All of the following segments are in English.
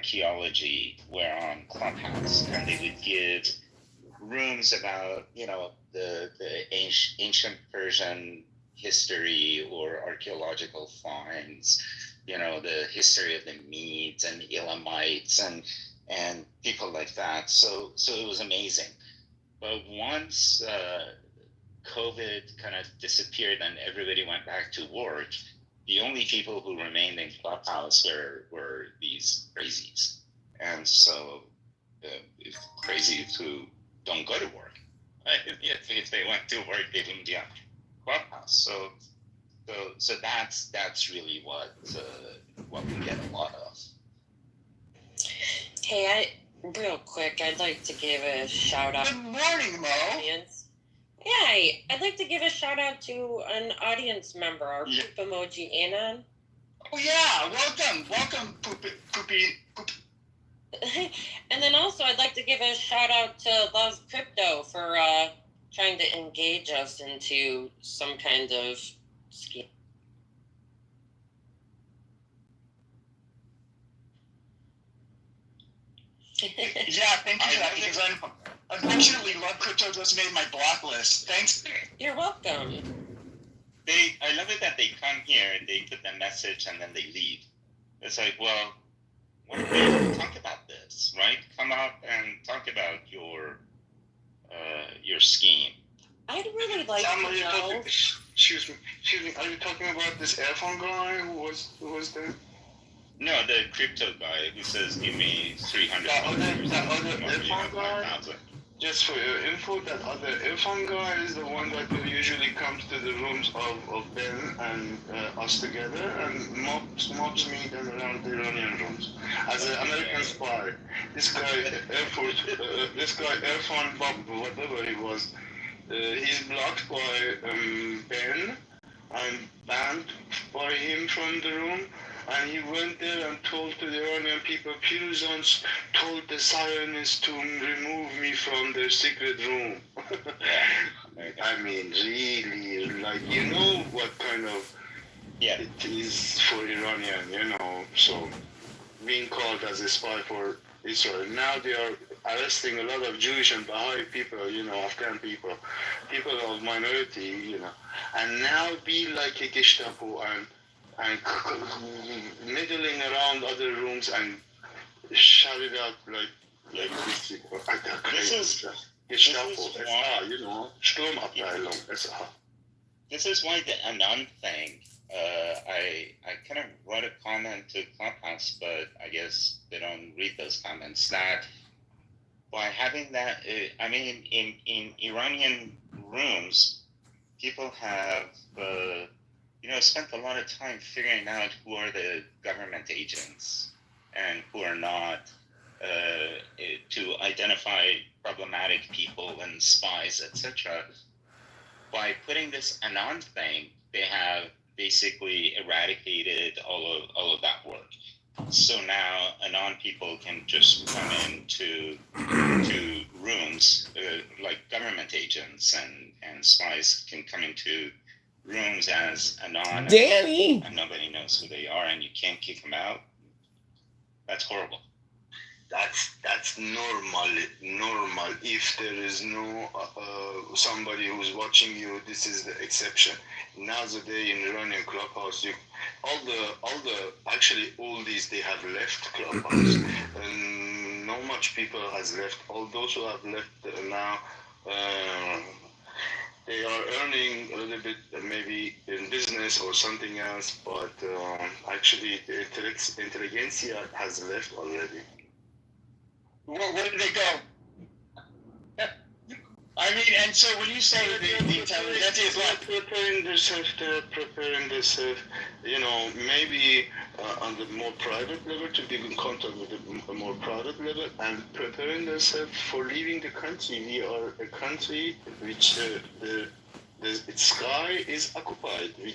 archaeology were on Clubhouse, and they would give rooms about, the ancient Persian history or archaeological finds, the history of the Medes and Elamites and people like that. So it was amazing. But once COVID kind of disappeared and everybody went back to work, the only people who remained in Clubhouse were these crazies. And so it's crazies who don't go to work. Right? If they went to work, they wouldn't be on Clubhouse. So that's really what we get a lot of. Hey, real quick, I'd like to give a shout out. Good morning, Mo. Audience. Yeah, I'd like to give a shout out to an audience member, our poop emoji, Anon. Oh yeah, welcome, poopy. And then also, I'd like to give a shout out to Love Crypto for trying to engage us into some kind of scheme. Yeah, thank you for that, because unfortunately, Love Crypto just made my blacklist. Thanks. You're welcome. I love it that they come here, they put the message, and then they leave. It's like, well, what do we talk about this, right? Come up and talk about your scheme. I'd really like to know. Excuse me. Are you talking about this earphone guy who was there? No, the crypto guy who says, give me 300. That other earphone guy? Just for your info, that other earphone guy is the one that usually comes to the rooms of Ben and us together and mobs me them around the Iranian rooms. As an American spy, this guy, Earphone Bob, whatever he was, he's blocked by Ben and banned by him from the room. And he went there and told to the Iranian people, Piruzans told the Zionists to remove me from their secret room. I mean, really, like, what kind of it is for Iranian, so being called as a spy for Israel. Now they are arresting a lot of Jewish and Baha'i people, Afghan people of minority, and now be like a Gestapo and middling around other rooms and shout it out like these people. This is why the Anon thing, I kind of wrote a comment to Clubhouse, but I guess they don't read those comments, that by having that, in Iranian rooms, people have spent a lot of time figuring out who are the government agents and who are not, to identify problematic people and spies, etc. By putting this Anon thing, they have basically eradicated all of that work. So now Anon people can just come into rooms, like government agents and spies can come into rooms as Anon, Danny, and nobody knows who they are, and you can't kick them out. That's horrible. That's normal. If there is no somebody who's watching you, this is the exception. Nowadays in Iranian Clubhouse, all these they have left Clubhouse, and not much people has left. All those who have left now. They are earning a little bit, maybe in business or something else, but actually the intelligentsia has left already. Where did they go? I mean, and so when you say the intelligentsia is left, preparing themselves, maybe on the more private level, to be in contact with a more private level, and preparing themselves for leaving the country. We are a country which its sky is occupied. We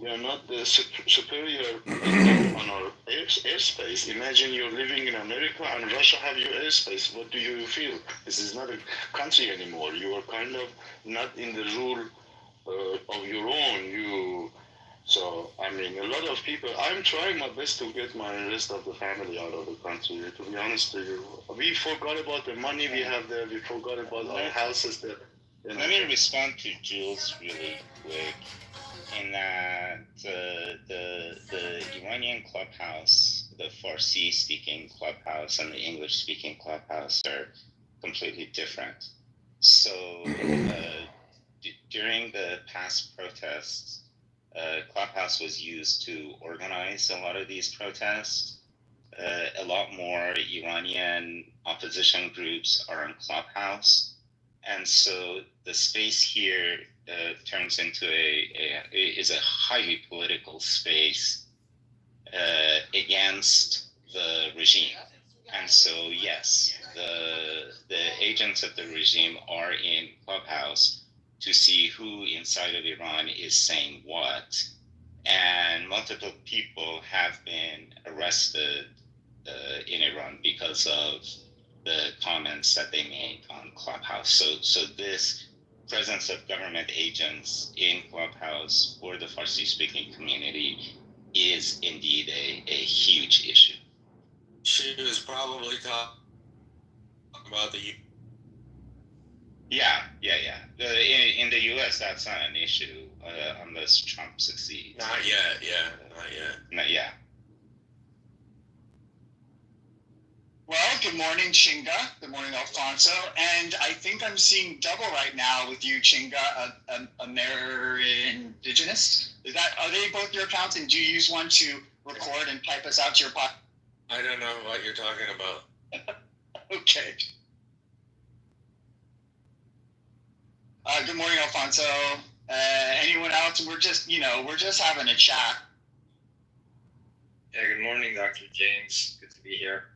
are not the superior on our airspace. Imagine you're living in America and Russia have your airspace. What do you feel? This is not a country anymore. You are kind of not in the rule of your own. So, I mean, a lot of people, I'm trying my best to get my rest of the family out of the country, to be honest with you. We forgot about the money we have there, we forgot about our houses there. You know. Let me respond to Jules really quick. In that the Iranian clubhouse, the Farsi speaking clubhouse, and the English speaking clubhouse are completely different. So during the past protests, Clubhouse was used to organize a lot of these protests. A lot more Iranian opposition groups are on Clubhouse, and so the space here turns into is a highly political space against the regime. And so yes, the agents of the regime are in Clubhouse to see who inside of Iran is saying what, and multiple people have been arrested in Iran because of the comments that they made on Clubhouse. So this presence of government agents in Clubhouse for the Farsi-speaking community is indeed a huge issue. She was probably talking about the. Yeah. In the U.S., that's not an issue unless Trump succeeds. Not yet. Not yet. Well, good morning, Chinga. Good morning, Alfonso. And I think I'm seeing double right now with you, Chinga, Amerindigenous. Are they both your accounts? And do you use one to record and type us out to your podcast? I don't know what you're talking about. Okay. Good morning, Alfonso. Anyone else? We're just having a chat. Yeah, good morning, Dr. James. Good to be here.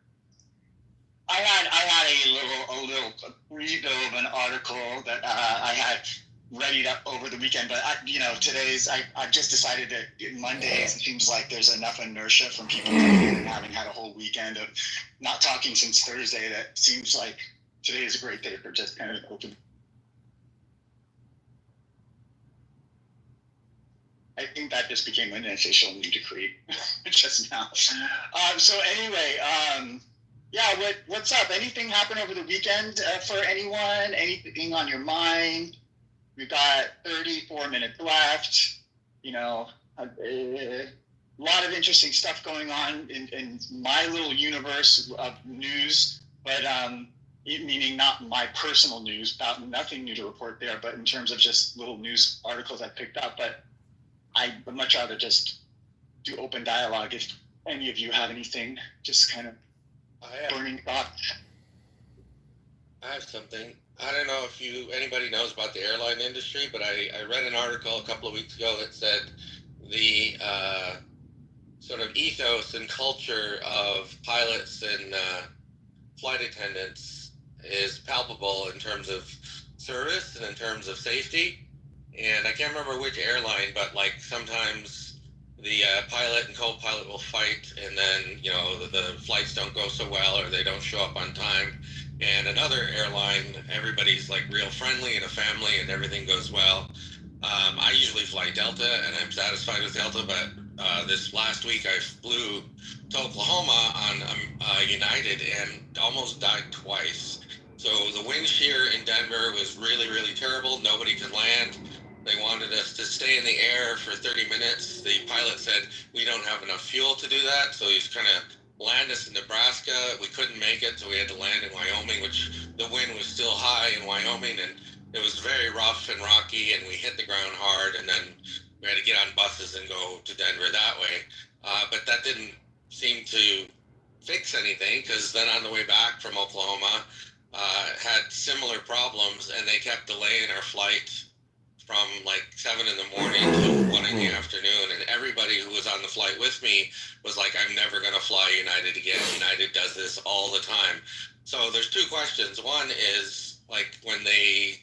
I had a little preview of an article that I had readied up over the weekend, but I've just decided that Mondays it seems like there's enough inertia from people coming in and having had a whole weekend of not talking since Thursday that seems like today is a great day for just kind of open. I think that just became an official new decree just now. So anyway, what's up? Anything happen over the weekend for anyone? Anything on your mind? We've got 34 minutes left. A lot of interesting stuff going on in my little universe of news, but meaning not my personal news, about nothing new to report there, but in terms of just little news articles I picked up. But I would much rather just do open dialogue if any of you have anything, just kind of burning thoughts. I have something. I don't know if anybody knows about the airline industry, but I read an article a couple of weeks ago that said the sort of ethos and culture of pilots and flight attendants is palpable in terms of service and in terms of safety. And I can't remember which airline, but like sometimes the pilot and co-pilot will fight, and then the flights don't go so well, or they don't show up on time. And another airline, everybody's like real friendly and a family, and everything goes well. I usually fly Delta, and I'm satisfied with Delta, but this last week I flew to Oklahoma on United and almost died twice. So the wind shear in Denver was really, really terrible. Nobody could land. They wanted us to stay in the air for 30 minutes. The pilot said, we don't have enough fuel to do that. So he's trying to land us in Nebraska. We couldn't make it, so we had to land in Wyoming, which the wind was still high in Wyoming. And it was very rough and rocky, and we hit the ground hard. And then we had to get on buses and go to Denver that way. But that didn't seem to fix anything, because then on the way back from Oklahoma, had similar problems, and they kept delaying our flight from like 7 in the morning to 1 in the afternoon. And everybody who was on the flight with me was like, I'm never going to fly United again. United does this all the time. So there's two questions. One is like when the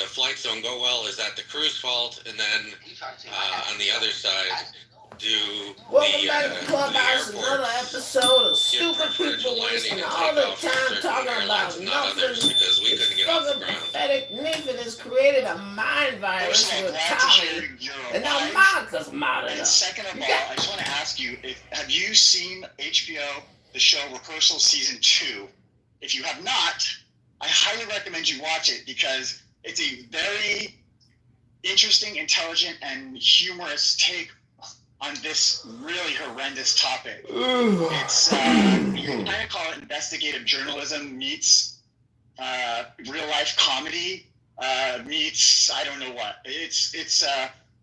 flights don't go well, is that the crew's fault? And then on the other side, do Welcome back to Clubhouse, another episode of Stupid potential people landing wasting and all the takeoff for time certain talking airlines about and not nothing. others because we This couldn't get off the fucking ground. pathetic Nathan has created a mind virus First of all, with glad to hear Tommy, you're and now alive. Monica's modded And up. second of all, I just want to ask you, have you seen HBO, the show Rehearsal Season 2? If you have not, I highly recommend you watch it because it's a very interesting, intelligent, and humorous take on this really horrendous topic. It's, you can kind of call it investigative journalism meets real life comedy meets I don't know what.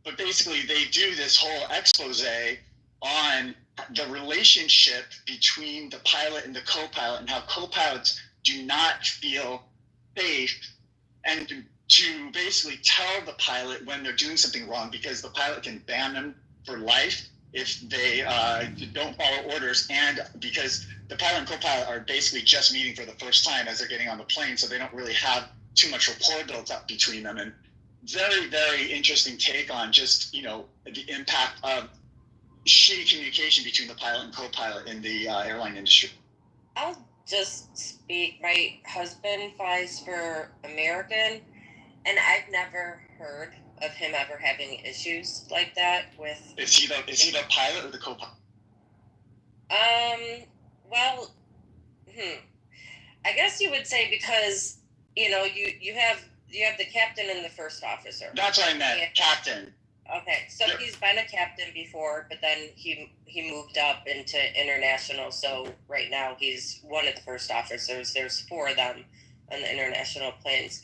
But basically they do this whole expose on the relationship between the pilot and the co-pilot and how co-pilots do not feel safe and to basically tell the pilot when they're doing something wrong because the pilot can ban them for life if they don't follow orders, and because the pilot and co-pilot are basically just meeting for the first time as they're getting on the plane, so they don't really have too much rapport built up between them. And very, very interesting take on just, the impact of shitty communication between the pilot and co-pilot in the airline industry. I'll just speak. My husband flies for American, and I've never heard of him ever having issues like that with. Is he the pilot or the co-pilot? Well, I guess you would say because you have the captain and the first officer. That's what I meant, yeah. Captain. Okay, so Yep. He's been a captain before, but then he moved up into international. So right now he's one of the first officers. There's 4 of them on the international planes.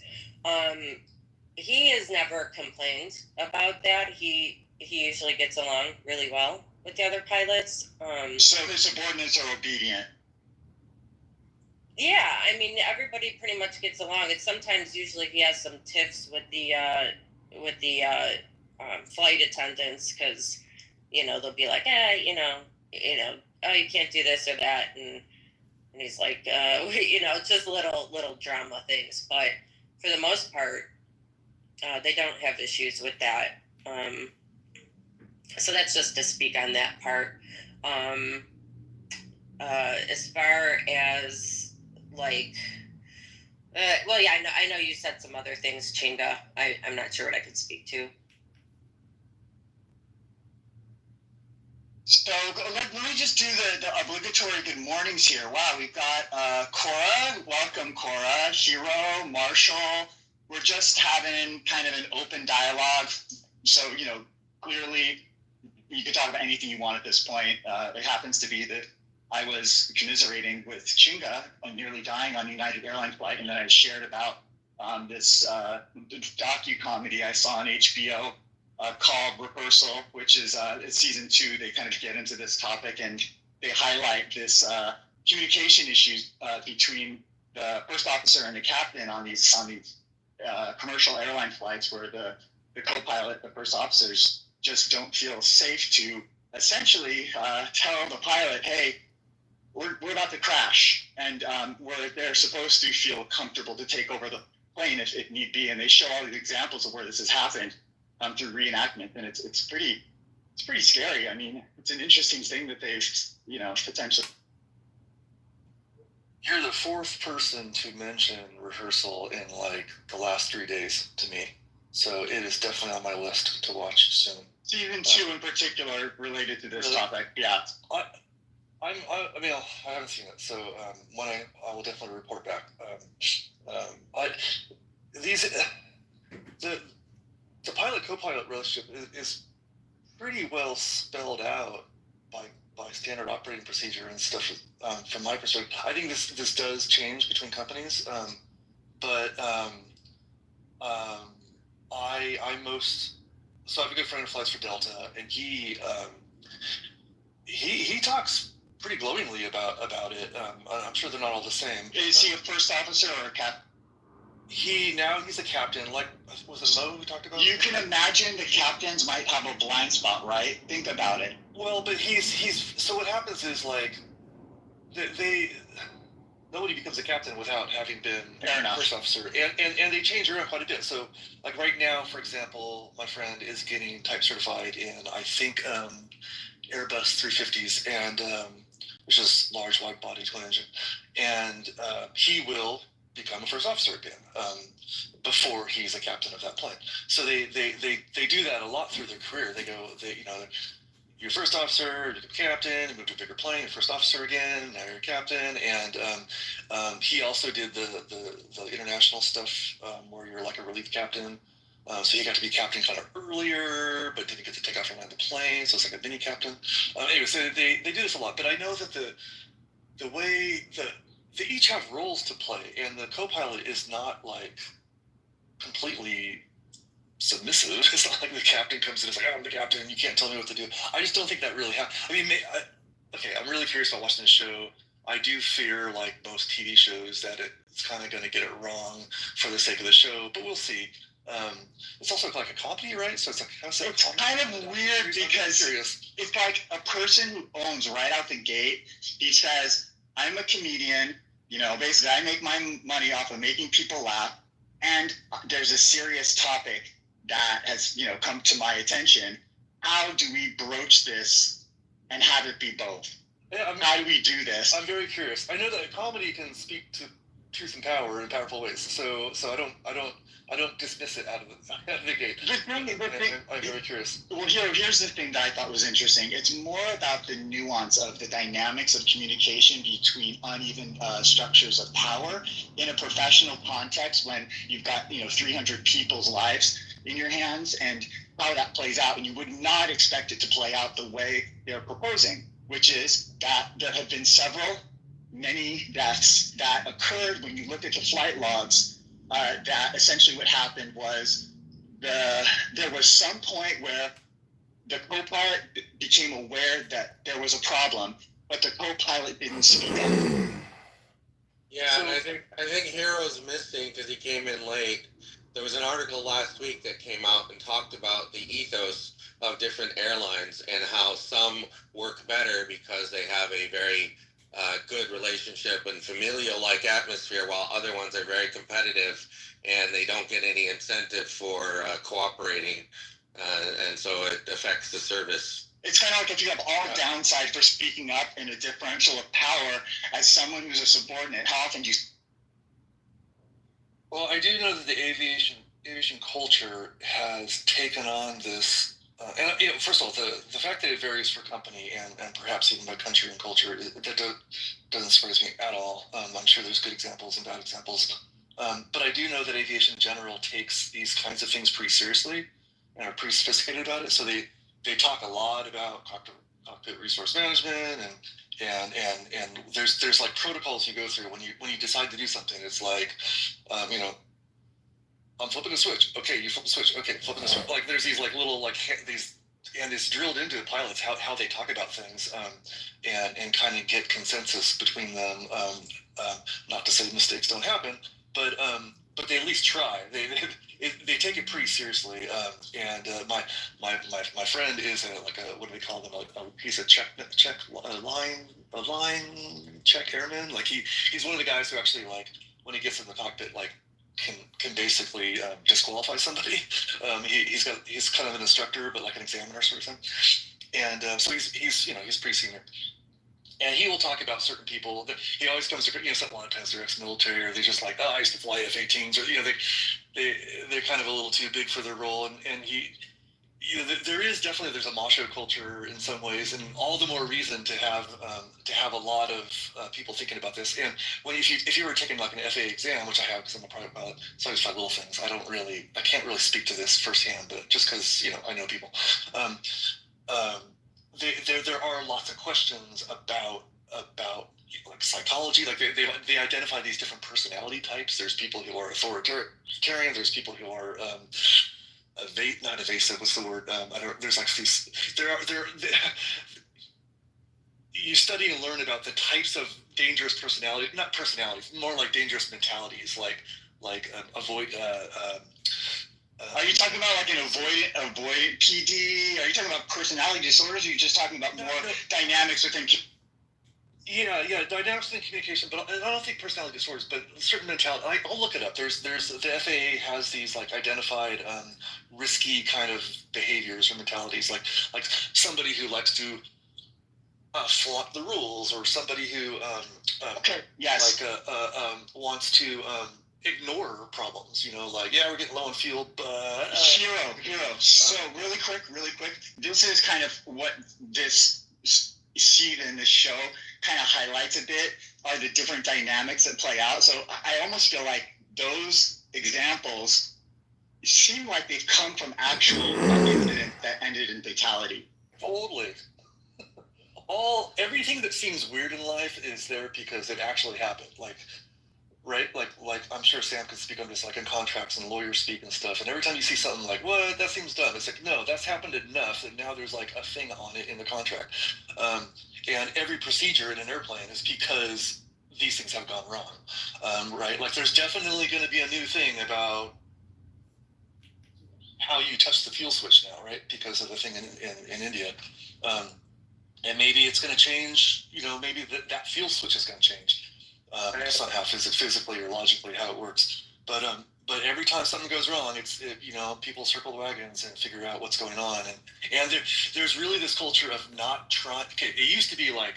He has never complained about that. He usually gets along really well with the other pilots. So his subordinates are obedient. Yeah, I mean everybody pretty much gets along. It's sometimes usually he has some tiffs with the flight attendants because they'll be like, oh, you can't do this or that, and he's like, just little drama things. But for the most part, they don't have issues with that. So that's just to speak on that part. As far as I know you said some other things, Chinga. I'm not sure what I could speak to. So let me just do the obligatory good mornings here. Wow, we've got Cora. Welcome, Cora. Hero, Marshall. We're just having kind of an open dialogue. So, clearly you can talk about anything you want at this point. It happens to be that I was commiserating with Chinga on nearly dying on a United Airlines flight, and then I shared about this docu-comedy I saw on HBO called Rehearsal, which is season 2. They kind of get into this topic and they highlight this communication issues between the first officer and the captain on these commercial airline flights where the co-pilot, the first officers just don't feel safe to essentially tell the pilot, hey, we're about to crash, and they're supposed to feel comfortable to take over the plane if need be. And they show all these examples of where this has happened through reenactment, and it's pretty scary. I mean, it's an interesting thing that they've potentially. You're the 4th person to mention Rehearsal in the last 3 days to me, so it is definitely on my list to watch soon. Season 2 in particular related to this topic, yeah. I haven't seen it, so when I will definitely report back. The pilot co-pilot relationship is pretty well spelled out by standard operating procedure and stuff. From my perspective, I think this does change between companies, but So I have a good friend who flies for Delta, and he talks pretty glowingly about it. I'm sure they're not all the same. Is he a first officer or a captain? He's a captain. Like, was it Mo who talked about it? You can imagine the captains might have a blind spot, right? Think about it. Well, but he's so what happens is like nobody becomes a captain without having been a first officer, and they change around quite a bit. So like right now, for example, my friend is getting type certified in I think Airbus 350s, and which is large, wide-body twin engine, and he will become a first officer again before he's a captain of that plane. So they do that a lot through their career. You're first officer, you become captain, you move to a bigger plane, you're first officer again, now you're a captain. And he also did the international stuff where you're like a relief captain. So you got to be captain kind of earlier, but didn't get to take off and land the plane, so it's like a mini captain. Anyway, so they do this a lot, but I know that the way that they each have roles to play, and the co-pilot is not like completely submissive. It's not like the captain comes in and is like, I'm the captain, you can't tell me what to do. I just don't think that really happens. I mean, I'm really curious about watching this show. I do fear, like most TV shows, that it's kind of going to get it wrong for the sake of the show, but we'll see. It's also like a comedy, right? So it's like it's kind of weird because it's like a person who owns right out the gate. He says, I'm a comedian, basically I make my money off of making people laugh, and there's a serious topic that has come to my attention. How do we broach this and have it be both? Yeah, how do we do this? I'm very curious. I know that comedy can speak to truth and power in powerful ways, so I don't dismiss it out of the gate. I'm very curious. Well, here's the thing that I thought was interesting. It's more about the nuance of the dynamics of communication between uneven structures of power in a professional context when you've got 300 people's lives in your hands, and how that plays out. And you would not expect it to play out the way they're proposing, which is that there have been many deaths that occurred when you look at the flight logs. That essentially what happened was there was some point where the co-pilot became aware that there was a problem, but the co-pilot didn't speak up. Yeah, so, and I think Hero's missing because he came in late. There was an article last week that came out and talked about the ethos of different airlines and how some work better because they have a very good relationship and familial-like atmosphere, while other ones are very competitive and they don't get any incentive for cooperating, and so it affects the service. It's kind of like if you have all downside for speaking up in a differential of power as someone who's a subordinate, how often do you... Well, I do know that the aviation culture has taken on this, and first of all, the fact that it varies for company and perhaps even by country and culture, that doesn't surprise me at all. I'm sure there's good examples and bad examples, but I do know that aviation in general takes these kinds of things pretty seriously and are pretty sophisticated about it. So they talk a lot about cockpit resource management and there's like protocols you go through when you decide to do something. It's like, I'm flipping a switch. Okay, you flip the switch. Okay, flipping the switch. Like there's these like little these, and it's drilled into the pilots how they talk about things, and kind of get consensus between them. Not to say mistakes don't happen, but they at least try. They take it pretty seriously. And my friend is what do they call them? He's a line check airman. Like he's one of the guys who actually when he gets in the cockpit can basically disqualify somebody. He's kind of an instructor, but like an examiner sort of thing. And so he's pretty senior. And he will talk about certain people that he always comes to, a lot of times they're ex-military, or they just like, I used to fly F-18s, or, they're kind of a little too big for their role. And he, there's a macho culture in some ways, and all the more reason to have a lot of people thinking about this. And if you were taking like an FAA exam, which I have because I'm a private pilot, so I just find little things. I can't really speak to this firsthand, but just because I know people. There are lots of questions about like psychology. Like they identify these different personality types. There's people who are authoritarian. There's people who are not evasive. What's the word? There's actually you study and learn about the types of dangerous personality, not personalities, more like dangerous mentalities, like avoid. Are you talking about like an avoid PD? Are you talking about personality disorders? Or are you just talking about more dynamics within? Yeah, dynamics within communication, but I don't think personality disorders, but certain mentality. I'll look it up. There's the FAA has these like identified risky kind of behaviors or mentalities, like somebody who likes to flaunt the rules, or somebody who Okay. Yes. wants to ignore problems. Like, yeah, we're getting low on fuel, but Hero. So really quick. This is kind of what this sheet in this show kind of highlights a bit, are the different dynamics that play out. So I almost feel like those examples seem like they've come from actual incident that ended in fatality. Totally. Everything that seems weird in life is there because it actually happened. Like I'm sure Sam could speak on this, like in contracts and lawyers speak and stuff. And every time you see something like, what, that seems dumb, it's like, no, that's happened enough that now there's like a thing on it in the contract. And every procedure in an airplane is because these things have gone wrong, right? Like, there's definitely going to be a new thing about how you touch the fuel switch now, right? Because of the thing in India. And maybe it's going to change, maybe that fuel switch is going to change. Somehow, physically or logically, how it works. But every time something goes wrong, people circle the wagons and figure out what's going on. And there's really this culture of not trying. Okay, it used to be like,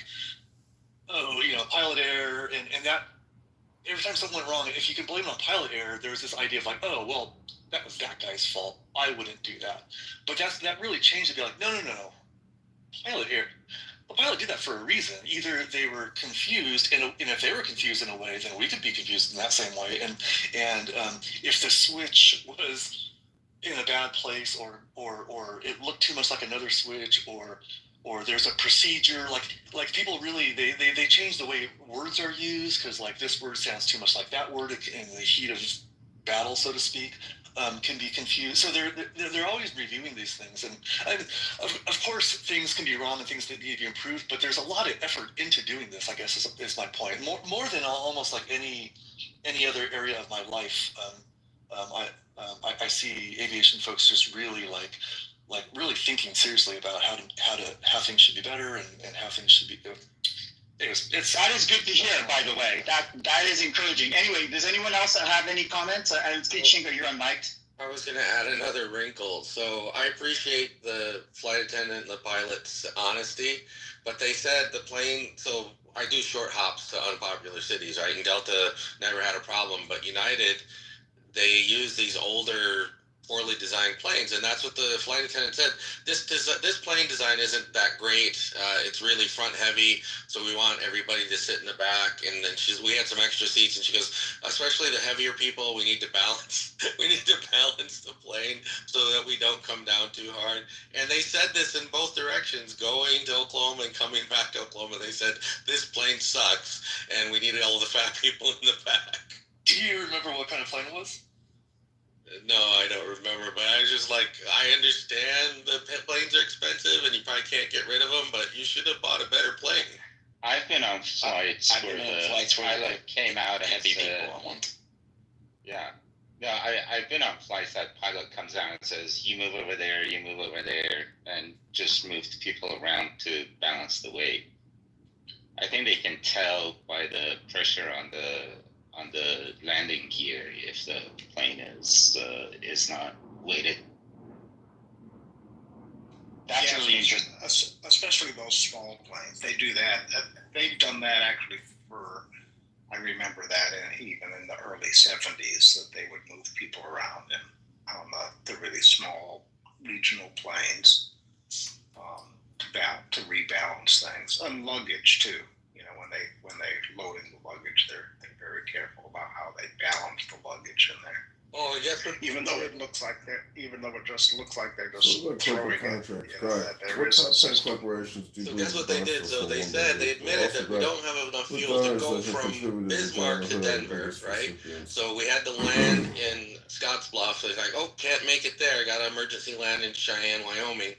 pilot error, and that every time something went wrong, if you can blame it on pilot error, there was this idea of like, oh, well, that was that guy's fault. I wouldn't do that. But that really changed to be like, no. Pilot error. The pilot did that for a reason. Either they were confused, and if they were confused in a way, then we could be confused in that same way. And if the switch was in a bad place, or it looked too much like another switch, or there's a procedure, like people really they change the way words are used, because like this word sounds too much like that word in the heat of battle, so to speak. Can be confused. So they're always reviewing these things, and of course things can be wrong and things that need to be improved. But there's a lot of effort into doing this, I guess, is my point. More than almost like any other area of my life. I see aviation folks just really like really thinking seriously about how things should be better and how things should be. That is good to hear, by the way. That is encouraging. Anyway, does anyone else have any comments? Shingo, you're unmiked. I was going to add another wrinkle. So I appreciate the flight attendant and the pilot's honesty, but they said the plane. So I do short hops to unpopular cities, right? And Delta never had a problem, but United, they use these older, poorly designed planes, and that's what the flight attendant said. This plane design isn't that great. It's really front heavy, so we want everybody to sit in the back. And then we had some extra seats, and she goes, especially the heavier people, we need to balance. We need to balance the plane so that we don't come down too hard. And they said this in both directions, going to Oklahoma and coming back to Oklahoma. They said this plane sucks, and we needed all the fat people in the back. Do you remember what kind of plane it was? No, I don't remember, but I was just like, I understand the planes are expensive and you probably can't get rid of them, but you should have bought a better plane. I've been on flights where the pilot came out and said, yeah. No, I've been on flights that pilot comes out and says, you move over there, and just moves people around to balance the weight. I think they can tell by the pressure on the landing gear if the plane is not weighted. That's really interesting. Especially those small planes. They do that. They've done that actually I remember that even in the early 70s, that they would move people around on the really small regional planes to rebalance things. And luggage too. When they load in the luggage, they're very careful about how they balance the luggage in there. Oh, yes. Even though it just looks like they're just throwing it. Corporations do. So guess what they did? So they said, they admitted that we don't have enough fuel to go from Bismarck to Denver, right? So we had to land in Scottsbluff. So it's like, oh, can't make it there. Got an emergency land in Cheyenne, Wyoming.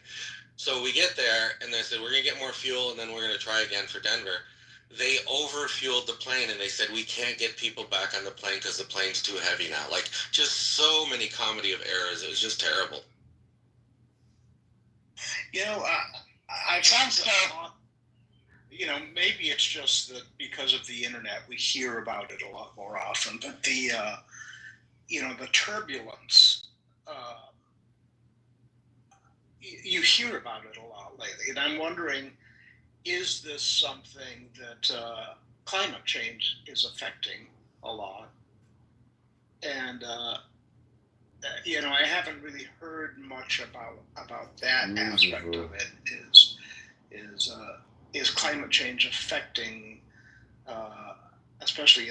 So we get there, and they said, we're going to get more fuel, and then we're going to try again for Denver. They overfueled the plane, and they said, we can't get people back on the plane because the plane's too heavy now. Like, just so many comedy of errors. It was just terrible. I found maybe it's just that because of the internet, we hear about it a lot more often. But the turbulence, you hear about it a lot lately, and I'm wondering is this something that climate change is affecting a lot? And I haven't really heard much about that aspect of it. Is climate change affecting, especially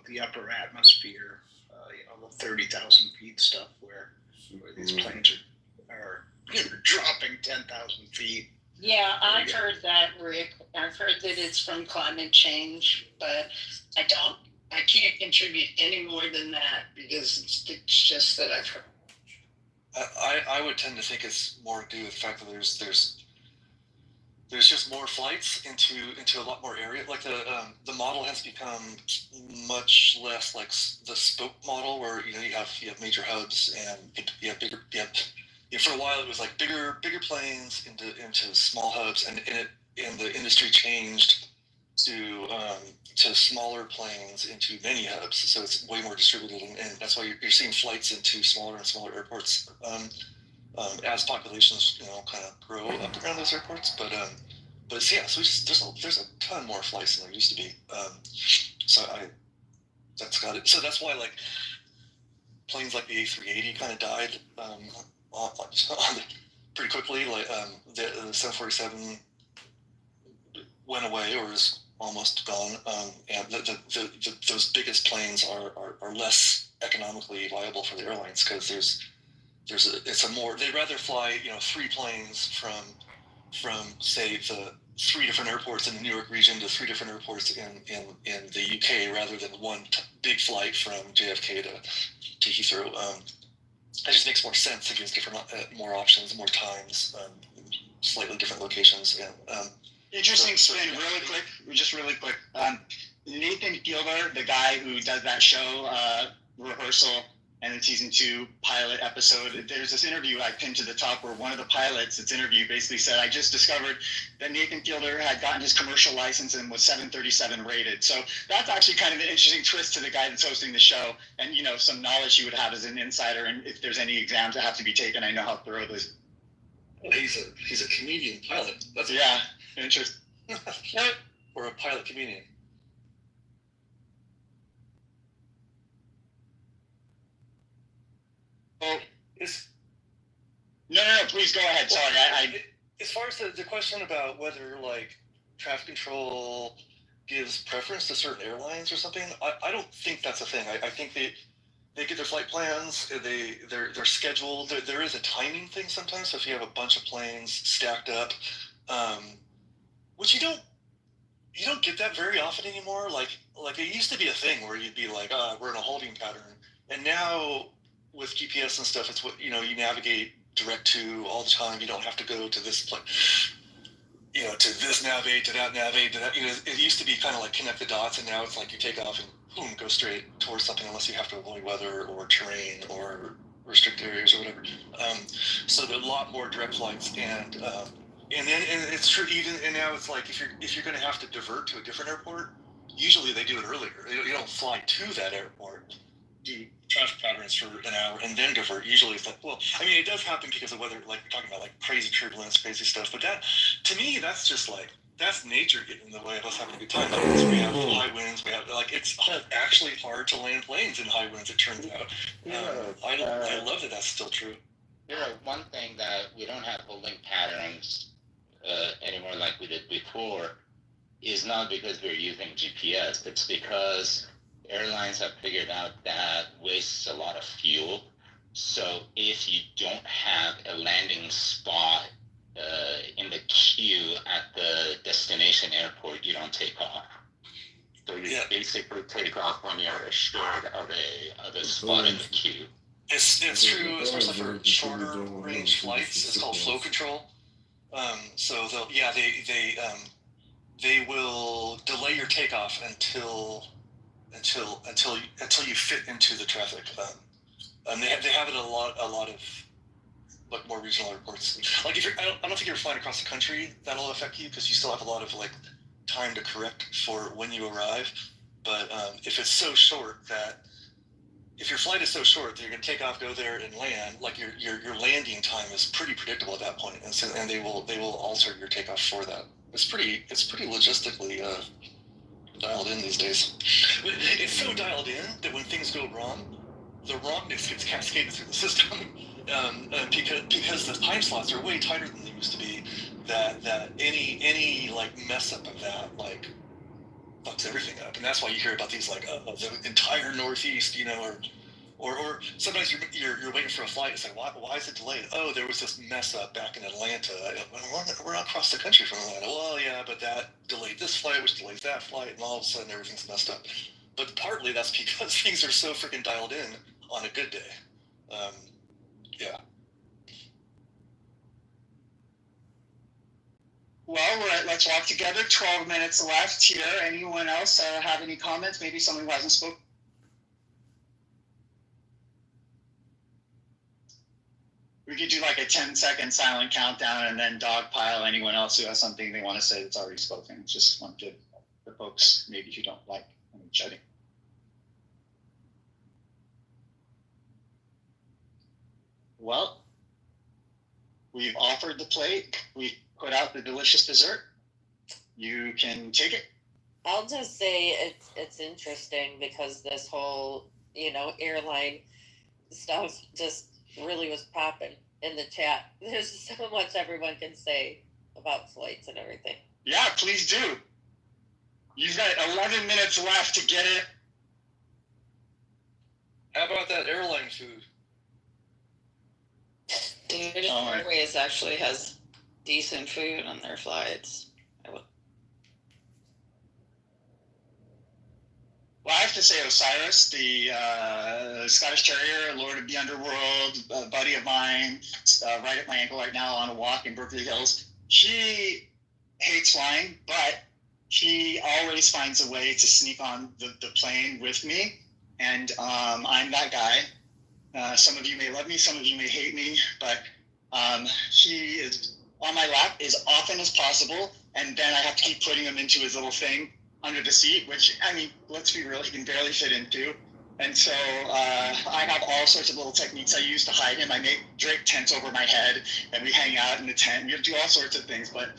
the upper atmosphere, the 30,000 feet stuff where these planes are dropping 10,000 feet. Yeah, I've heard that, Rick. I've heard that it's from climate change, but I can't contribute any more than that because it's just that I've heard. I would tend to think it's more due to the fact that there's just more flights into a lot more area. Like the model has become much less like the spoke model, where you have major hubs and you have bigger. For a while it was like bigger planes into small hubs, and the industry changed to smaller planes into many hubs, so it's way more distributed, and that's why you're seeing flights into smaller and smaller airports as populations kind of grow up around those airports. But there's a ton more flights than there used to be. That's got it. So that's why like planes like the A380 kind of died pretty quickly. Like the 747 went away or is almost gone, and those biggest planes are less economically viable for the airlines because they'd rather fly 3 planes from say the 3 different airports in the New York region to 3 different airports in the UK rather than one big flight from JFK to Heathrow. It just makes more sense. It gives different more options, more times, slightly different locations. And interesting spin, really quick. Nathan Fielder, the guy who does that show, Rehearsal, and the season 2 pilot episode, there's this interview I pinned to the top where one of the pilots that's interviewed basically said, I just discovered that Nathan Fielder had gotten his commercial license and was 737 rated. So that's actually kind of an interesting twist to the guy that's hosting the show, and some knowledge he would have as an insider, and if there's any exams that have to be taken, I know how thorough those. He's a comedian pilot. That's interesting. Or a pilot comedian. Oh, no, please go ahead. Sorry, As far as the question about whether like traffic control gives preference to certain airlines or something, I don't think that's a thing. I think they get their flight plans, they're scheduled. There is a timing thing sometimes. So if you have a bunch of planes stacked up, which you don't get that very often anymore. Like it used to be a thing where you'd be like, we're in a holding pattern, and now with GPS and stuff, it's what you navigate direct to all the time. You don't have to go to this place, to this navigate, to that navigate, to that. It used to be kind of like connect the dots, and now it's like you take off and boom, go straight towards something unless you have to avoid weather or terrain or restricted areas or whatever. So there are a lot more direct flights, and it's true. And now it's like if you're going to have to divert to a different airport, usually they do it earlier. You don't fly to that airport, do traffic patterns for an hour, and then divert. Usually it's like, well, I mean, it does happen because of weather, like we're talking about, like crazy turbulence, crazy stuff. But that, to me, that's just like, that's nature getting in the way of us having a good time. Like, we have high winds. We have it's actually hard to land planes in high winds. It turns out. I love that that's still true. One thing that we don't have holding patterns anymore like we did before is not because we're using GPS. It's because airlines have figured out that wastes a lot of fuel. So if you don't have a landing spot in the queue at the destination airport, you don't take off. So you basically take off when you're assured of a spot in the queue. It's true, especially for shorter range flights. It's called flow control. So they will delay your takeoff until you fit into the traffic. They have it a lot of like more regional airports. Like if I don't think you're flying across the country, that'll affect you because you still have a lot of like time to correct for when you arrive. But if it's so short that if your flight is so short that you're going to take off, go there, and land, like your landing time is pretty predictable at that point, and they will alter your takeoff for that. It's pretty logistically dialed in these days. It's so dialed in that when things go wrong, the wrongness gets cascaded through the system because the time slots are way tighter than they used to be. That any like mess up of that like fucks everything up, and that's why you hear about these like the entire Northeast, you know, or sometimes you're waiting for a flight. It's like why is it delayed? Oh, there was this mess up back in Atlanta. We're across the country from Atlanta. Well, yeah, but that delayed this flight, which delays that flight, and all of a sudden everything's messed up. But partly that's because things are so freaking dialed in on a good day. Yeah. Well, let's walk together. 12 minutes left here. Anyone else have any comments? Maybe someone who hasn't spoken. We could do like a 10-second silent countdown and then dogpile anyone else who has something they want to say that's already spoken. Just want to give the folks maybe who don't like chatting. Well, we've offered the plate. We've put out the delicious dessert. You can take it. I'll just say it's interesting because this whole, airline stuff just really was popping in the chat. There's so much everyone can say about flights and everything. Yeah, please do. You've got 11 minutes left to get it. How about that airline food? British Airways actually has decent food on their flights. Well, I have to say Osiris, the Scottish Terrier, Lord of the Underworld, a buddy of mine, right at my ankle right now on a walk in Berkeley Hills. She hates flying, but she always finds a way to sneak on the plane with me. And I'm that guy. Some of you may love me, some of you may hate me, but he is on my lap as often as possible. And then I have to keep putting him into his little thing under the seat, which, I mean, let's be real, he can barely fit into. And so I have all sorts of little techniques I use to hide him. I make Drake tents over my head, and we hang out in the tent. We do all sorts of things, but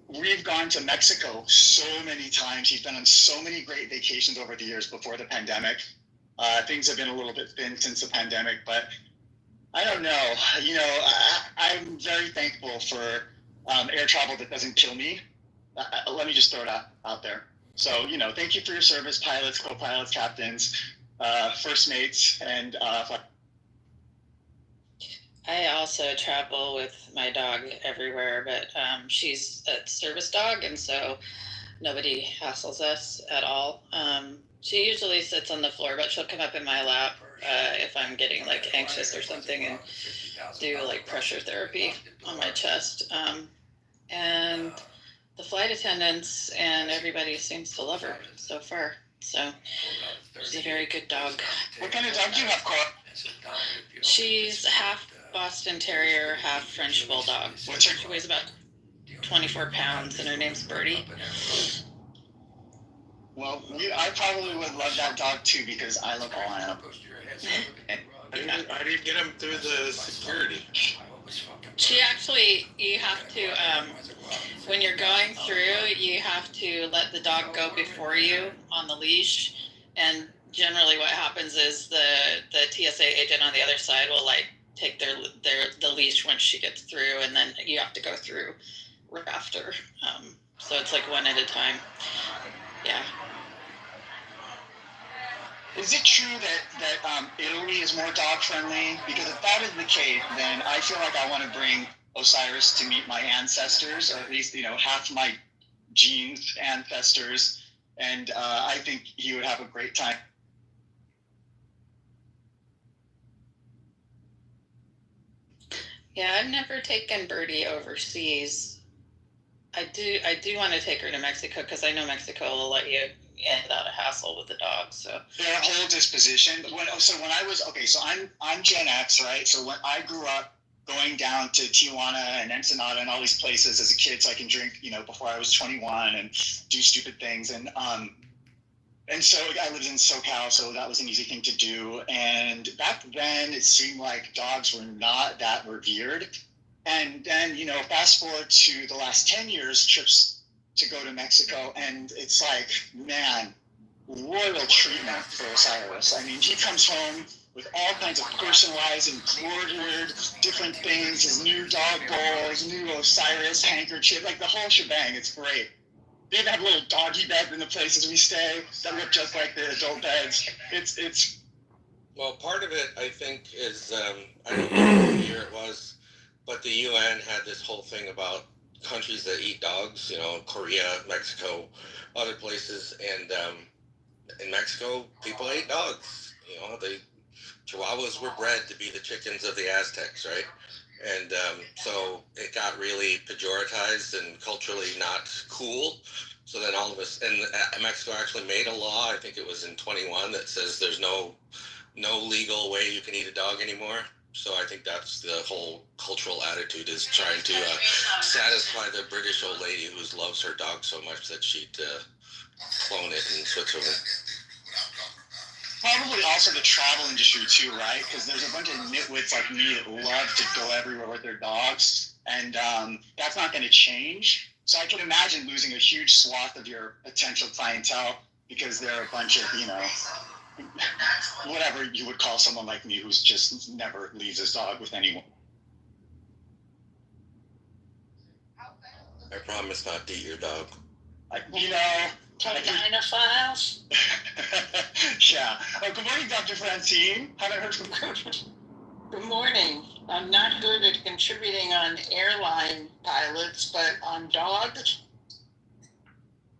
we've gone to Mexico so many times. He's been on so many great vacations over the years before the pandemic. Things have been a little bit thin since the pandemic, but I don't know. I'm very thankful for air travel that doesn't kill me. Let me just throw it out there. So, thank you for your service, pilots, co-pilots, captains, first mates, and I also travel with my dog everywhere, but she's a service dog, and so nobody hassles us at all. She usually sits on the floor, but she'll come up in my lap if I'm getting like anxious or something and do like pressure therapy on my chest. And the flight attendants and everybody seems to love her so far. So she's a very good dog. What kind of dog do you have, Cora? She's half Boston Terrier, half French Bulldog. She weighs about 24 pounds, and her name's Birdie. Well, I probably would love that dog too because I love all animals. I didn't get him through the security. She actually, you have to, when you're going through, you have to let the dog go before you on the leash. And generally what happens is the TSA agent on the other side will like take the leash once she gets through, and then you have to go through right after. So it's like one at a time. Yeah. Is it true that Italy is more dog friendly? Because if that is the case, then I feel like I want to bring Osiris to meet my ancestors, or at least half my genes ancestors, and I think he would have a great time. Yeah, I've never taken Birdie overseas. I do want to take her to Mexico because I know Mexico will let you in without a hassle with the dog. So their whole disposition. When I was so I'm Gen X, right? So when I grew up going down to Tijuana and Ensenada and all these places as a kid, so I can drink, before I was 21 and do stupid things, and so I lived in SoCal, so that was an easy thing to do. And back then, it seemed like dogs were not that revered. And then, fast forward to the last 10 years, trips to go to Mexico, and it's like, man, royal treatment for Osiris. I mean, he comes home with all kinds of personalized, embroidered different things, his new dog bowl, his new Osiris handkerchief, like the whole shebang. It's great. They even have little doggy beds in the places we stay that look just like the adult beds. It's. Well, part of it, I think, is I don't know what year it was, but the UN had this whole thing about countries that eat dogs. Korea, Mexico, other places, and in Mexico, people ate dogs. Chihuahuas were bred to be the chickens of the Aztecs, right? And so it got really pejoratized and culturally not cool. So then all of us, and Mexico actually made a law, I think it was in 21, that says there's no legal way you can eat a dog anymore. So I think that's the whole cultural attitude, is trying to satisfy the British old lady who loves her dog so much that she'd clone it in Switzerland. Probably also the travel industry too, right? Because there's a bunch of nitwits like me that love to go everywhere with their dogs, and that's not going to change. So I can imagine losing a huge swath of your potential clientele because they're a bunch of, whatever you would call someone like me who's just never leaves his dog with anyone. I promise not to eat your dog. Dinophiles? Yeah. Oh, good morning, Dr. Francine. Haven't heard from you. Good morning. I'm not good at contributing on airline pilots, but on dogs,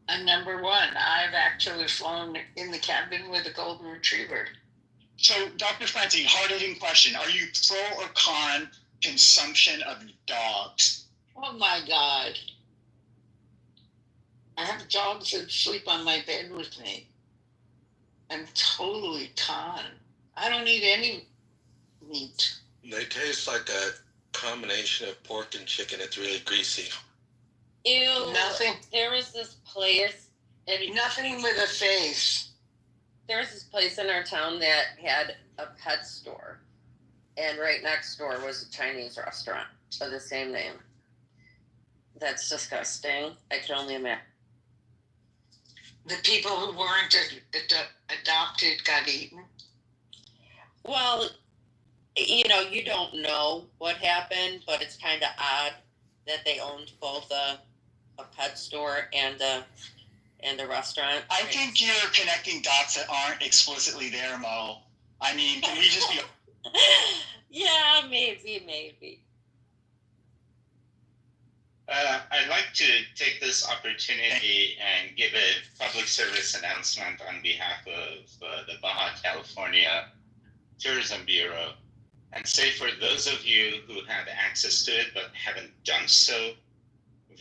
I'm number one. I've actually flown in the cabin with a golden retriever. So, Dr. Francine, hard-hitting question. Are you pro or con consumption of dogs? Oh my God. I have dogs that sleep on my bed with me. I'm totally con. I don't eat any meat. They taste like a combination of pork and chicken. It's really greasy. Ew. Nothing. There was this place. Nothing with a face. There was this place in our town that had a pet store. And right next door was a Chinese restaurant of the same name. That's disgusting. I can only imagine. The people who weren't adopted got eaten. Well, you don't know what happened, but it's kind of odd that they owned both a pet store and a restaurant. I think you're connecting dots that aren't explicitly there, Mo. I mean, can we just be... Yeah, maybe. I'd like to take this opportunity and give a public service announcement on behalf of the Baja California Tourism Bureau, and say for those of you who have access to it but haven't done so,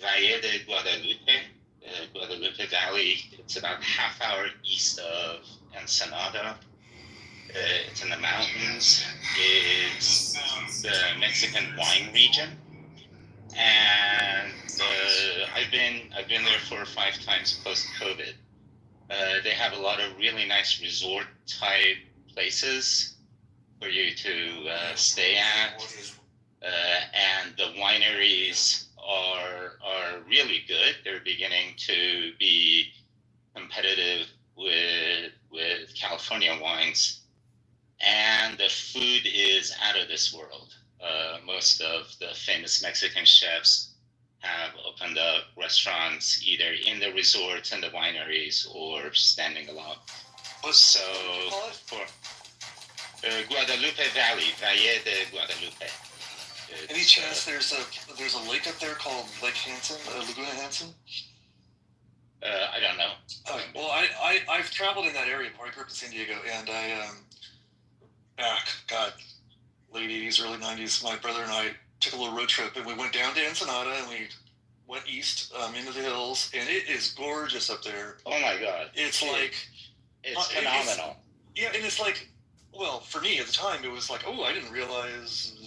Valle de Guadalupe Valley, it's about half hour east of Ensenada. It's in the mountains. It's the Mexican wine region. And I've been there 4 or 5 times post COVID. They have a lot of really nice resort type places for you to stay at, and the wineries are really good. They're beginning to be competitive with California wines, and the food is out of this world. Most of the famous Mexican chefs have opened up restaurants either in the resorts and the wineries or standing alone. So for Guadalupe Valley, Valle de Guadalupe. Any chance there's a lake up there called Lake Hansen, Laguna Hansen? I don't know. Well, I've traveled in that area before. I grew up in San Diego, and God, late 80s, early 90s, my brother and I took a little road trip, and we went down to Ensenada, and we went east into the hills, and it is gorgeous up there. Oh my God. It's phenomenal. And it's like, well, for me at the time, it was like, oh, I didn't realize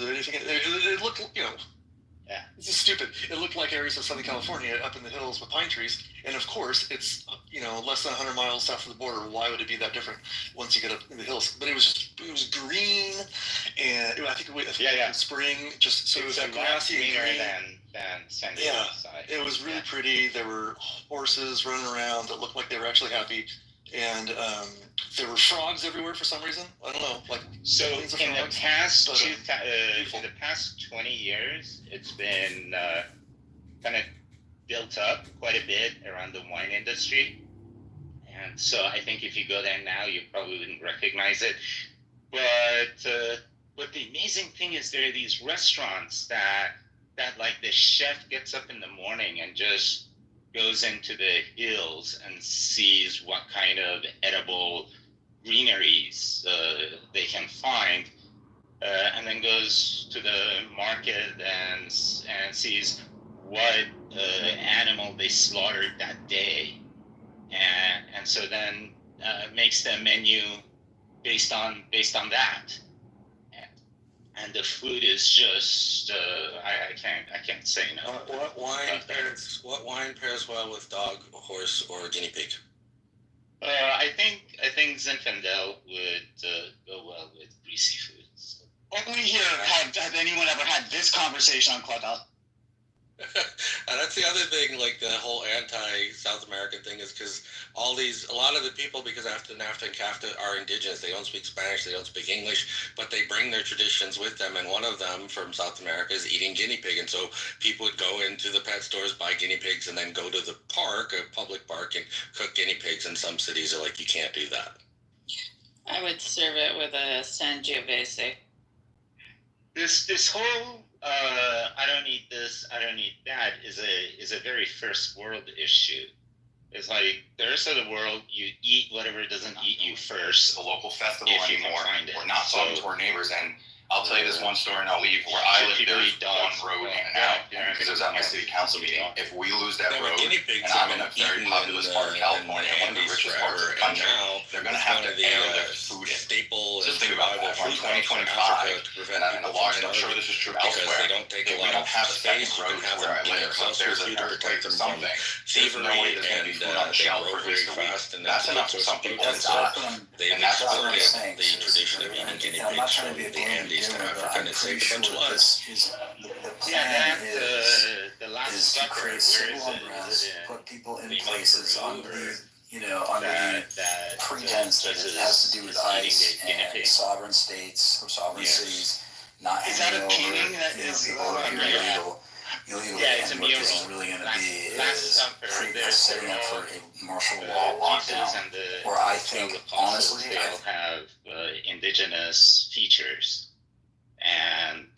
anything. It looked, yeah, this is stupid. It looked like areas of Southern California up in the hills with pine trees. And of course, it's, less than 100 miles south of the border. Why would it be that different once you get up in the hills? But it was green, and I think Yeah. in spring, just so it was It's a lot grassy and greener green. than San Diego Yeah, side. it was really pretty. There were horses running around that looked like they were actually happy, and there were frogs everywhere for some reason. I don't know, like So millions of in the frogs. past But, in the past 20 years, it's been kind of built up quite a bit around the wine industry, and so I think if you go there now, you probably wouldn't recognize it. But the amazing thing is there are these restaurants that like the chef gets up in the morning and just goes into the hills and sees what kind of edible greeneries they can find, and then goes to the market and sees what animal they slaughtered that day, and so then makes their menu based on that. And the food is just I can't say no. What wine pairs well with dog, horse, or guinea pig? I think Zinfandel would go well with greasy foods. Only here have anyone ever had this conversation on Clubhouse. And that's the other thing, like the whole anti-South American thing, is because a lot of the people, because after NAFTA and CAFTA are indigenous, they don't speak Spanish, they don't speak English, but they bring their traditions with them, and one of them from South America is eating guinea pig, and so people would go into the pet stores, buy guinea pigs, and then go to the park, a public park, and cook guinea pigs, and some cities are like, you can't do that. I would serve it with a Sangiovese. This whole I don't eat this, I don't eat that is a very first world issue. It's like the rest of the world, you eat whatever doesn't eat you first. The local festival if you anymore. can find it. We're not talking to our neighbors, and I'll tell you this one story and I'll leave. Where I live, there's one road in and out, because it was at my city council meeting. If we lose that road, and I'm in a very populous part of California, one of the richest parts of the country, they're going to have to airlift food. Staple. Just think about that. From 2025, and the laws, and I'm sure this is true elsewhere, if we don't have a second road to where I live, so if there's an earthquake or something, there's no way there's going to be food on the shelf for at least a week. That's enough for some people to die. They've exported the tradition of eating guinea pigs from the Andes to Africa, and it's a bunch of lies. The last to create civil unrest, put people in places under the pretense that it has to do with ICE and sovereign states or sovereign cities not handing over people who are here illegally. Yeah, and what this is really going to be is setting up for a martial law lockdown. Where I think, honestly, they'll have indigenous features, and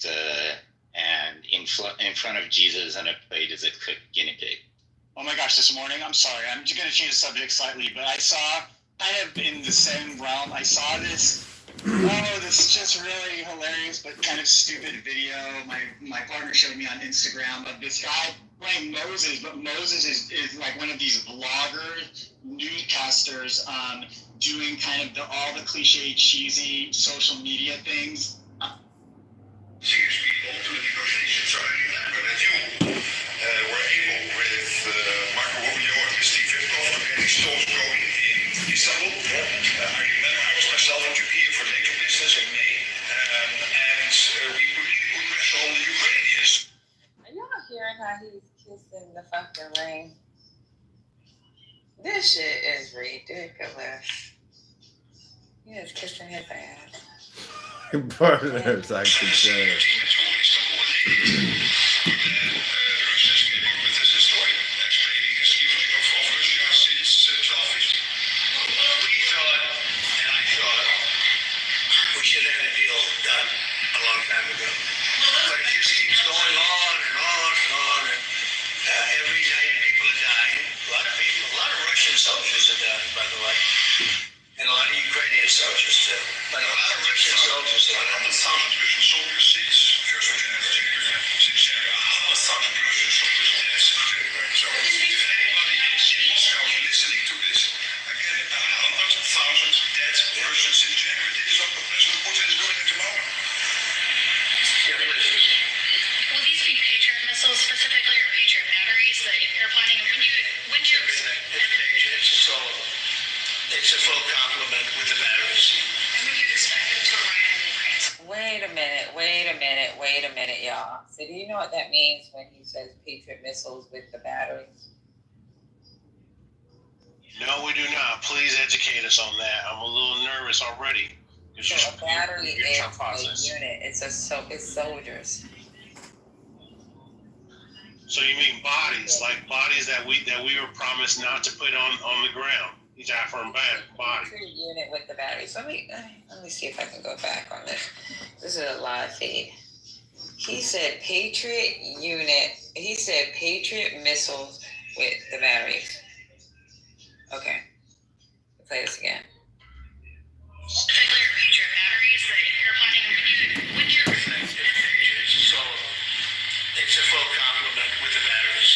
in front of Jesus on a plate is a cooked guinea pig. Oh my gosh, this morning, I'm sorry, I'm just going to change the subject slightly, but I saw, kind of in the same realm, I saw this is just really hilarious but kind of stupid video. My partner showed me on Instagram of this guy playing Moses, but Moses is like one of these vlogger newscasters doing kind of all the cliche, cheesy social media things. Serious people to the negotiations are but as you were able with Marco Rubio and Steve Witkoff to get these talks going in Istanbul. I remember I was myself in Turkey for NATO business in May, and we really put pressure on the Ukrainians. Are y'all hearing how he's kissing the fucking ring? This shit is ridiculous. He is kissing his ass. Partners, I could say. Soldiers are done, by the way, and a lot of Ukrainian soldiers too. But a lot of Russian soldiers are done. 100,000 Russian soldiers since 1st of January. Since January, 100,000 Russian soldiers dead since January. So if anybody is in Moscow listening to this, again, 100,000 dead Russians since January. This is what President Putin is doing at the moment. Will these be Patriot missiles specifically, or Patriot batteries that you're planning? When do you it's a full complement with the batteries. And when do you expect them to arrive in Ukraine? Wait a minute, y'all. So do you know what that means when he says Patriot missiles with the batteries? No, we do not. Please educate us on that. I'm a little nervous already. So a battery is a unit. It's soldiers. So you mean bodies, like bodies that we were promised not to put on the ground? These are from bodies. Unit with the batteries. Let me see if I can go back on this. This is a live feed. He said Patriot unit. He said Patriot missiles with the batteries. Okay. Play this again. Specifically, or Patriot batteries that you're planning with your. So it's a full complement with the batteries.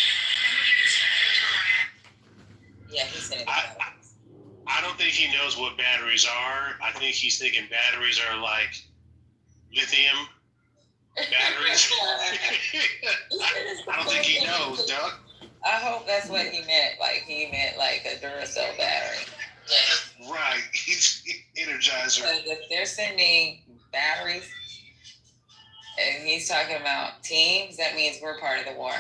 Yeah, he said it. I don't think he knows what batteries are. I think he's thinking batteries are like lithium batteries. I don't think he knows, Doug. I hope that's what he meant. Like he meant like a Duracell battery. Yeah. Right. He's Energizer. Because if they're sending batteries and he's talking about teams, that means we're part of the war.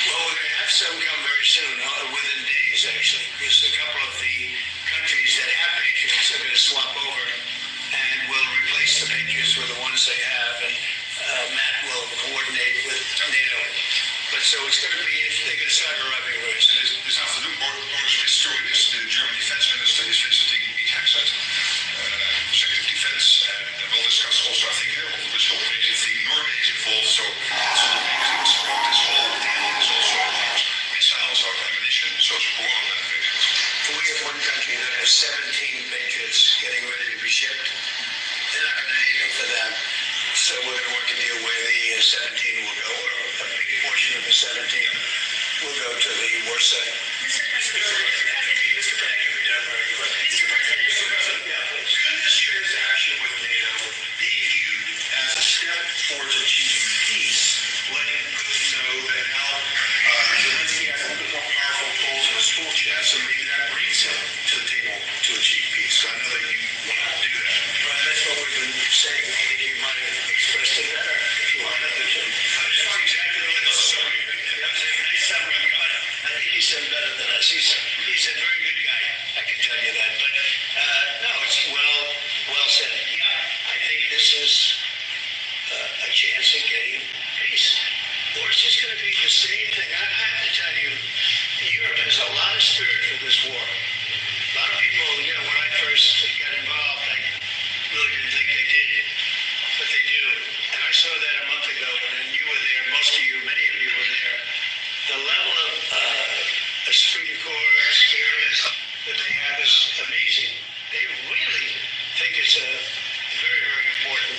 Well, we're going to have some come very soon, within days actually, because a couple of the countries that have Patriots are going to swap over and will replace the Patriots with the ones they have, and Matt will coordinate with NATO. But so it's going to be, they're going to start arriving very soon. This afternoon, Boris Pistorius, the German defense minister, is visiting Hexet, Secretary of Defense, and we'll discuss also, I think, this whole basic thing, Norway is involved, so one of the main things about this whole deal is also about missiles or ammunition, so it's a broader benefit. We have one country that has 17 Patriots getting ready to be shipped. They're not going to need them for that. So we're going to work a deal where the 17 will go, or a big portion of the 17 will go to the war site. Mr. President, Could this transaction with NATO be viewed as a step towards achieving peace, letting Putin know that now Zelensky has a little more powerful tools in his tool chest, and maybe that brings him to the table to achieve peace? So I know that you want to do that. Right, that's what we've been saying. I think you might have expressed it better if you wanted to. That's exactly what it's summary. That's a nice summary, but I think he's done better than us. He's a very good guy, I can tell you that. But no, it's well said. Yeah, I think this is a chance at getting peace. Or it's just going to be the same thing. I have to tell you, Europe has a lot of spirit for this war. A lot of people, when I first got involved, I really didn't think they did, but they do. And I saw that a month ago, and you were there, most of you, many of you were there. The level of esprit de corps, spirit that they have is amazing. They really think it's a very, very important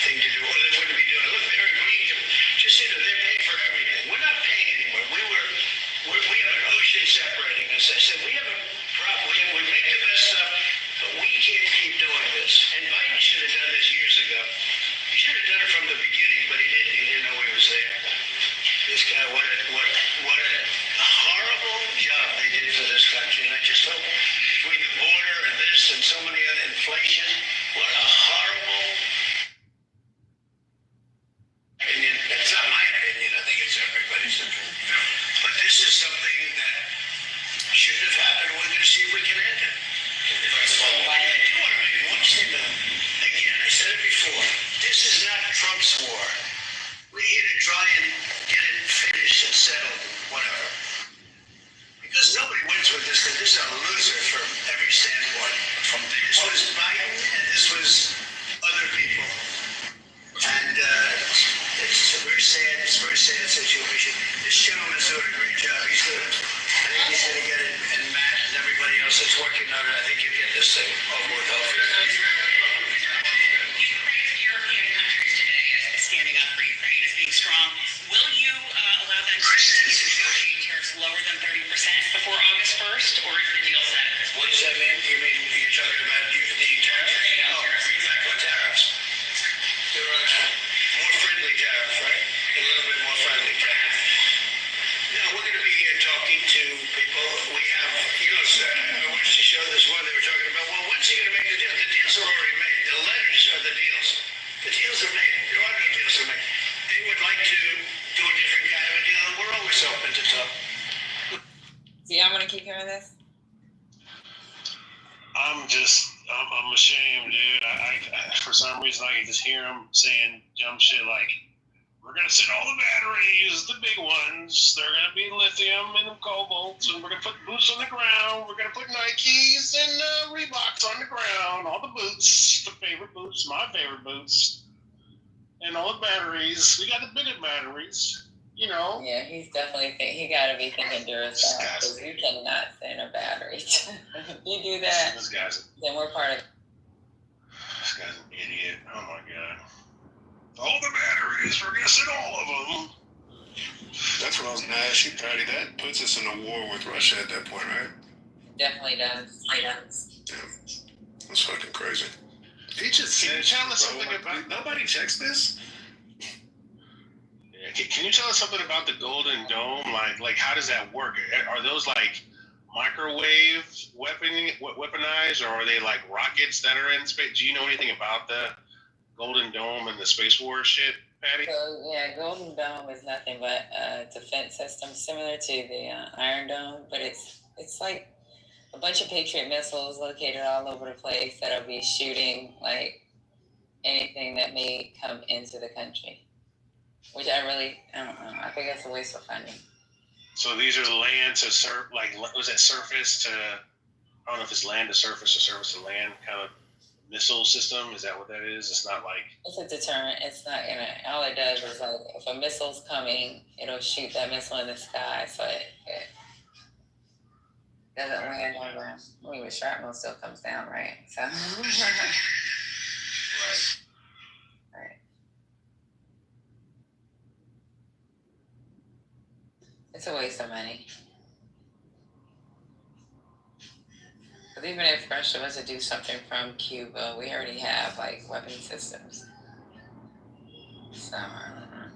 thing to do, or they wouldn't be doing it. Look, they're agreeing to, they're paying for everything. We're not paying anymore. We have an ocean separating us. I said, we have a problem. We make the best stuff, but we can't keep doing this. And Biden should have done this years ago. He should have done it from the beginning, but he didn't. He didn't know he was there. This guy, what a horrible job they did for this country. And I just hope between the border and this and so many other inflation, what a horrible opinion. That's not my opinion. I think it's everybody's opinion. But this is something that shouldn't have happened. We're going to see if we can end it. If I do want to make one statement. Again, I said it before. This is not Trump's war. We're here to try and get it finished and settled, whatever. Because nobody wins with this. This is a loser from every standpoint. This was Biden and this was other people. And it's a very sad situation. This gentleman's doing a great job. He's good. I think he's going to get it. And Matt and everybody else that's working on it, I think you get this thing over with hopefully. you praised European countries today as standing up for Ukraine as being strong. Will you allow them to continue to negotiate tariffs lower than 30% before August 1st, or is the deal set at this What point? does that mean? You're talking about the tariffs? Oh, bring back the tariffs. They're on a more friendly tariff, right? A little bit more friendly tariff. No, we're going to be talking to people. We have, I want you to show this one they were talking about. When's he going to make the deal? The deals are already made. The letters are the deals. The deals are made. There are no deals are made. They would like to do a different kind of a deal, and we're always open to talk. Do y'all want to keep hearing this? I'm ashamed, dude. I for some reason I can just hear him saying dumb shit like, we're gonna send all the batteries, the big ones. They're gonna be lithium and cobalts, and we're gonna put boots on the ground. We're gonna put Nikes and Reeboks on the ground. All the boots, the favorite boots, my favorite boots, and all the batteries. We got the bigger batteries, you know. Yeah, he's definitely he got to be thinking Duracell because you cannot send a battery. If you do that, then we're part of. This guy's an idiot. Oh my god. All the batteries, we're gonna send all of them. That's what I was gonna ask you, Patty. That puts us in a war with Russia at that point, right? Definitely does. Yeah. That's fucking crazy. He just said, tell us something about. Nobody checks this. Yeah, can you tell us something about the Golden Dome? Like how does that work? Are those like microwave weaponized, or are they like rockets that are in space? Do you know anything about the Golden Dome and the Space War shit, Patty? So yeah, Golden Dome is nothing but a defense system similar to the Iron Dome, but it's like a bunch of Patriot missiles located all over the place that'll be shooting like anything that may come into the country. Which I don't know. I think that's a waste of funding. So these are land to was that surface to? I don't know if it's land to surface or surface to land kind of missile system. Is that what that is? It's not like it's a deterrent. It's not gonna. All it does is like if a missile's coming, it'll shoot that missile in the sky, so it doesn't land on the ground. I mean, shrapnel still comes down, right? So. Right. It's a waste of money. But even if Russia was to do something from Cuba, we already have like weapon systems. So I don't know.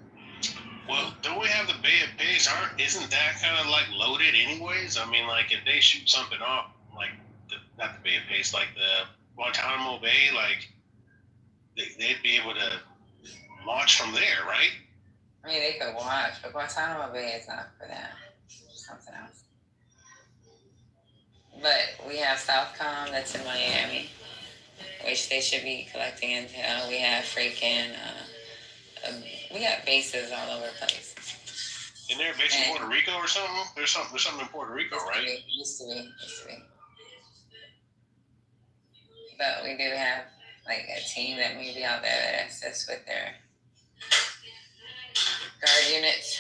Well, don't we have the Bay of Pigs? Isn't that kind of like loaded anyways? I mean, like if they shoot something off, like not the Bay of Pigs, like the Guantanamo Bay, like they'd be able to launch from there, right? I mean, they could watch, but Guantanamo Bay is not for that. Something else. But we have Southcom that's in Miami, which they should be collecting intel. We have freaking, we got bases all over the place. Isn't there a base in Puerto Rico or something? There's something in Puerto Rico, right? Used to be. But we do have like a team that may be out there that assists with their guard units.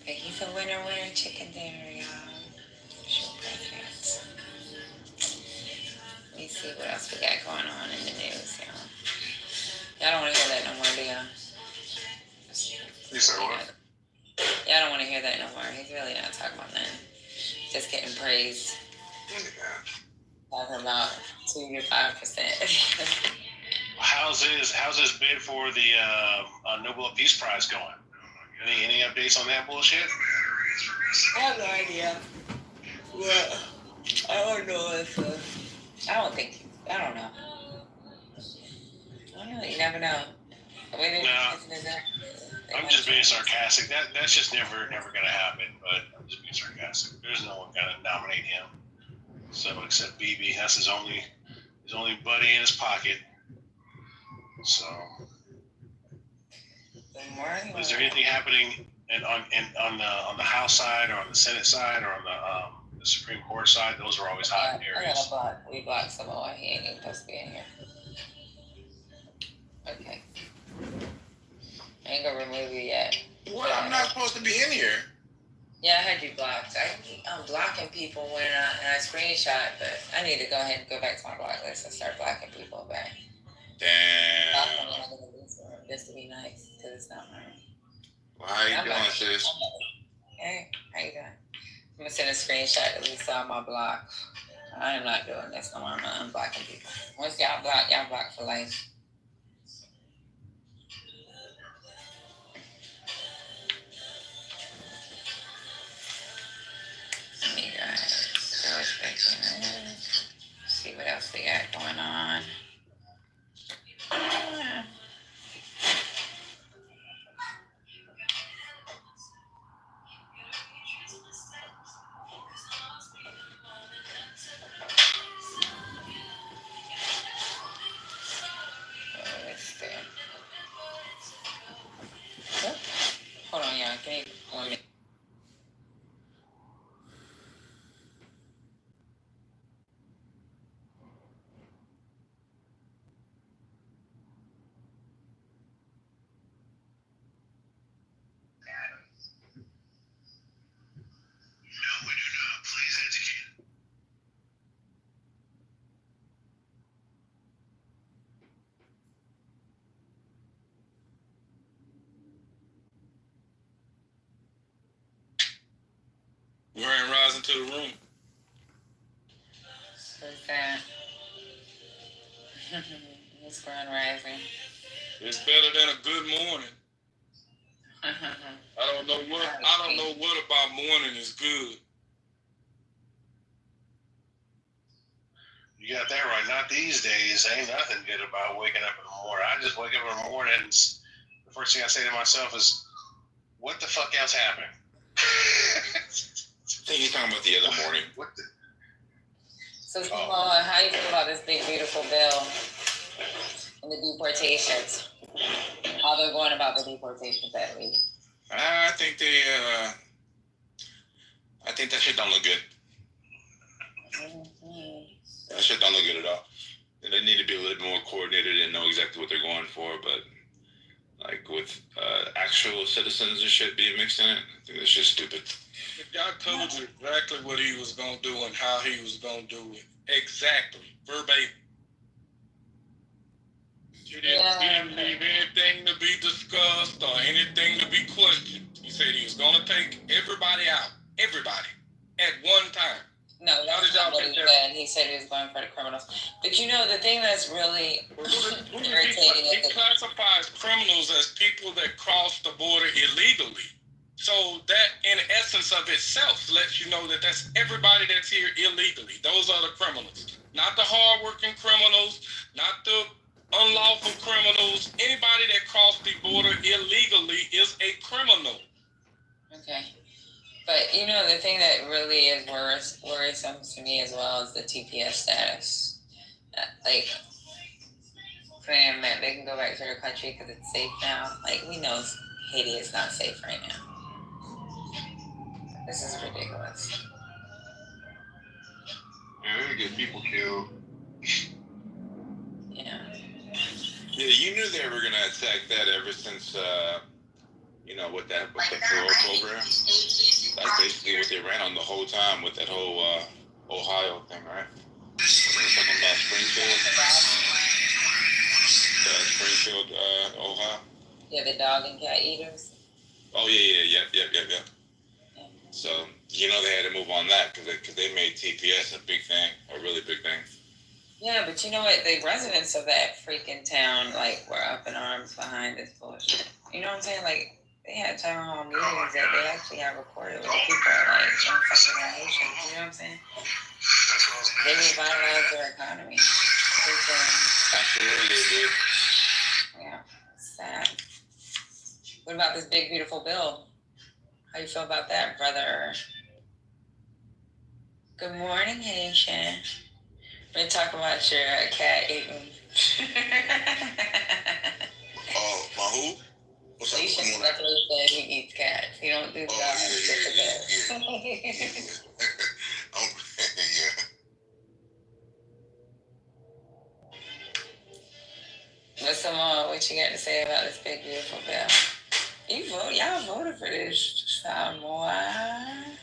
But he's a winner chicken dinner, y'all. Sure, preference. Let me see what else we got going on in the news, y'all. Y'all don't want to hear that no more, do y'all? You said what? Y'all don't want to hear that no more. He's really not talking about that. Just getting praised. Talking about 2 to 5%. How's his bid for the Nobel Peace Prize going? Any updates on that bullshit? I have no idea. Well, I don't know if I don't know. I don't know. You never know. I'm just being sarcastic. That's just never gonna happen. But I'm just being sarcastic. There's no one gonna nominate him. So except BB, that's his only buddy in his pocket. So. Is there anything happening on the House side or on the Senate side or on the Supreme Court side? Those are always hot areas. We blocked Samoa. He ain't even supposed to be in here. Okay. I ain't gonna remove you yet. What? I'm not supposed to be in here. Yeah, I had you blocked. I'm blocking people when I screenshot, but I need to go ahead and go back to my block list and start blocking people back. Damn. Just to be nice, because it's not mine. Well, how you doing, sis? Hey, how you doing? I'm gonna send a screenshot that we saw my block. I am not doing this no more. I'm not unblocking people. Once y'all block for life. Me guys, see what else we got going on. Hold on, y'all. Give me 1 minute. No, we do not. Please educate. Grand rising to the room. Who's that? It's Grand Rising. It's better than a good morning. I don't know what about morning is good. You got that right. Not these days. Ain't nothing good about waking up in the morning. I just wake up in the morning and the first thing I say to myself is, what the fuck else happened? I think you're talking about the other morning. What the? So, Simone, how you feel about this big, beautiful bill and the deportations? How they're going about the deportations that week? I think that shit don't look good. That shit don't look good at all. They need to be a little more coordinated and know exactly what they're going for, but like with actual citizens and shit being mixed in it, I think that's just stupid. The guy told you exactly what he was going to do and how he was going to do it. Exactly. Verbatim. He didn't leave anything to be discussed or anything to be questioned. He said he was going to take everybody out. Everybody. At one time. No, that's not what he said. He said he was going for the criminals. But you know, the thing that's really irritating is he classifies criminals as people that cross the border illegally. So that, in essence of itself, lets you know that that's everybody that's here illegally. Those are the criminals. Not the hard-working criminals, not the unlawful criminals. Anybody that crossed the border illegally is a criminal. Okay. But, you know, the thing that really is worrisome to me as well is the TPS status. Like, saying that they can go back to their country because it's safe now. Like, we know Haiti is not safe right now. This is ridiculous. Yeah, they get people killed. Yeah. Yeah, you knew they were going to attack that ever since, with the parole program. That's basically what they ran on the whole time with that whole Ohio thing, right? When they were talking about Springfield, Ohio. Yeah, the dog and cat eaters. Oh, yep. So, they had to move on that because they made TPS a big thing, a really big thing. Yeah, but you know what? The residents of that freaking town, like, were up in arms behind this bullshit. You know what I'm saying? Like, they had town hall meetings that they actually have recorded where people are like, don't fucking Haitians. You know what I'm saying? They revitalized their economy. Absolutely, they did. Yeah, it's sad. What about this big, beautiful bill? How you feel about that, brother? Good morning, Haitian. We're going to talk about your cat eating. Oh, my who? What's up? Haitian definitely said he eats cats. He don't do dogs. Yeah. But Simone, what you got to say about this big, beautiful bill? Y'all voted for this, Samoa.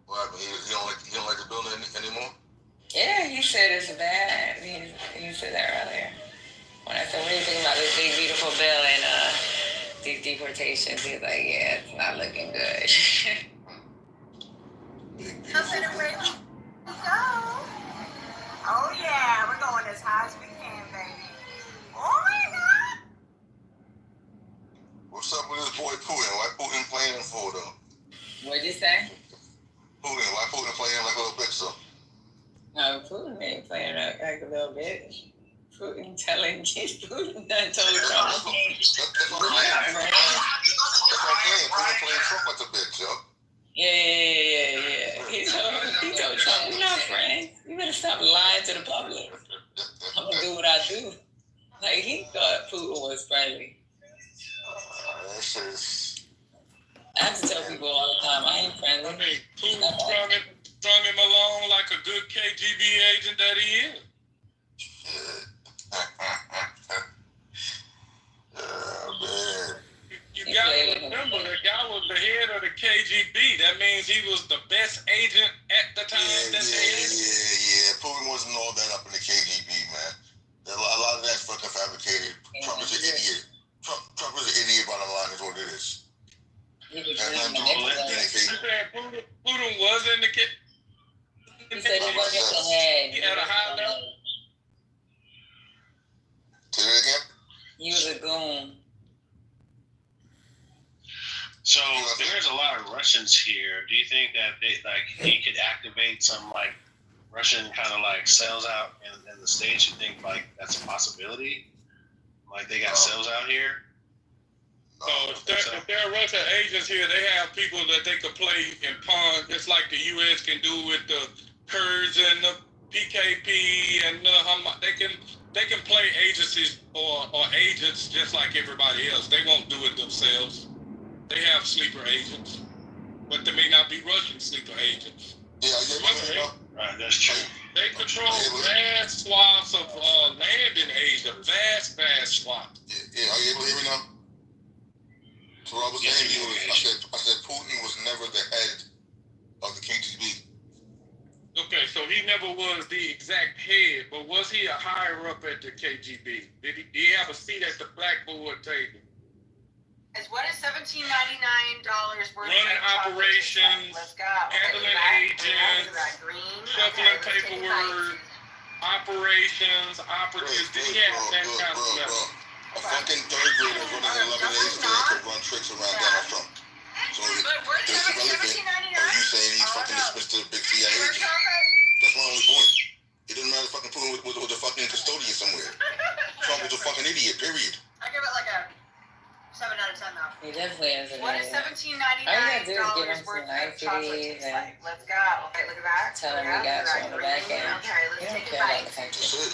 What? He don't like the bill anymore? Yeah, he said it's bad. He said that earlier. When I said, what do you think about this big, beautiful bill and these deportations. He's like, yeah, it's not looking good. Nothing away we go. Oh yeah, we're going as high as we can, baby. Oh my God. What's up with this boy Putin? Why Putin playing him for though? What'd you say? Putin, why Putin playing him like a little bitch though? No, Putin ain't playing like a little bitch. Putin done told Trump. That's what I'm saying. Putin playing Trump like a bitch, yo. Yeah. He told Trump, we're not friends. You better stop lying to the public. I'm gonna do what I do. Like, he thought Putin was friendly. I have to tell people all the time, I ain't friendly. I mean, Putin strung him along like a good KGB agent that he is. You got to remember, the guy was the head of the KGB. That means he was the best agent at the time that they had. Yeah. Putin wasn't all that up in the KGB, man. A lot of that's fucking fabricated. Trump is an idiot. Trump is an idiot, bottom line is what it is. Putin was in the KGB. He said he wasn't the head. He had a high level. Say that again? He was a goon. So there's a lot of Russians here. Do you think that he could activate some like Russian kind of like cells out in the States? You think like that's a possibility? Like they got cells out here? So if there are Russian agents here, they have people that they could play in pawn, just like the U.S. can do with the Kurds and the PKP and the Hamas. They can play agencies or agents just like everybody else. They won't do it themselves. They have sleeper agents, but they may not be Russian sleeper agents. Right, that's true. They control vast swaths of land in Asia, vast swaths. Yeah, are you able to hear me now? So what I was saying to you is, I said Putin was never the head of the KGB. Okay, so he never was the exact head, but was he a higher up at the KGB? Did he have a seat at the blackboard table? As what is $17.99 worth running operations, Let's go. handling agents, shuffling paperwork, operations, operatives. Did he have that kind of level? A fucking third grader running 11 A's there could run tricks around Donald Trump. So it's irrelevant. Are you saying he's fucking dismissed to the big CIA agent? That's my only point. It doesn't matter fucking Putin was a fucking custodian somewhere. Trump was a fucking idiot, period. I give it like a 7 out of 10 though. He definitely is an What idiot. is $17.99 worth of chocolate chips like? Let's go. Okay, look at that. Tell him we got you on the back end. Okay, let's take a bite. That's it.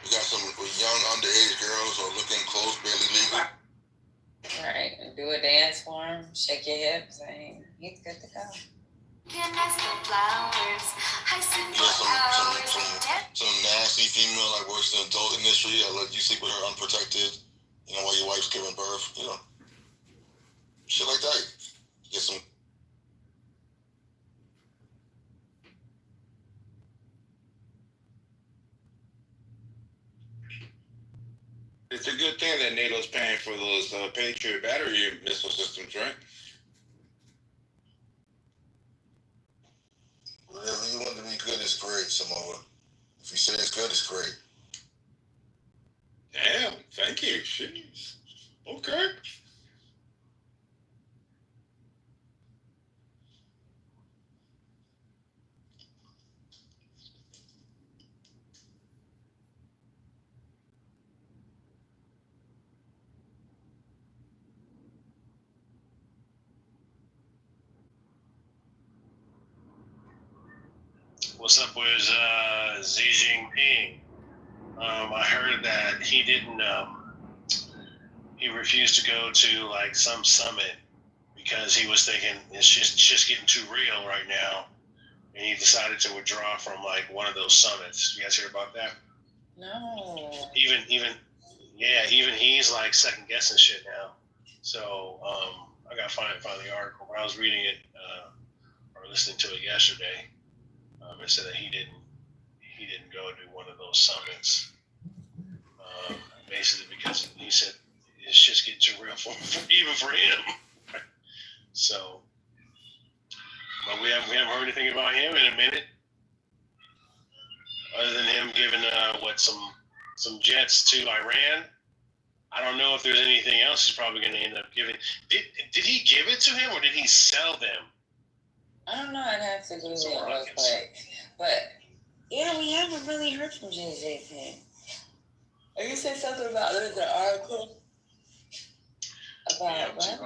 We got some young underage girls who are looking close, barely legal. Right, and do a dance for him, shake your hips, and he's good to go. Some nasty female like works in the adult industry that let you sleep with her unprotected, while your wife's giving birth, shit like that. Get some. It's a good thing that NATO's paying for those Patriot battery missile systems, right? Whatever you want to be good is great, Samoa. If you say it's good, it's great. Damn, thank you. Jeez. Okay. What's up with Xi Jinping? I heard that he didn't. He refused to go to like some summit because he was thinking it's just getting too real right now, and he decided to withdraw from like one of those summits. You guys hear about that? No. Even he's like second guessing shit now. So I gotta find the article. When I was reading it or listening to it yesterday, it said that he didn't go to one of those summits, basically because he said it's just getting too real for for him. So, but we haven't heard anything about him in a minute, other than him giving some jets to Iran. I don't know if there's anything else he's probably going to end up giving. Did he give it to him, or did he sell them? I don't know. I'd have to do that real quick. But yeah, we haven't really heard from JJ's hand. Are you saying something about the article? About what?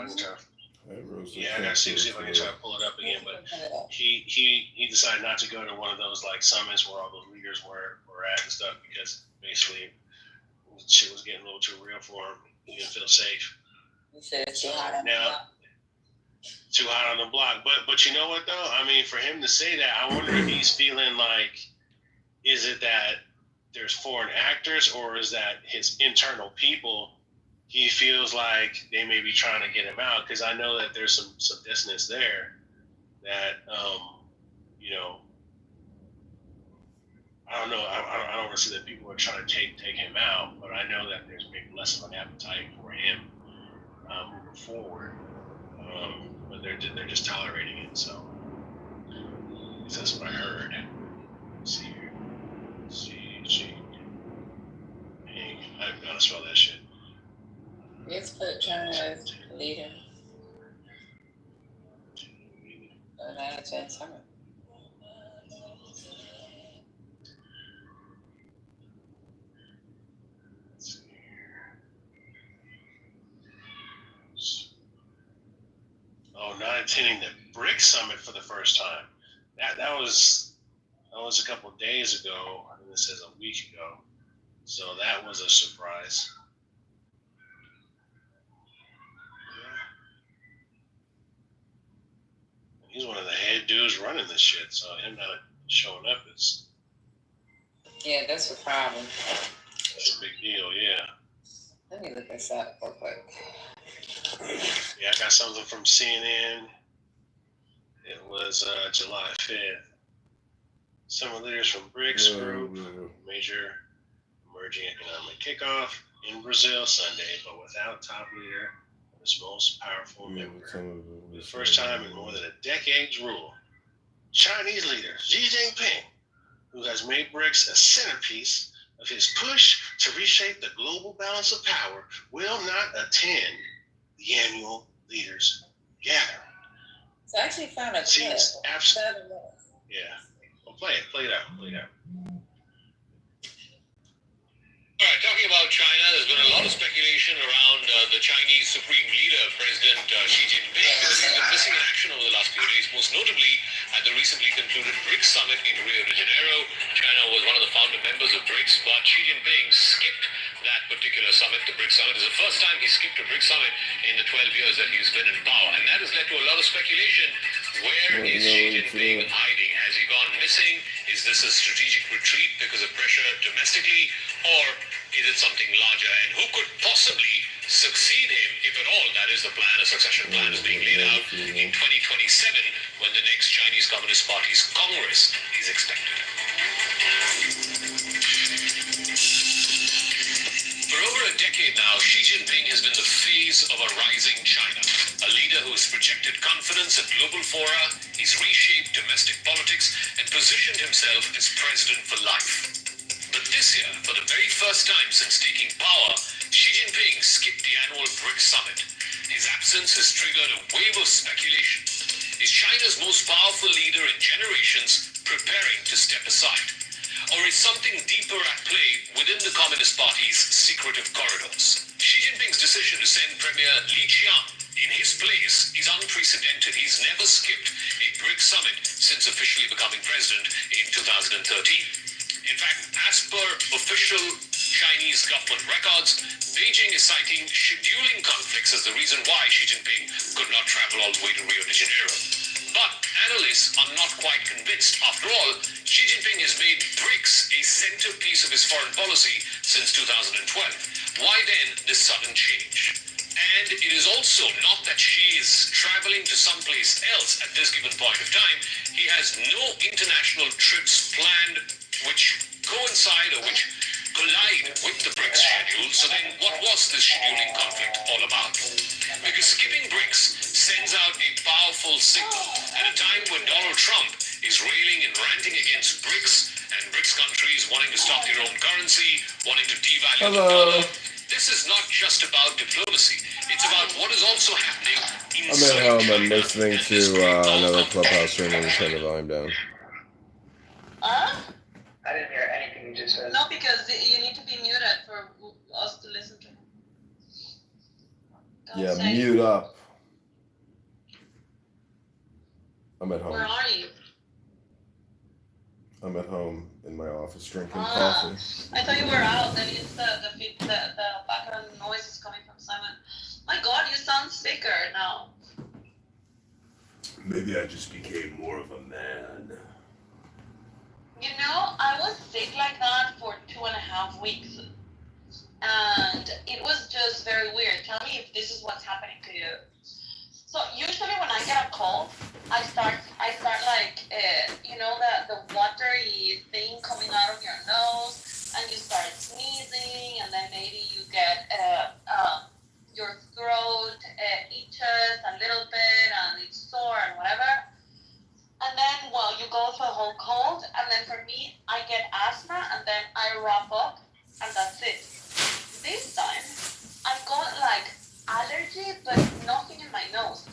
Yeah, I gotta see if I can try to pull it up again. But he decided not to go to one of those like summits where all those leaders were at and stuff, because basically shit was getting a little too real for him. He didn't feel safe. You said it's too hot on the block. Too hot on the block. But you know what though? I mean, for him to say that, I wonder if he's feeling like, is it that there's foreign actors, or is that his internal people? He feels like they may be trying to get him out, because I know that there's some dissonance there. That you know, I don't know. I don't want to say that people are trying to take him out, but I know that there's maybe less of an appetite for him moving forward. But they're just tolerating it. So that's what I heard. Let's see here. I don't know how to spell that shit. Let's put China as leader. Summer. Oh, not attending the BRICS summit for the first time. That was a couple of days ago. I think this is a week ago. So that was a surprise. He's one of the head dudes running this shit, so him not showing up is... Yeah, that's a problem. That's a big deal, yeah. Let me look this up real quick. Yeah, I got something from CNN. It was July 5th. Some leaders from BRICS group, major emerging economic kickoff in Brazil Sunday, but without top leader, its most powerful member. For the first time in more than a decade's rule, Chinese leader Xi Jinping, who has made BRICS a centerpiece of his push to reshape the global balance of power, will not attend the annual leaders gathering. So I actually found a clip. Yeah. Well, play it out. All right, talking about China, there's been a lot of speculation around the Chinese Supreme Leader, President Xi Jinping, because he's been missing in action over the last few days, most notably at the recently concluded BRICS summit in Rio de Janeiro. China was one of the founder members of BRICS, but Xi Jinping skipped that particular summit. The BRICS summit is the first time he skipped a BRICS summit in the 12 years that he's been in power, and that has led to a lot of speculation. Where is Xi Jinping hiding? Has he gone missing? Is this a strategic retreat because of pressure domestically, or is it something larger? And who could possibly succeed him, if at all? That is the plan. A succession plan is being laid out in 2027, when the next Chinese Communist Party's Congress is expected. For over a decade now, Xi Jinping has been the face of a rising China. A leader who has projected confidence at global fora, he's reshaped domestic politics, and positioned himself as president for life. But this year, for the very first time since taking power, Xi Jinping skipped the annual BRICS summit. His absence has triggered a wave of speculation. Is China's most powerful leader in generations preparing to step aside? Or is something deeper at play within the Communist Party's secretive corridors? Xi Jinping's decision to send Premier Li Qiang in his place is unprecedented. He's never skipped a BRICS summit since officially becoming president in 2013. In fact, as per official Chinese government records, Beijing is citing scheduling conflicts as the reason why Xi Jinping could not travel all the way to Rio de Janeiro. But analysts are not quite convinced. After all, Xi Jinping has made BRICS a centerpiece of his foreign policy since 2012. Why then this sudden change? And it is also not that Xi is traveling to someplace else at this given point of time. He has no international trips planned which coincide or which collide with the BRICS schedule. So then what was this scheduling conflict all about? because skipping BRICS sends out a powerful signal at a time when Donald Trump is railing and ranting against BRICS and BRICS countries wanting to stop their own currency, wanting to devalue the dollar. This is not just about diplomacy. It's about what is also happening inside I'm at home. China. I'm listening to another Clubhouse stream. Let me turn the volume down. Huh? I didn't hear anything you just said. No, because you need to be muted for us to listen to him. Yeah, mute up. I'm at Where home. are you? I'm at home in my office drinking coffee. I thought you were out. That means the background noise is coming from Simon. My God, you sound sicker now. Maybe I just became more of a man. You know, I was sick like that for 2.5 weeks. And it was just very weird. Tell me if this is what's happening to you. So usually when I get a cold, I start like, you know, the watery thing coming out of your nose, and you start sneezing, and then maybe you get your throat itches a little bit, and it's sore and whatever. And then, well, you go through a whole cold, and then for me, I get asthma, and then I wrap up, and that's it. This time, I got like allergy, but nothing in my nose.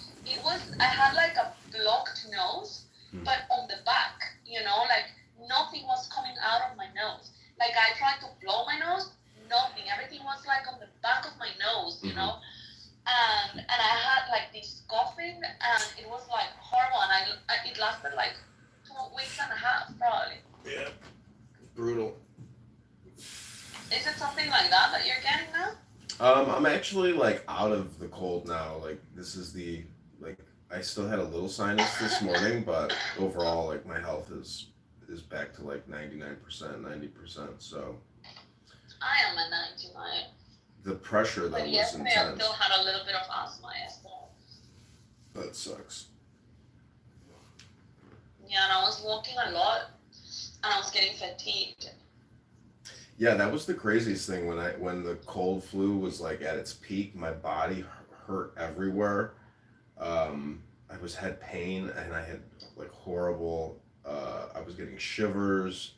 I had like a blocked nose, but on the back, you know, like nothing was coming out of my nose. Like I tried to blow my nose, nothing. Everything was like on the back of my nose, you know. And I had like this coughing, and it was like horrible, and it lasted like 2.5 weeks probably. Yeah, brutal. Is it something like that you're getting now? I'm actually like out of the cold now. Like this is I still had a little sinus this morning, but overall like my health is back to like 99%, 90%. So I am at 99. The pressure though was yesterday intense. I still had a little bit of asthma yesterday. That sucks. Yeah, and I was walking a lot, and I was getting fatigued. Yeah, that was the craziest thing when the cold flu was like at its peak. My body hurt everywhere. I had pain, and I had like horrible. I was getting shivers,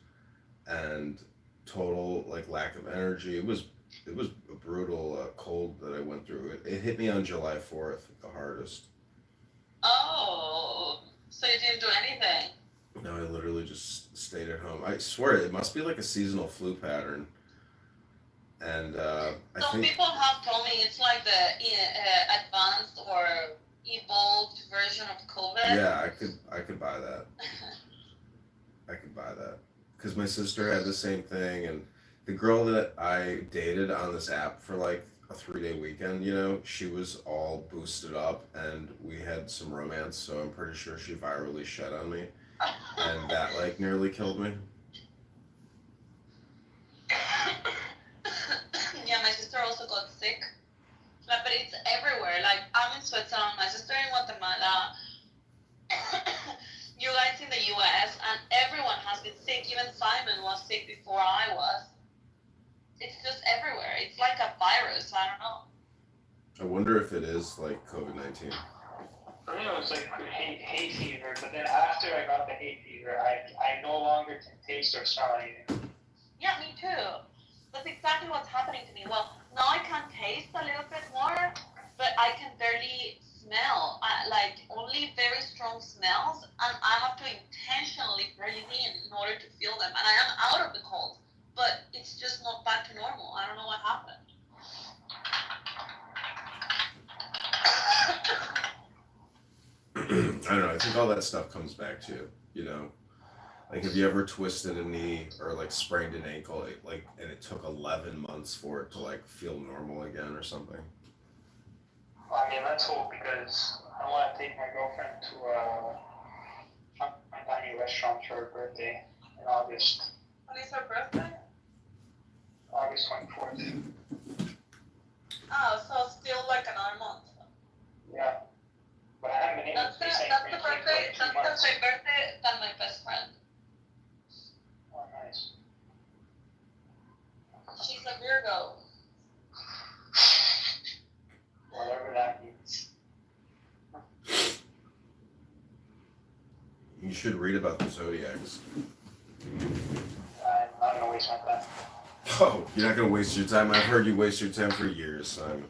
and total like lack of energy. It was a brutal cold that I went through. It hit me on July 4th, the hardest. Oh, so you didn't do anything? No, I literally just stayed at home. I swear it must be like a seasonal flu pattern. And Some people have told me it's like the advanced or evolved version of COVID. Yeah, I could buy that. I could buy that because my sister had the same thing, and the girl that I dated on this app for like a 3-day weekend, you know, she was all boosted up, and we had some romance. So I'm pretty sure she virally shed on me, and that like nearly killed me. Yeah, my sister also got sick. But it's everywhere. Like, I'm in Switzerland, my sister in Guatemala, you guys in the US, and everyone has been sick. Even Simon was sick before I was. It's just everywhere. It's like a virus. I don't know. I wonder if it is like COVID-19. For me, it was like hay fever, but then after I got the hay fever, I no longer can taste or smell anything. Yeah, me too. That's exactly what's happening to me. Well, now I can taste a little bit more, but I can barely smell. Like only very strong smells, and I have to intentionally breathe in order to feel them. And I am out of the cold, but it's just not back to normal. I don't know what happened. I don't know. I think all that stuff comes back to, you know, like have you ever twisted a knee or like sprained an ankle, and it took 11 months for it to like feel normal again or something? Well, I mean, let's hope, because I want to take my girlfriend to a fine dining restaurant for her birthday in August. When is her birthday? August 24th. Oh, so still like another month. Yeah. But I haven't been able to say That's the same birthday than my best friend. Oh, nice. She's a Virgo. Whatever that means. You should read about the zodiacs. I'm not gonna waste my time. Oh, you're not gonna waste your time. I've heard you waste your time for years, Simon.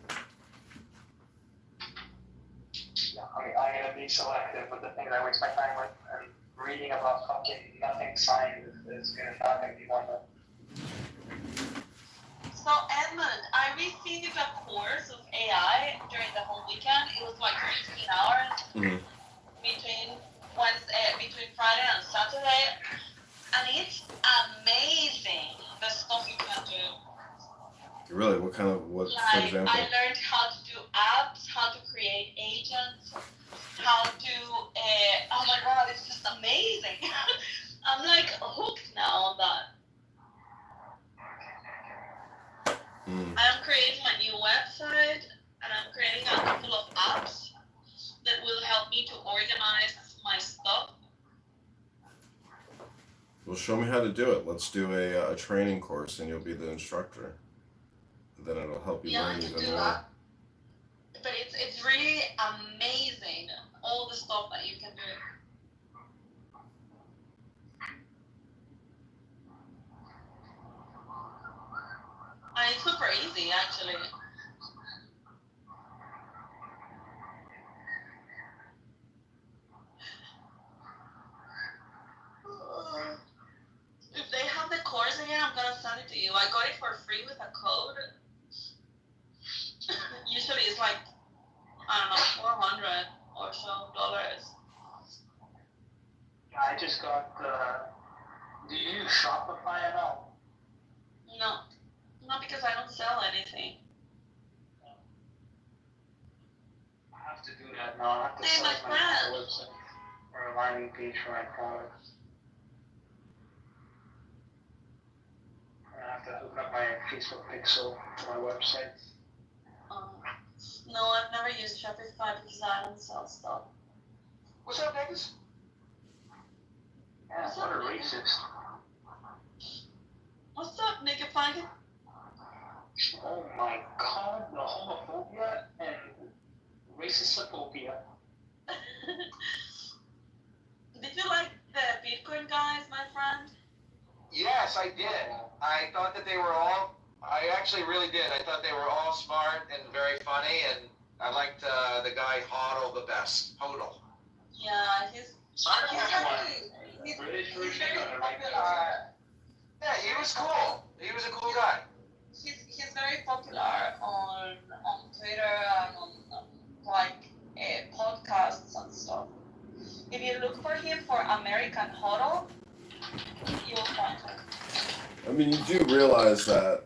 Yeah, I'm gonna be selective with the things I waste my time with, and reading about fucking nothing science is not gonna be one of them. So Edmund, I received a course of AI during the whole weekend. It was like 15 hours between Friday and Saturday, and it's amazing the stuff you can do. Really? What, for example? I learned how to do apps, how to create agents, how to, oh my god, it's just amazing. I'm like hooked now on that. I'm creating my new website, and I'm creating a couple of apps that will help me to organize my stuff. Well, show me how to do it. Let's do a training course, and you'll be the instructor. Then it'll help you learn even more. But it's really amazing, all the stuff that you can do. And it's super easy, actually. If they have the course again, I'm gonna send it to you. I got it for free with a code. Usually it's like, I don't know, $400 or so. I just got, do you use Shopify at all? No, not because I don't sell anything. I have to do that now. I have to set up my website or a landing page for my products. I have to hook up my Facebook pixel to my website. No, I've never used Shopify because I don't sell stuff. What's up, niggas? Yeah, what a racist. What's up, nigga faggot? Oh my god, the homophobia and racistophobia. Did you like the Bitcoin guys, my friend? Yes, I did. I thought that they were all, I actually really did. I thought they were all smart and very funny, and I liked the guy Hodl the best. Hodl. Yeah, he's British version or yeah, he was cool. He was a cool guy. He's very popular on Twitter and on like podcasts and stuff. If you look for him for American Hodl, you'll find him. I mean, you do realize that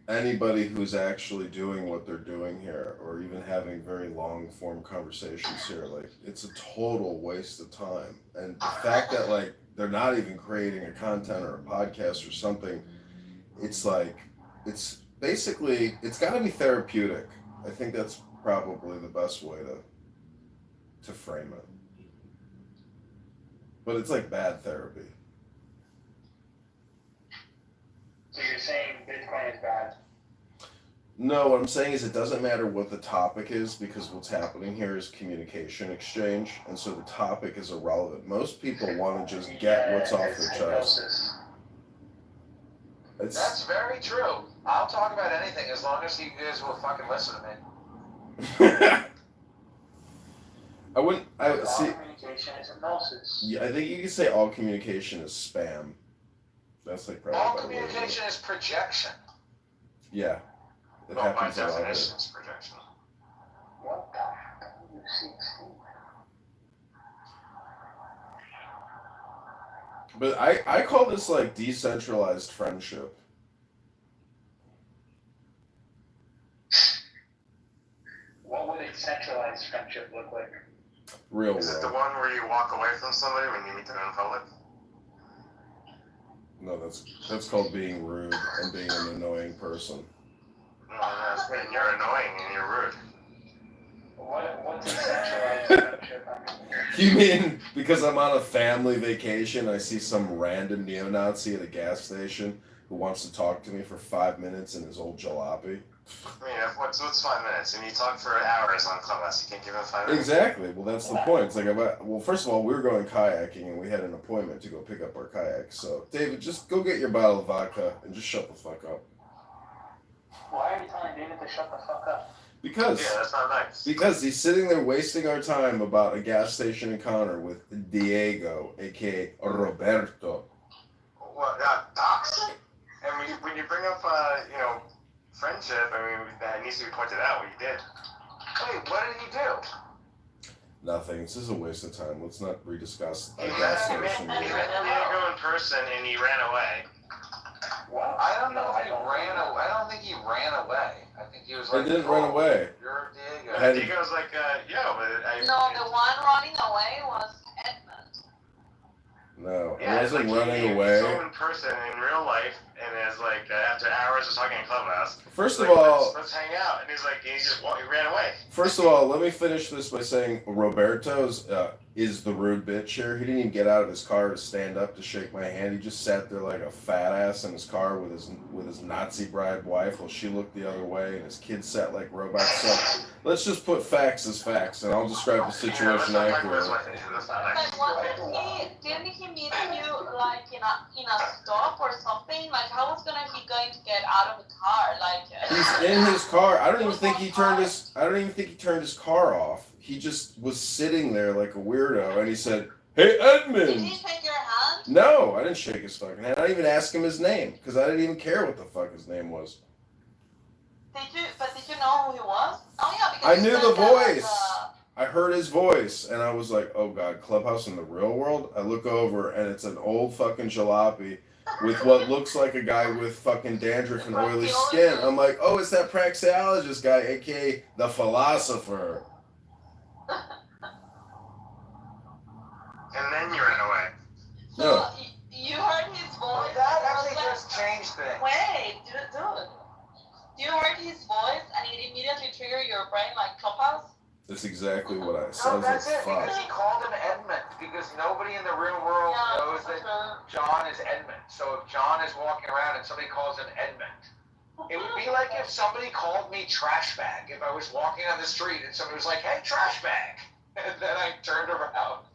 anybody who's actually doing what they're doing here, or even having very long form conversations here, like, it's a total waste of time. And the fact that, like, they're not even creating a content or a podcast or something, it's like, it's basically, it's got to be therapeutic. I think that's probably the best way to frame it. But it's like bad therapy. So you're saying Bitcoin is bad? No, what I'm saying is it doesn't matter what the topic is, because what's happening here is communication exchange, and so the topic is irrelevant. Most people want to just get what's off their chest. That's very true. I'll talk about anything as long as you guys will fucking listen to me. See. Communication is hypnosis. Yeah, I think you could say all communication is spam. That's like probably all communication is projection. Yeah. It by happens a lot. definition, it's projection. What the fuck are you 16? But I call this like decentralized friendship. What would a centralized friendship look like? Real Is it the world. one where you walk away from somebody when you meet them in public? No, that's called being rude and being an annoying person. No, that's when you're annoying and you're rude. What's a centralized friendship? You mean because I'm on a family vacation, I see some random neo-Nazi at a gas station who wants to talk to me for 5 minutes in his old jalopy? I mean, what's 5 minutes? And you talk for hours on Clubhouse. You can't give him 5 minutes. Exactly. Well, that's the point. It's like, well, first of all, we were going kayaking and we had an appointment to go pick up our kayaks. So, David, just go get your bottle of vodka and just shut the fuck up. Why are you telling David to shut the fuck up? Because that's not nice. Because he's sitting there wasting our time about a gas station encounter with Diego, aka Roberto. Well, Docs. And when you bring up, friendship, I mean, that needs to be pointed out what you did. Wait, what did he do? Nothing. It's just a waste of time. Let's not rediscuss He a gas met station. Diego in person and he ran away. What? I don't know if he ran away. I don't think he ran away. I think he was like. He didn't run away. You're Diego. Diego's like, No, the one running away was Edmund. No, Yeah, it wasn't like running he away. saw him in person in real life, and it's like after hours of talking in Clubhouse. First of like, all, let's hang out, and he's like, he ran away. First of all, let me finish this by saying Roberto's is the rude bitch here. He didn't even get out of his car to stand up to shake my hand. He just sat there like a fat ass in his car with his Nazi bride wife while she looked the other way, and his kids sat like robots. So let's just put facts as facts, and I'll describe the situation accurately. But didn't he meet you like in a stop or something? Like how was he going to get out of the car? Like he's in his car. I don't even think he turned his car off. He just was sitting there like a weirdo, and he said, "Hey, Edmund." Did he shake your hand? No, I didn't shake his fucking hand. I didn't even ask him his name because I didn't even care what the fuck his name was. Did you know who he was? Oh yeah, because I knew the voice. I heard his voice, and I was like, "Oh God, Clubhouse in the real world." I look over, and it's an old fucking jalopy with what looks like a guy with fucking dandruff and oily skin. I'm like, "Oh, it's that praxeologist guy, aka the philosopher." And then you ran away. So you heard his voice. That actually just changed things. Wait, dude. You heard his voice, and it immediately triggered your brain like Clubhouse. That's exactly what I said. No, that's it. Fuck. Because he called him Edmund. Because nobody in the real world knows that John is Edmund. So if John is walking around and somebody calls him Edmund, it would be like if somebody called me trash bag. If I was walking on the street and somebody was like, "Hey, trash bag," and then I turned around.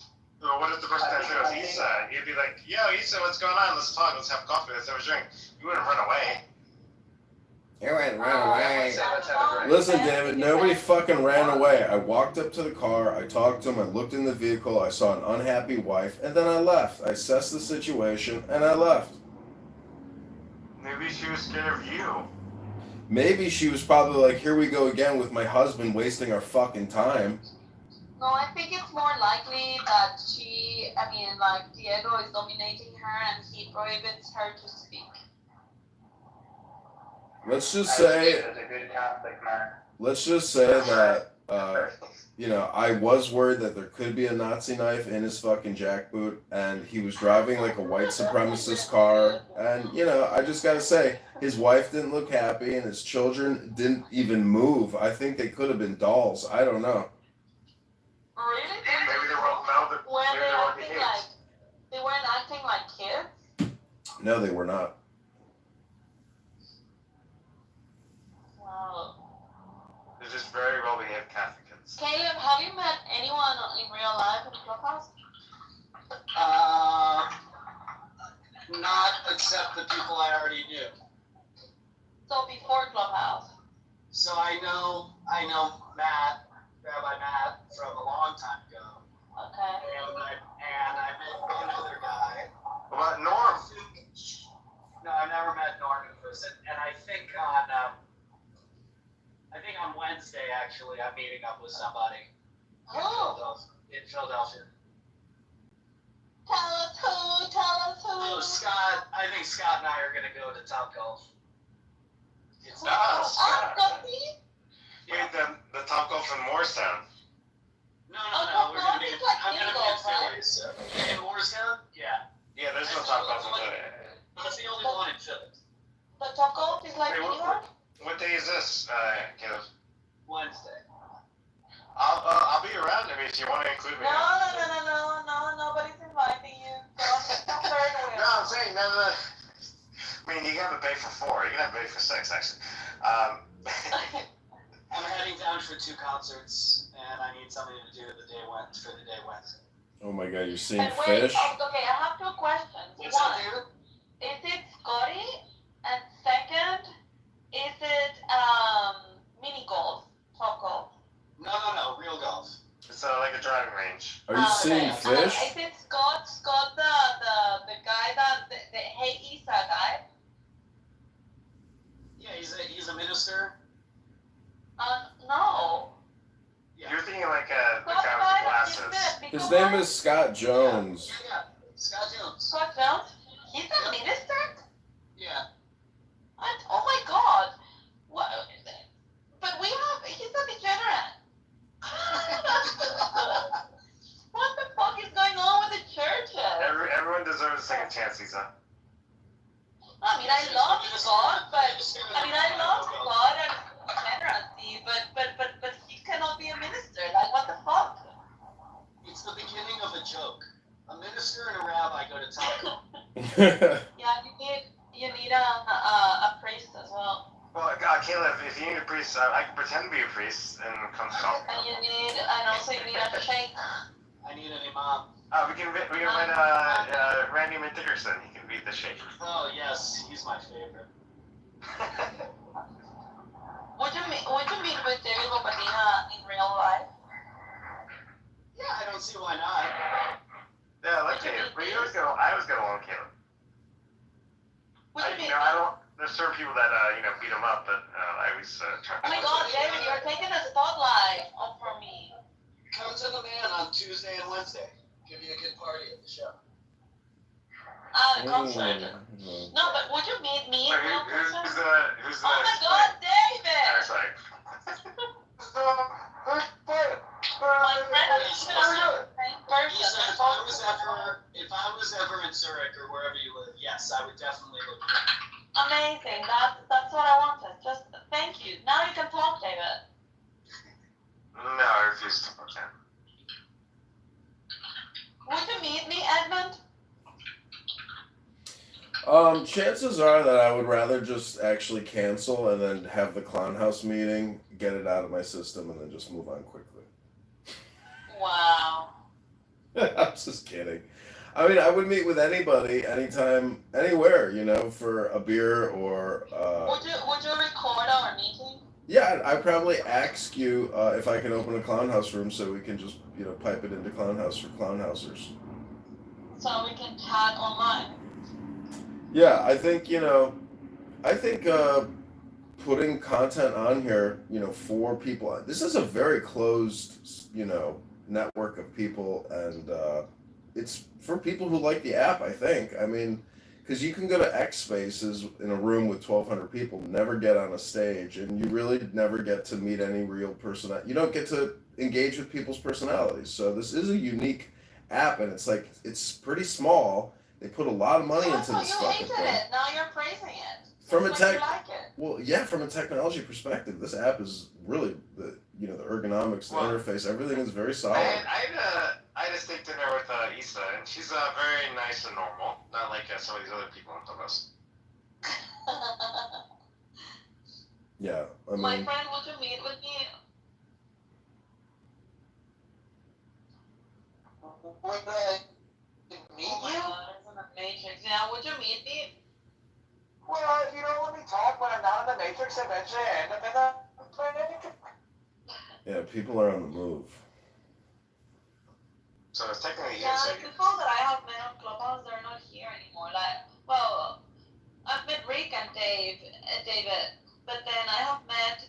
Well, what if the person that was Issa? You'd be like, "Yo, Issa, what's going on? Let's talk. Let's have coffee. Let's have a drink." You wouldn't run away. You wouldn't run away. Listen, David, nobody fucking ran away. I walked up to the car, I talked to him, I looked in the vehicle, I saw an unhappy wife, and then I left. I assessed the situation, and I left. Maybe she was scared of you. Maybe she was probably like, "Here we go again with my husband wasting our fucking time." No, I think it's more likely that Diego is dominating her and he prohibits her to speak. Let's just say that, I was worried that there could be a Nazi knife in his fucking jackboot, and he was driving like a white supremacist car, and, I just gotta say, his wife didn't look happy, and his children didn't even move. I think they could have been dolls. I don't know. Really? Maybe they were they weren't acting like kids? No, they were not. Wow. They're just very well behaved Catholic kids. Caleb, have you met anyone in real life in Clubhouse? Not except the people I already knew. So before Clubhouse? So I know Matt, Rabbi Matt, from a long time ago. Okay. And I met another guy. What about Norm? No, I've never met Norm in person. And I think on Wednesday, actually, I'm meeting up with somebody in Philadelphia. Tell us who. Oh, Scott. I think Scott and I are going to go to Topgolf. It's Wait, the Topgolf in Morristown. No. We're going to be in Philly. So. In Morristown? Yeah. Yeah, there's no Topgolf in Philly. That's the only one in Philly. The Topgolf is like What day is this, Caleb? Wednesday. I'll be around if you want to include me. No, nobody's inviting you. No, I'm saying, no. I mean, you gotta pay for 4. You're gonna pay for 6, actually. down for 2 concerts, and I need somebody to do the day Wednesday. Oh my God, you're seeing And wait, fish? okay, I have 2 questions. What's One, up, David? is it Scotty? And second, is it mini golf, top golf? No, real golf. It's like a driving range. Are you seeing fish? Is it Scott the guy that the Hey Isa guy? Yeah, he's a minister. No. Yeah. You're thinking like the guy with the glasses. His name is Scott Jones. Yeah. Scott Jones. Scott Jones? He's a minister? Yeah. What? Oh my God. What? But he's a degenerate. What the fuck is going on with the churches? Everyone deserves a second chance, Lisa. I mean, I love God, but I love God and degeneracy, but he cannot be a minister. Like, what the fuck? It's the beginning of a joke. A minister and a rabbi go to taco. Yeah, you need a priest as well. Well, Caleb, if you need a priest, I can pretend to be a priest and come talk. And also you need a sheikh. I need an imam. We can invite Randy Dickerson. He can be the sheikh. Oh yes, he's my favorite. Would you meet with David Lopatina in real life? Yeah, I don't see why not. Yeah, I like Caleb. But I always get along with Caleb. I don't. There's certain people that beat him up, but I always try. Oh my God, David, you're taking the spotlight off from me. Come to the man on Tuesday and Wednesday. Give you a good party at the show. Concert. No, but would you meet me? Who's the? Oh my God, David! Sorry. My friend is If I was ever in Zurich or wherever you live, yes, I would definitely look. Amazing. That's what I wanted. Just thank you. Now you can talk, David. No, I refuse to pretend. Would you meet me, Edmund? Chances are that I would rather just actually cancel and then have the clown house meeting, get it out of my system, and then just move on quickly. Wow. I'm just kidding. I mean, I would meet with anybody, anytime, anywhere, for a beer or. Would you record our meeting? Yeah, I'd probably ask you if I can open a clown house room so we can just, pipe it into clown house for clown housers. So we can chat online. Yeah, I think putting content on here, for people. This is a very closed, network of people, and it's for people who like the app. I think. I mean, because you can go to X Spaces in a room with 1,200 people, never get on a stage, and you really never get to meet any real person. You don't get to engage with people's personalities. So this is a unique app, and it's pretty small. They put a lot of money into this fucking thing. It. Now you're praising it. From a like it. Well, yeah, from a technology perspective, this app is really the ergonomics, the interface, everything is very solid. I had a steak dinner with Issa, and she's very nice and normal, not like some of these other people on Clubhouse. Yeah, I mean. My friend, would you meet with me? Would I meet you? God, it's in the Matrix. Yeah, would you meet me? Well, if you don't let me talk when I'm not in the Matrix, eventually I end up in the Matrix. Yeah, people are on the move. So it's technically yeah, the people that I have met on Clubhouse, they're not here anymore. I've met Rick and David, but then I have met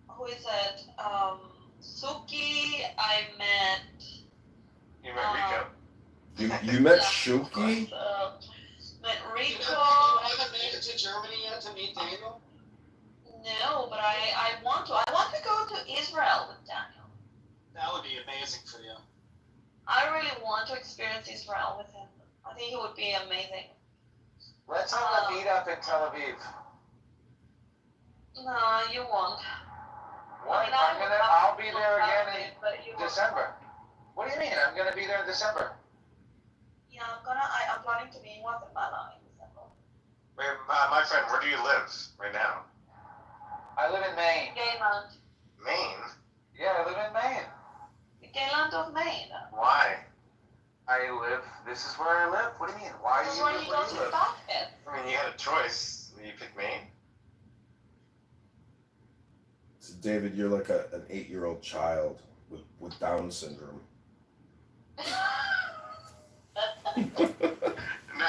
who is it? Suki. I met. You met Rico. You met Shuki? Met Rico. You haven't made it to Germany yet to meet Daniel? No, but I want to. I want to go to Israel with Daniel. That would be amazing for you. I really want to experience Israel with him. I think it would be amazing. Let's have a meetup in Tel Aviv. No, you won't. What? I'll be there again in December. What do you mean? I'm gonna be there in December. Yeah, I'm planning to be in Guatemala in December. Wait, my friend, where do you live right now? I live in Maine. Gayland. Maine? Yeah, I live in Maine. The Gayland of Maine. Why? This is where I live. What do you mean? Why This do is you where live you where go you to live? stop it. I mean, you had a choice. You picked Maine. So David, you're like an 8-year-old child with Down syndrome. No,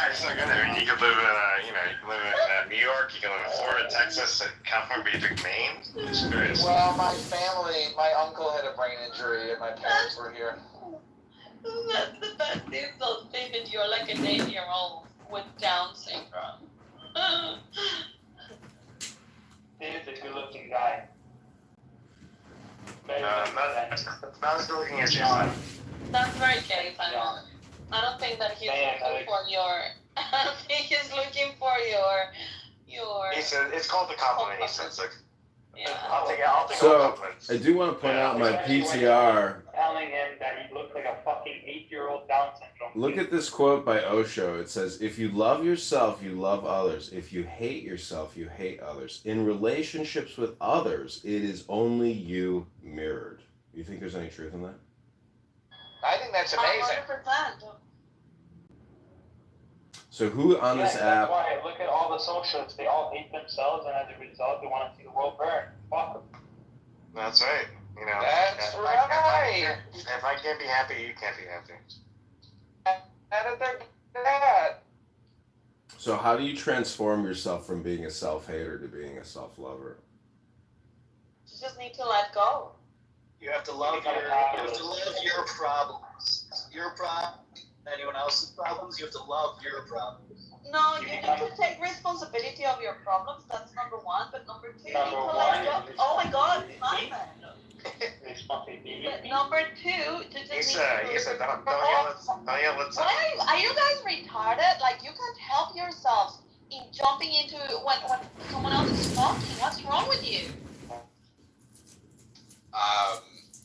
it's not good. I mean, you could live in, you can live in New York, you can live in Florida, Texas, California, but you took Maine? It's curious. Well, my uncle had a brain injury and my parents were here. That's the best insult, David. You're like an 8-year-old with Down syndrome. David's a good-looking guy. Not as good looking as you. That's very gay, Simon. I don't think that he's looking for your. I don't think he's looking for your. He said it's called the compliment. He said, "Look, Yeah. I'll take all So compliments." I do want to point out my PTR. Telling him that he looks like a fucking 8-year-old Down syndrome. Look at this quote by Osho. It says, "If you love yourself, you love others. If you hate yourself, you hate others. In relationships with others, it is only you mirrored." You think there's any truth in that? I think that's amazing. 100%. So who on this app? That's why look at all the socialists. They all hate themselves, and as a result, they want to see the world burn. Fuck them. That's right. You know. That's right. If I can't be happy, you can't be happy. And they're bad. So how do you transform yourself from being a self-hater to being a self-lover? You just need to let go. You have to love your problems. Your problem. Anyone else's problems, you have to love your problems. No, you need to take responsibility of your problems. That's number one. But number two, you need to let go. Oh my God, Simon. But number two, to just don't yell at Why are you guys retarded? Like, you can't help yourselves in jumping into when someone else is talking. What's wrong with you?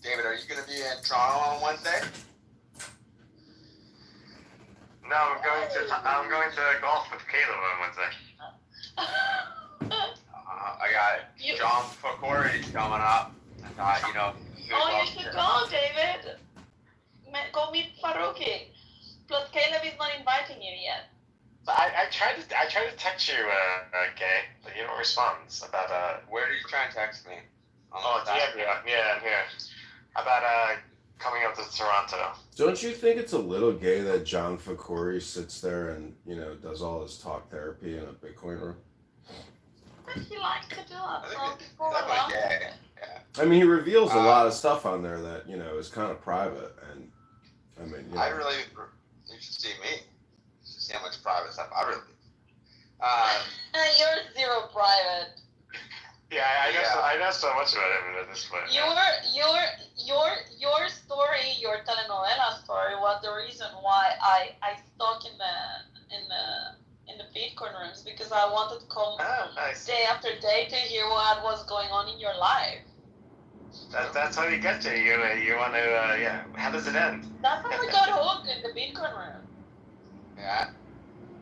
David, are you going to be in Toronto on Wednesday? No, I'm going to golf with Kitover on Wednesday. I got John Fakori coming up. I thought, Oh, you should go, David. Go meet Faruqi. Plus, Caleb is not inviting you yet. So I tried to text you, Gay, but you don't respond about Where did you try and text me? yeah, I'm here. About coming up to Toronto. Don't you think it's a little gay that John Fakori sits there and, does all his talk therapy in a Bitcoin room? But he likes to do it. So people That's love gay. it. Yeah. I mean, he reveals a lot of stuff on there that, is kind of private. And, I mean, You should see me. You should see how much private stuff I really You're zero private. Yeah, I know so much about him at this point. Your story, your telenovela story, was the reason why I stuck in the Bitcoin rooms, because I wanted to come day after day to hear what was going on in your life. That's how you get to you want to how does it end? That's how I got hooked in the Bitcoin room. Yeah.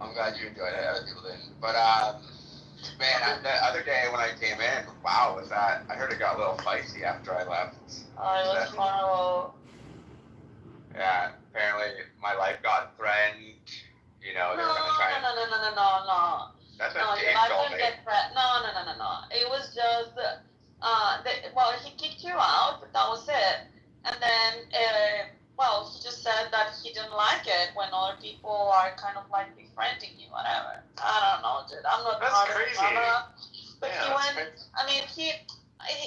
I'm glad you enjoyed it. Other people didn't. But man, the other day when I came in, wow, was that? I heard it got a little feisty after I left. Oh, it was horrible. Yeah, apparently my life got threatened. They were gonna try and. No. That's No, what your Dave life told didn't me. get threatened. No. It was just, he kicked you out, but that was it. And then, he just said that he didn't like it when other people are kind of like befriending you, whatever. I don't know, dude. I'm not That's part crazy. of the drama. But Yeah, he that's went, crazy.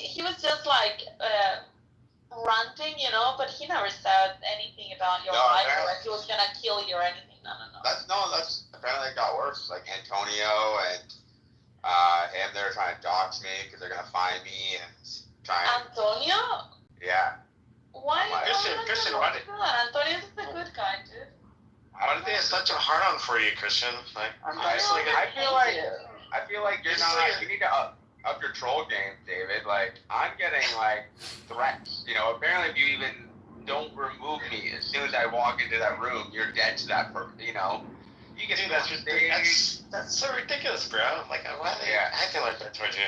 he was just like, ranting, but he never said anything about your life or like he was gonna kill you or anything. No. That's apparently it got worse. Like Antonio and him, they're trying to dox me because they're gonna find me and try and. Antonio? Yeah. Why? Christian, why did Antonio's a good guy, dude. why did they have such a hard on for you, Christian? Like, I feel like you're not. You need to up your troll game, David. Like I'm getting like threats. Apparently if you even don't remove me as soon as I walk into that room, you're dead to that person. You can do that's so ridiculous, bro. Like, why are they acting like that towards you?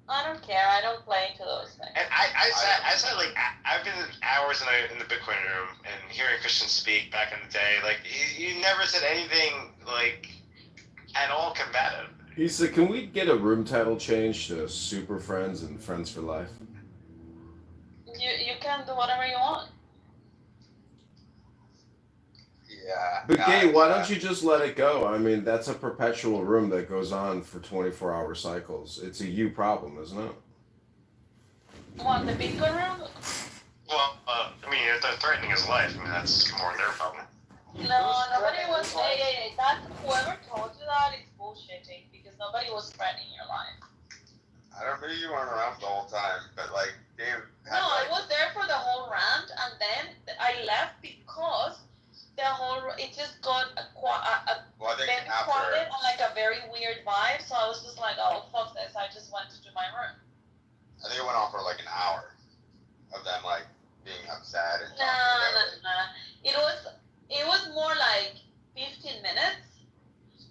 I don't care. I don't play into those things. And I sat like I've been hours in the Bitcoin room and hearing Christian speak back in the day. Like he never said anything like at all combative. He said, "Can we get a room title change to Super Friends and Friends for Life?" You can do whatever you want. Yeah. But Gay, why don't you just let it go? I mean, that's a perpetual room that goes on for 24-hour cycles. It's a you problem, isn't it? What, the Bitcoin room? Well, I mean, if they're threatening his life, I mean, that's more their problem. No, nobody was. Hey, that whoever told you that is bullshitting because nobody was threatening your life. I don't think you weren't around the whole time, but like Dave. No, I was there for the whole rant, and then I left because the whole it just got very quiet and like a very weird vibe. So I was just like, oh fuck this! I just went to do my room. I think it went on for like an hour of them like being upset and Nah. It was more like 15 minutes,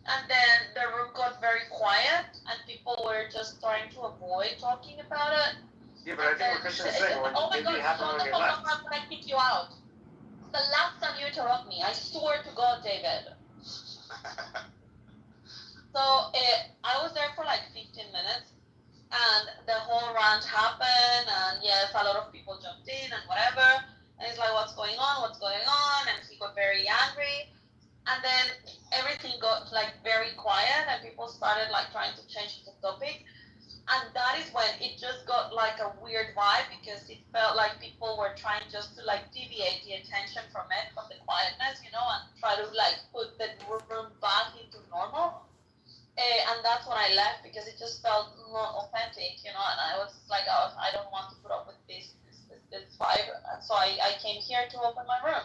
and then the room got very quiet, and people were just trying to avoid talking about it. Yeah, but I think what Christian's saying, oh my God, shut the fuck up! I'm gonna kick you out. The last time you interrupt me, I swear to God, David. So I was there for like 15 minutes, and the whole rant happened, and yes, a lot of people jumped in and whatever. And he's like, what's going on? And he got very angry. And then everything got like very quiet, and people started like trying to change the topic. And that is when it just got like a weird vibe because it felt like people were trying just to like deviate the attention from the quietness, and try to like put the room back into normal. And that's when I left because it just felt not authentic, and I was like, oh, I don't want to put up with this vibe. And so I came here to open my room.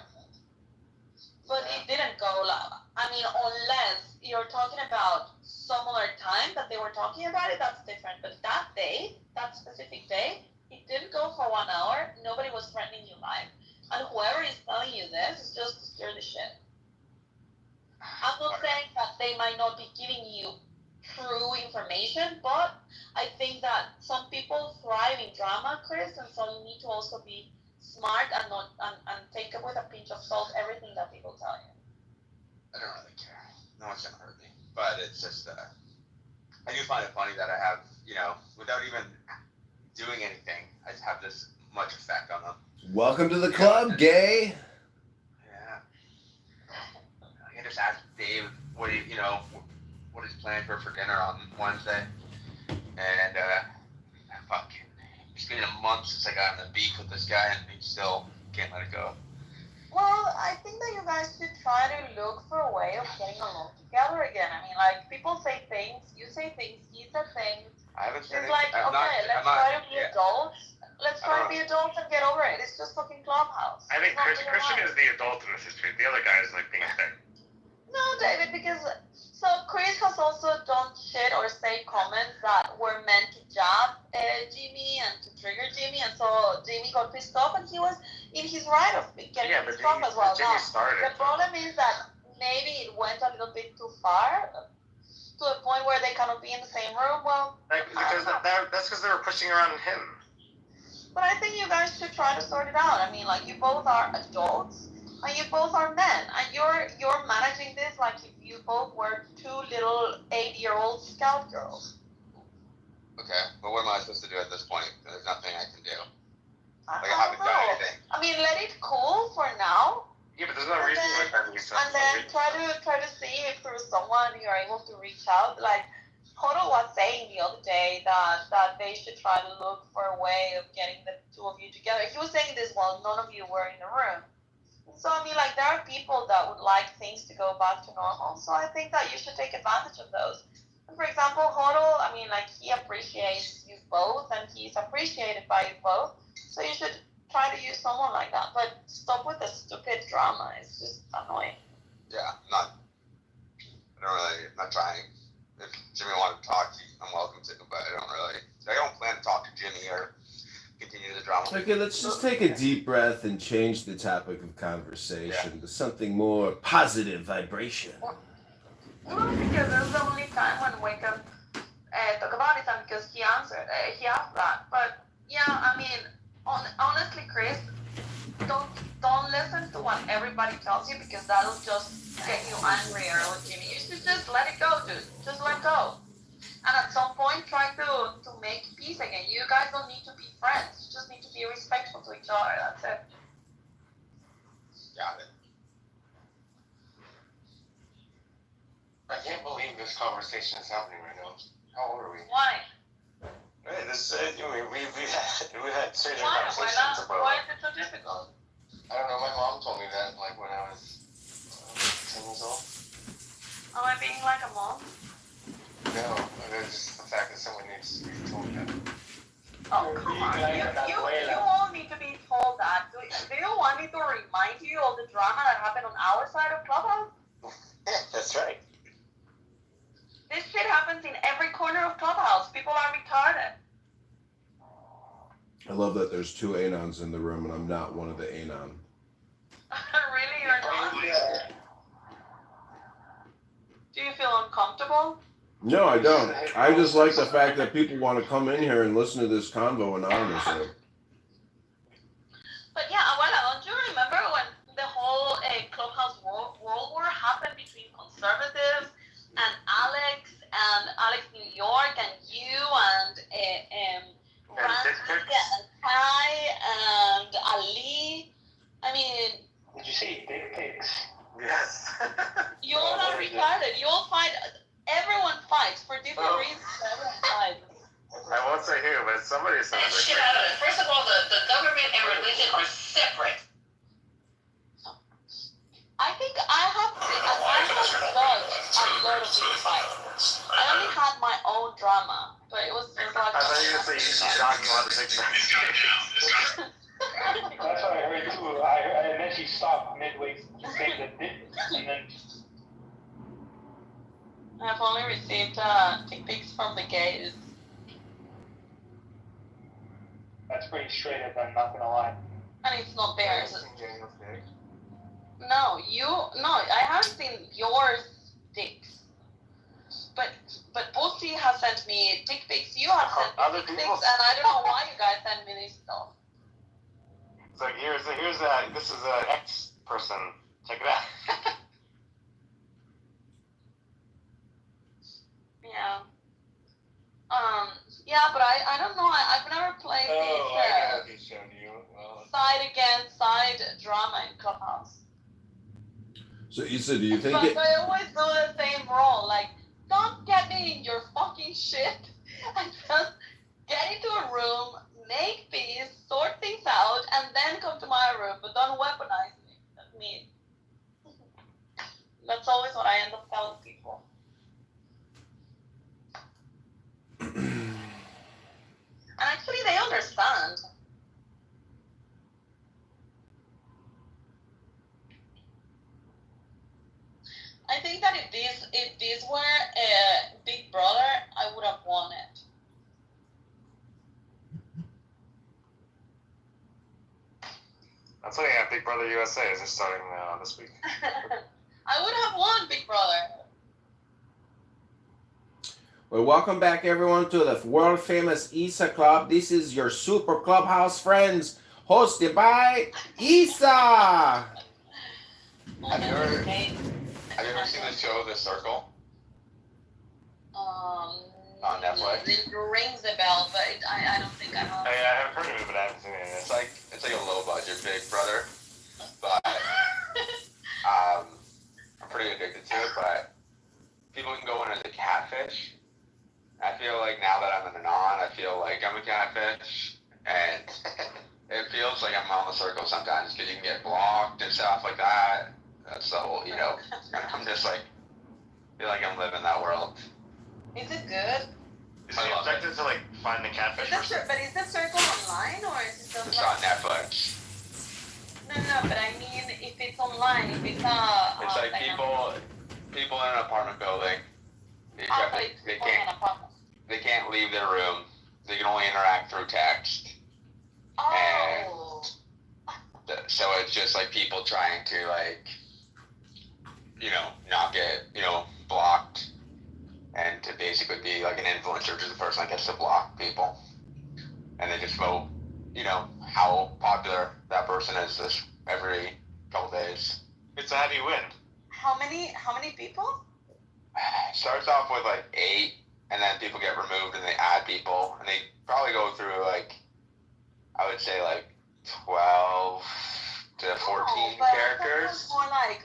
But it didn't go unless you're talking about some other time that they were talking about it, that's different. But that day, that specific day, it didn't go for 1 hour. Nobody was threatening your life. And whoever is telling you this is just to stir the shit. I'm not saying that they might not be giving you true information, but I think that some people thrive in drama, Chris, and so you need to also be smart and not and take it with a pinch of salt everything that people tell you. I don't really care. No one's gonna hurt me. But it's just I do find it funny that I have, without even doing anything, I just have this much effect on them. Welcome to the club, Gay. Yeah. I can just ask Dave what he's planning for dinner on Wednesday. And fuck, it's been a month since I got in a beef with this guy, and he still can't let it go. Well, I think that you guys should try to look for a way of getting along together again. I mean, like, people say things, you say things, he said things. I haven't said It's like, let's try to be adults. Let's try to be adults and get over it. It's just fucking Clubhouse. I think Christian is the adult in this history. The other guy is like being a thing. No, David, because Chris has also done shit or say comments that were meant to jab Jimmy and to trigger Jimmy, and so Jimmy got pissed off, and he was in his right of getting pissed off as well. Jimmy started. The problem is that maybe it went a little bit too far to a point where they cannot be in the same room. Well, because that's because they were pushing around him. But I think you guys should try to sort it out. I mean, like, you both are adults. And you both are men, and you're managing this like if you both were two little 8-year-old scout girls. Okay, but what am I supposed to do at this point? There's nothing I can do. I haven't done anything. I mean, let it cool for now. Yeah, but there's no reason like that. And then try to see if through someone you're able to reach out. Like Hodo was saying the other day that they should try to look for a way of getting the two of you together. He was saying this while none of you were in the room. So, I mean, like, there are people that would like things to go back to normal. So I think that you should take advantage of those. And for example, Hodo, I mean, like, he appreciates you both, and he's appreciated by you both. So you should try to use someone like that. But stop with the stupid drama. It's just annoying. Yeah, I'm not trying. If Jimmy wanted to talk to you, I'm welcome to, but I don't plan to talk to Jimmy or continue the drama. Okay, let's just take a deep breath and change the topic of conversation to something more positive vibration. No, because that's the only time when we can talk about it, and because because he answered. He asked that. But yeah, I mean, honestly, Chris, don't listen to what everybody tells you because that'll just get you angrier with Jimmy. You should just let it go, dude. Just let go. And at some point, try to make peace again. You guys don't need to be friends. You just need to be respectful to each other. That's it. Got it. I can't believe this conversation is happening right now. How old are we? Why? Hey, this we had serious Why? conversations about. Why is it so difficult? I don't know. My mom told me that like when I was 10 years old. Am I being like a mom? No, it's just the fact that someone needs to be told that. Oh, come on. You all need to be told that. Do you want me to remind you of the drama that happened on our side of Clubhouse? That's right. This shit happens in every corner of Clubhouse. People are retarded. I love that there's two Anons in the room and I'm not one of the Anon. Really? You're not? Do you feel uncomfortable? No, I don't. I just like the fact that people want to come in here and listen to this convo anonymously. But yeah, Abuela, don't you remember when the whole Clubhouse World War happened between conservatives and Alex New York and you and Francis and Ty and Ali? I mean... Did you see dick pics? Yes. You all are retarded. You all fight... Everyone fights for different reasons. Everyone fights. I won't say who, but somebody said Get shit out of it. First of all, the government and religion are separate. I think I have dodged a lot of these fights. I only had my own drama, but it was like... I thought you were going to say you're talking about the picture. That's what I heard too. And then she stopped midway saying the dick, and then... I've only received dick pics from the gays. That's pretty straight up, I'm not gonna lie. And it's not theirs. No, I haven't seen yours dicks. But Pussy has sent me dick pics. You have sent me dick pics, and I don't know why you guys send me this stuff. It's like this is an ex person. Check it out. Yeah. Yeah, but I don't know. I've never played this side against side drama in Clubhouse. So Issa, do you think But I always do the same role. Like, don't get me in your fucking shit and just get into a room, make peace, sort things out, and then come to my room. But don't weaponize me. That's me. That's always what I end up telling people. And actually, they understand. I think that if this were Big Brother, I would have won it. That's why Big Brother USA is just starting this week. I would have won Big Brother. Well, welcome back everyone to the world famous Issa Club. This is your super clubhouse friends, hosted by Issa. Have you ever seen the show The Circle? On Netflix. It rings a bell, but I don't think I have. I have heard of it, but I haven't seen it. It's like a low budget Big Brother, but I'm pretty addicted to it. But people can go in as a catfish. I feel like now that I'm an Anon, I feel like I'm a catfish, and it feels like I'm on The Circle sometimes because you can get blocked and stuff like that. That's the whole, I'm just like, feel like I'm living that world. Is it good? Is the objective to like find the catfish? But is the Circle online or is it just It's on Netflix. No, but I mean, if it's online, if it's it's like people in an apartment building. They can't leave their room. They can only interact through text. Oh. And so it's just like people trying to not get blocked, and to basically could be like an influencer, just a person that gets to block people, and they just vote, you know, how popular that person is this every couple days. It's how do you win? How many people? Starts off with like 8, and then people get removed, and they add people, and they probably go through like, I would say like 12 to 14 characters. More like,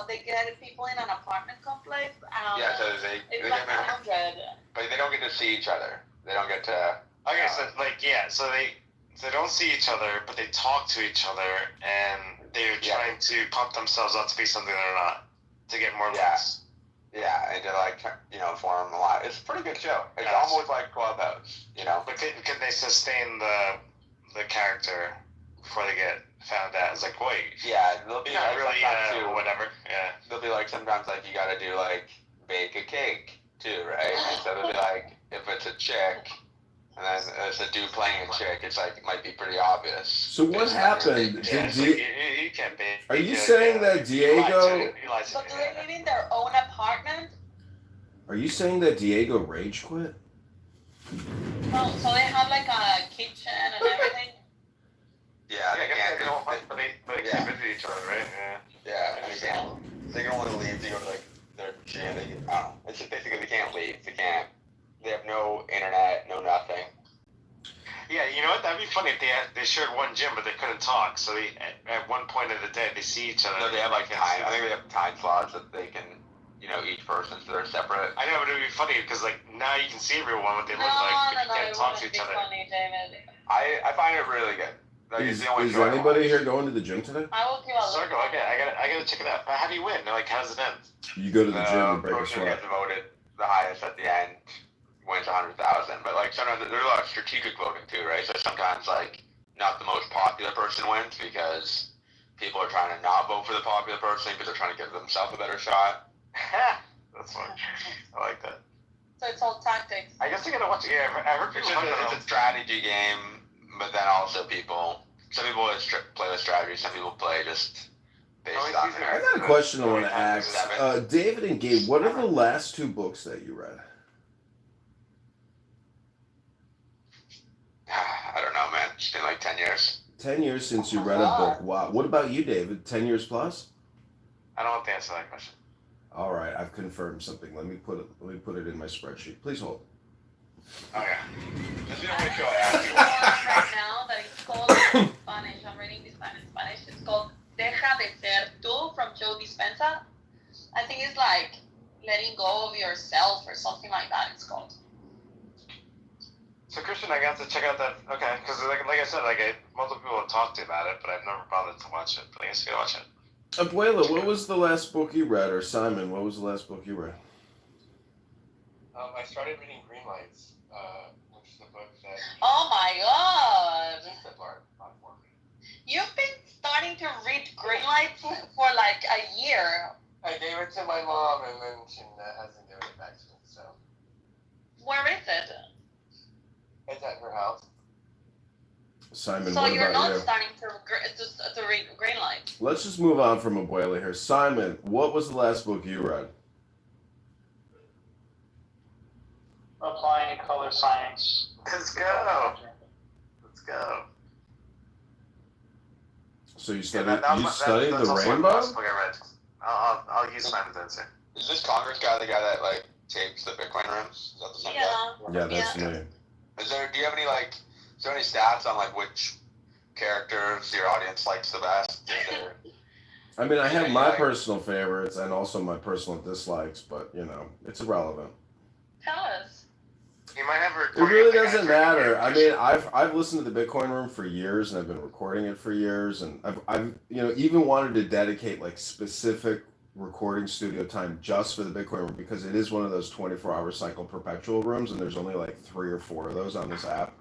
they get people in an apartment complex. Yeah, so they it's get like 100. but they don't get to see each other. They don't get to. Okay, so so they don't see each other, but they talk to each other, and they're trying to pump themselves up to be something they're not, to get more likes. Yeah, and to like, you know, form a lot. It's a pretty good show. It's almost like Clubhouse, you know. But can they sustain the character before they get found out? It's like, wait. Yeah, they'll be not like really whatever. Yeah. They'll be like sometimes like you got to do like bake a cake too, right? And so they'll be like, if it's a chick, and then it's a dude playing a chick, it's like it might be pretty obvious. So what happened? You can't be. Are you saying that Diego? So do they live in their own apartment? Are you saying that Diego rage quit? No, so they have like a kitchen and everything. Yeah, they can't. But they can't visit each other, right? Yeah, and they can't. They can only leave to go to like their gym. I don't know. It's just basically they can't leave. They can't. They have no internet, no nothing. Yeah, you know what? That'd be funny if they shared one gym, but they couldn't talk. So at one point of the day, they see each other. No, they have like time. I think they have time slots that they can, you know, each person, so they're separate. I know, but it'd be funny because like now you can see everyone what they look like, but you can't talk to each other. Funny, David. I find it really good. Like, Is anybody here going to the gym today? I will give a look. Circle. Okay, I gotta check it out. How do you win? Like, how does it end? You go to the gym and break a person who sweat. gets voted the highest at the end wins 100,000. But like sometimes there's a lot of strategic voting too, right? So sometimes like not the most popular person wins because people are trying to not vote for the popular person because they're trying to give themselves a better shot. That's fun. I like that. So it's all tactics. I guess I gotta watch it. Yeah, I heard people it's a strategy game, but then also some people play with strategy, some people play just based on their. I got a question I want to ask. David and Gabe, what are the last 2 books that you read? I don't know, man. It's been like 10 years. 10 years since you read a book. Wow. What about you, David? 10 years plus? I don't want to answer that question. All right, I've confirmed something. Let me put it in my spreadsheet. Please hold. Okay. Just right now that it's called in Spanish. I'm reading this time in Spanish. It's called Deja de Ser Tú from Joe Dispenza. I think it's like letting go of yourself or something like that. It's called. So Christian, I got to check out that. Okay, because like I said, multiple people have talked to me about it, but I've never bothered to watch it. But I guess you gotta watch it. Abuela, what was the last book you read? Or Simon, what was the last book you read? I started reading Green Lights, which is a book that. Oh my God! That Bart bought for me. You've been starting to read Green Lights for like a year. I gave it to my mom, and then she hasn't given it back to me. So. Where is it? It's at her house. Simon, so what you're about not you? starting to read Green Lights. Let's just move on from Abuela here. Simon, what was the last book you read? Applying color science. Let's go. Let's go. So you studied That's the also the rainbow? last book I read. I'll use Simon's answer. Is this Congress guy the guy that like tapes the Bitcoin rooms? Is that the same guy? Yeah, that's me. Do you have any is there any stats on like which characters your audience likes the best? I mean, I have my personal favorites and also my personal dislikes, but you know, it's irrelevant. Tell us. You might have It really doesn't matter. I mean, I've listened to the Bitcoin Room for years, and I've been recording it for years, and I've even wanted to dedicate like specific recording studio time just for the Bitcoin Room because it is one of those 24-hour cycle perpetual rooms, and there's only like 3 or 4 of those on this app.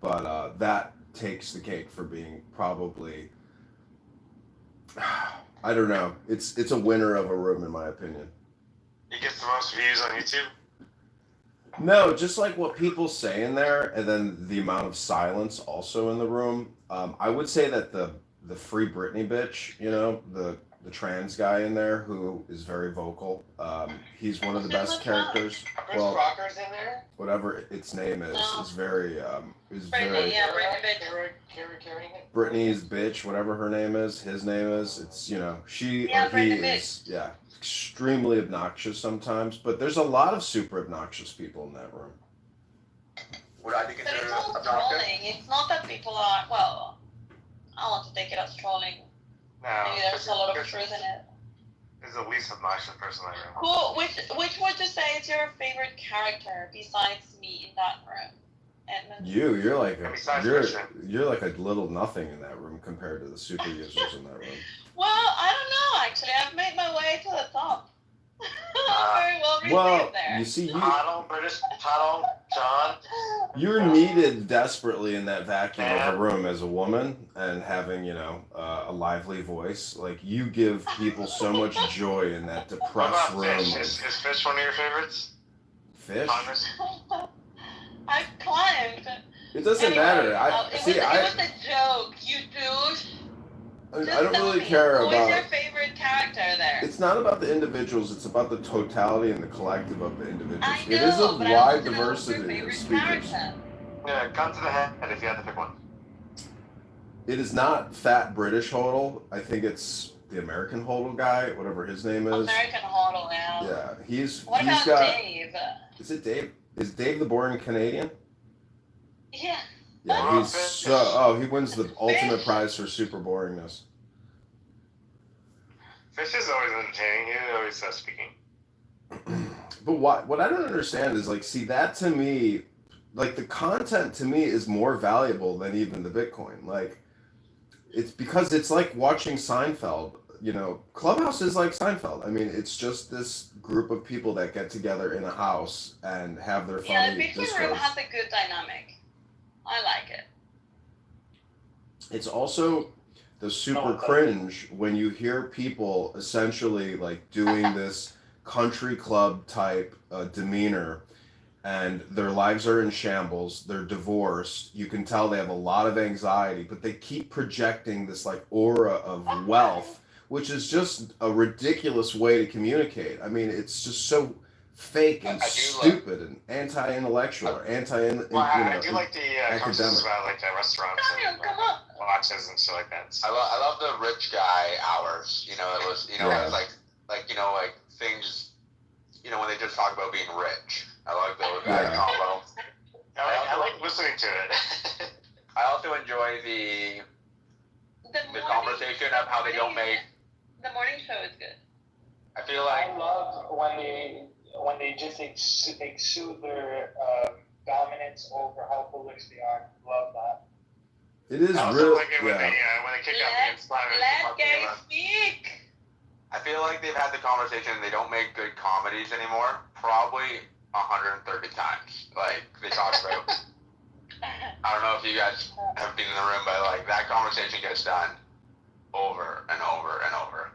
But that takes the cake for being probably, I don't know. It's a winner of a room in my opinion. It gets the most views on YouTube. No, just like what people say in there, and then the amount of silence also in the room. I would say that the Free Britney bitch, the the trans guy in there who is very vocal. He's one of the best characters. Chris Crocker's in there. Whatever its name is very Brittany, yeah, Brittany. Brittany's bitch, whatever her name is, his name is. It's she or he is extremely obnoxious sometimes, but there's a lot of super obnoxious people in that room. Would I be But considered it's all obnoxious? trolling. It's not that people are, well, I want to take it as trolling. No. Maybe there's a lot of truth in it. Is the least obnoxious person in that room. Cool. Which would you say is your favorite character besides me in that room, Edmund? You're like you're like a little nothing in that room compared to the super users in that room. Well, I don't know. Actually, I've made my way to the top. Very well received there. You see, British John. You're needed desperately in that vacuum of a room as a woman and having, a lively voice. Like, you give people so much joy in that depressed room. Fish? Is Fish one of your favorites? Fish? I've climbed. It doesn't matter. It was a joke, you douche. I don't really care Who is about. your favorite character there? It's not about the individuals. It's about the totality and the collective of the individuals. I know, it is a but I wide want to know who's your diversity of favorite speakers. character. Yeah, gun to the head if you had to pick one. It is not fat British Hodel. I think it's the American Hodel guy, whatever his name is. American Hodel, yeah. Yeah, he's What he's about got. Dave? Is it Dave? Is Dave the boring Canadian? Yeah. Yeah, he's so. Oh, he wins the ultimate prize for super boringness. Fish is always entertaining. He always speaking. But what I don't understand is see that to me, the content to me is more valuable than even the Bitcoin. It's because it's like watching Seinfeld. Clubhouse is like Seinfeld. I mean, it's just this group of people that get together in a house and have their funny Yeah, the Bitcoin discourse. room has a good dynamic. I like it. It's also the super cringe when you hear people essentially doing this country club type demeanor, and their lives are in shambles. They're divorced. You can tell they have a lot of anxiety, but they keep projecting this aura of wealth, which is just a ridiculous way to communicate. I mean, it's just so fake and stupid and anti-intellectual or anti-academic. I do like the conversations about restaurants and watches and shit like that. I love the rich guy hours. It was it was like things. When they just talk about being rich. I like those combo. I like listening to it. I also enjoy the conversation of how they don't make. The morning show is good. I feel like I love when they just exude their dominance over how foolish they are. Love that. It is I real. also like it when they kick out the inspired. Let gay speak. I feel like they've had the conversation and they don't make good comedies anymore. Probably 130 times. They talk about. I don't know if you guys have been in the room, but that conversation gets done over and over and over.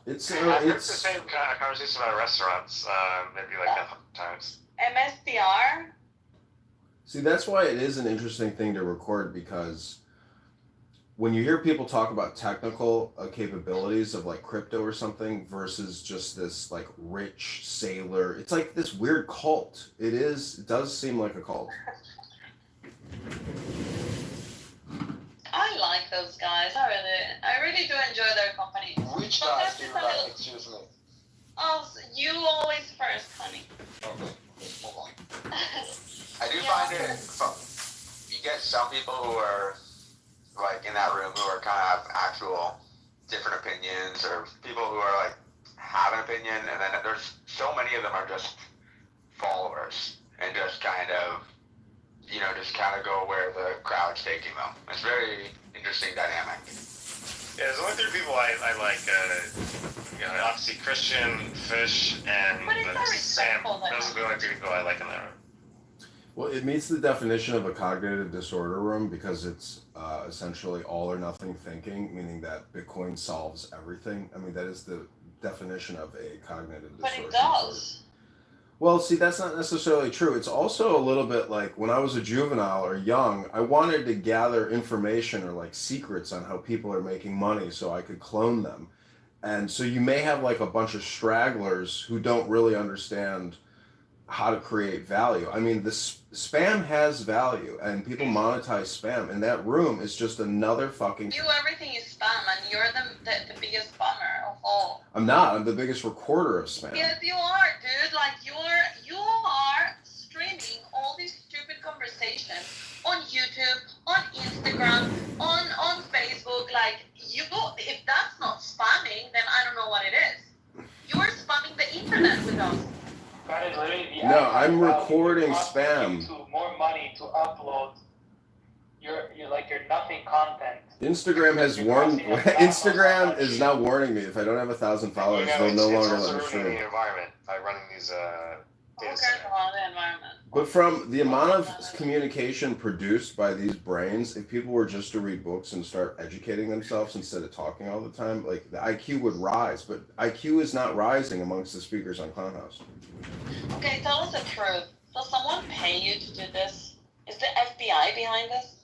It's the same kind of conversation about restaurants, maybe 100 times. MSDR. See, that's why it is an interesting thing to record, because when you hear people talk about technical capabilities of crypto or something versus just this rich sailor, it's like this weird cult. It does seem like a cult. I like those guys. I really do enjoy their company. Which guys do you like? Excuse me. Oh, you always first, honey. I do find it. You get some people who are in that room who are kind of have actual different opinions, or people who are have an opinion, and then there's so many of them are just followers and just kind of go where the crowd's taking them. It's a very interesting dynamic. Yeah, there's only three people I like. Obviously Christian, Fish, and Sam. Those are the only three people I like in that room. Well, it meets the definition of a cognitive disorder room because it's essentially all or nothing thinking, meaning that Bitcoin solves everything. I mean, that is the definition of a cognitive disorder. But it does. Well, see, that's not necessarily true. It's also a little bit like when I was a juvenile or young, I wanted to gather information or like secrets on how people are making money so I could clone them. And so you may have like a bunch of stragglers who don't really understand how to create value. I mean, this spam has value and people monetize spam, and that room is just another fucking. Everything is spam, and you're the biggest spammer of all. I'm not. I'm the biggest recorder of spam. Yes, you are, dude. Like you are streaming all these stupid conversations on YouTube, on Instagram, on Facebook. Like if that's not spamming, then I don't know what it is. You're spamming the internet with us. No, I'm recording spam. More money to upload your nothing content. Instagram has warned. Instagram is now warning me if I don't have 1,000 followers, they'll no longer let me stream. The environment by running these data centers. But from the amount of communication produced by these brains, if people were just to read books and start educating themselves instead of talking all the time, like the IQ would rise. But IQ is not rising amongst the speakers on Clownhouse. Okay, tell us the truth. Does someone pay you to do this? Is the FBI behind this?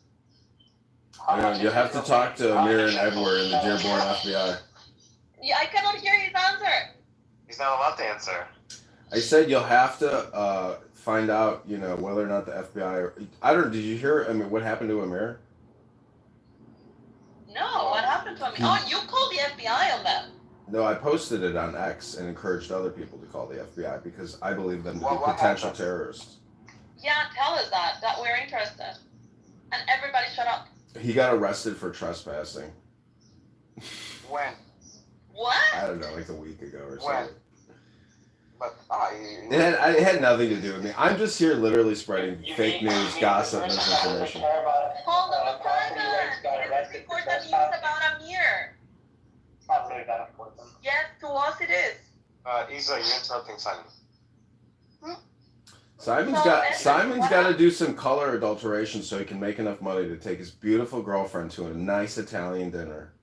I know, you'll have to talk to Amir and Edward in the Dearborn FBI. Yeah, I cannot hear his answer. He's not allowed to answer. I said you'll have to find out, whether or not the FBI. I don't. Did you hear? I mean, what happened to Amir? No, what happened to him? Oh, you called the FBI on them. No, I posted it on X and encouraged other people to call the FBI because I believe them to be potential terrorists. Yeah, tell us that we're interested. And everybody shut up. He got arrested for trespassing. When? What? I don't know, like a week ago or When? something. But It had nothing to do with me. I'm just here literally spreading fake news, gossip, misinformation. Hold on, Simon. Report the news about Amir. It's not really that important. Yes, to us it is. Isa, you're interrupting Simon. Simon's got to do some color adulteration so he can make enough money to take his beautiful girlfriend to a nice Italian dinner.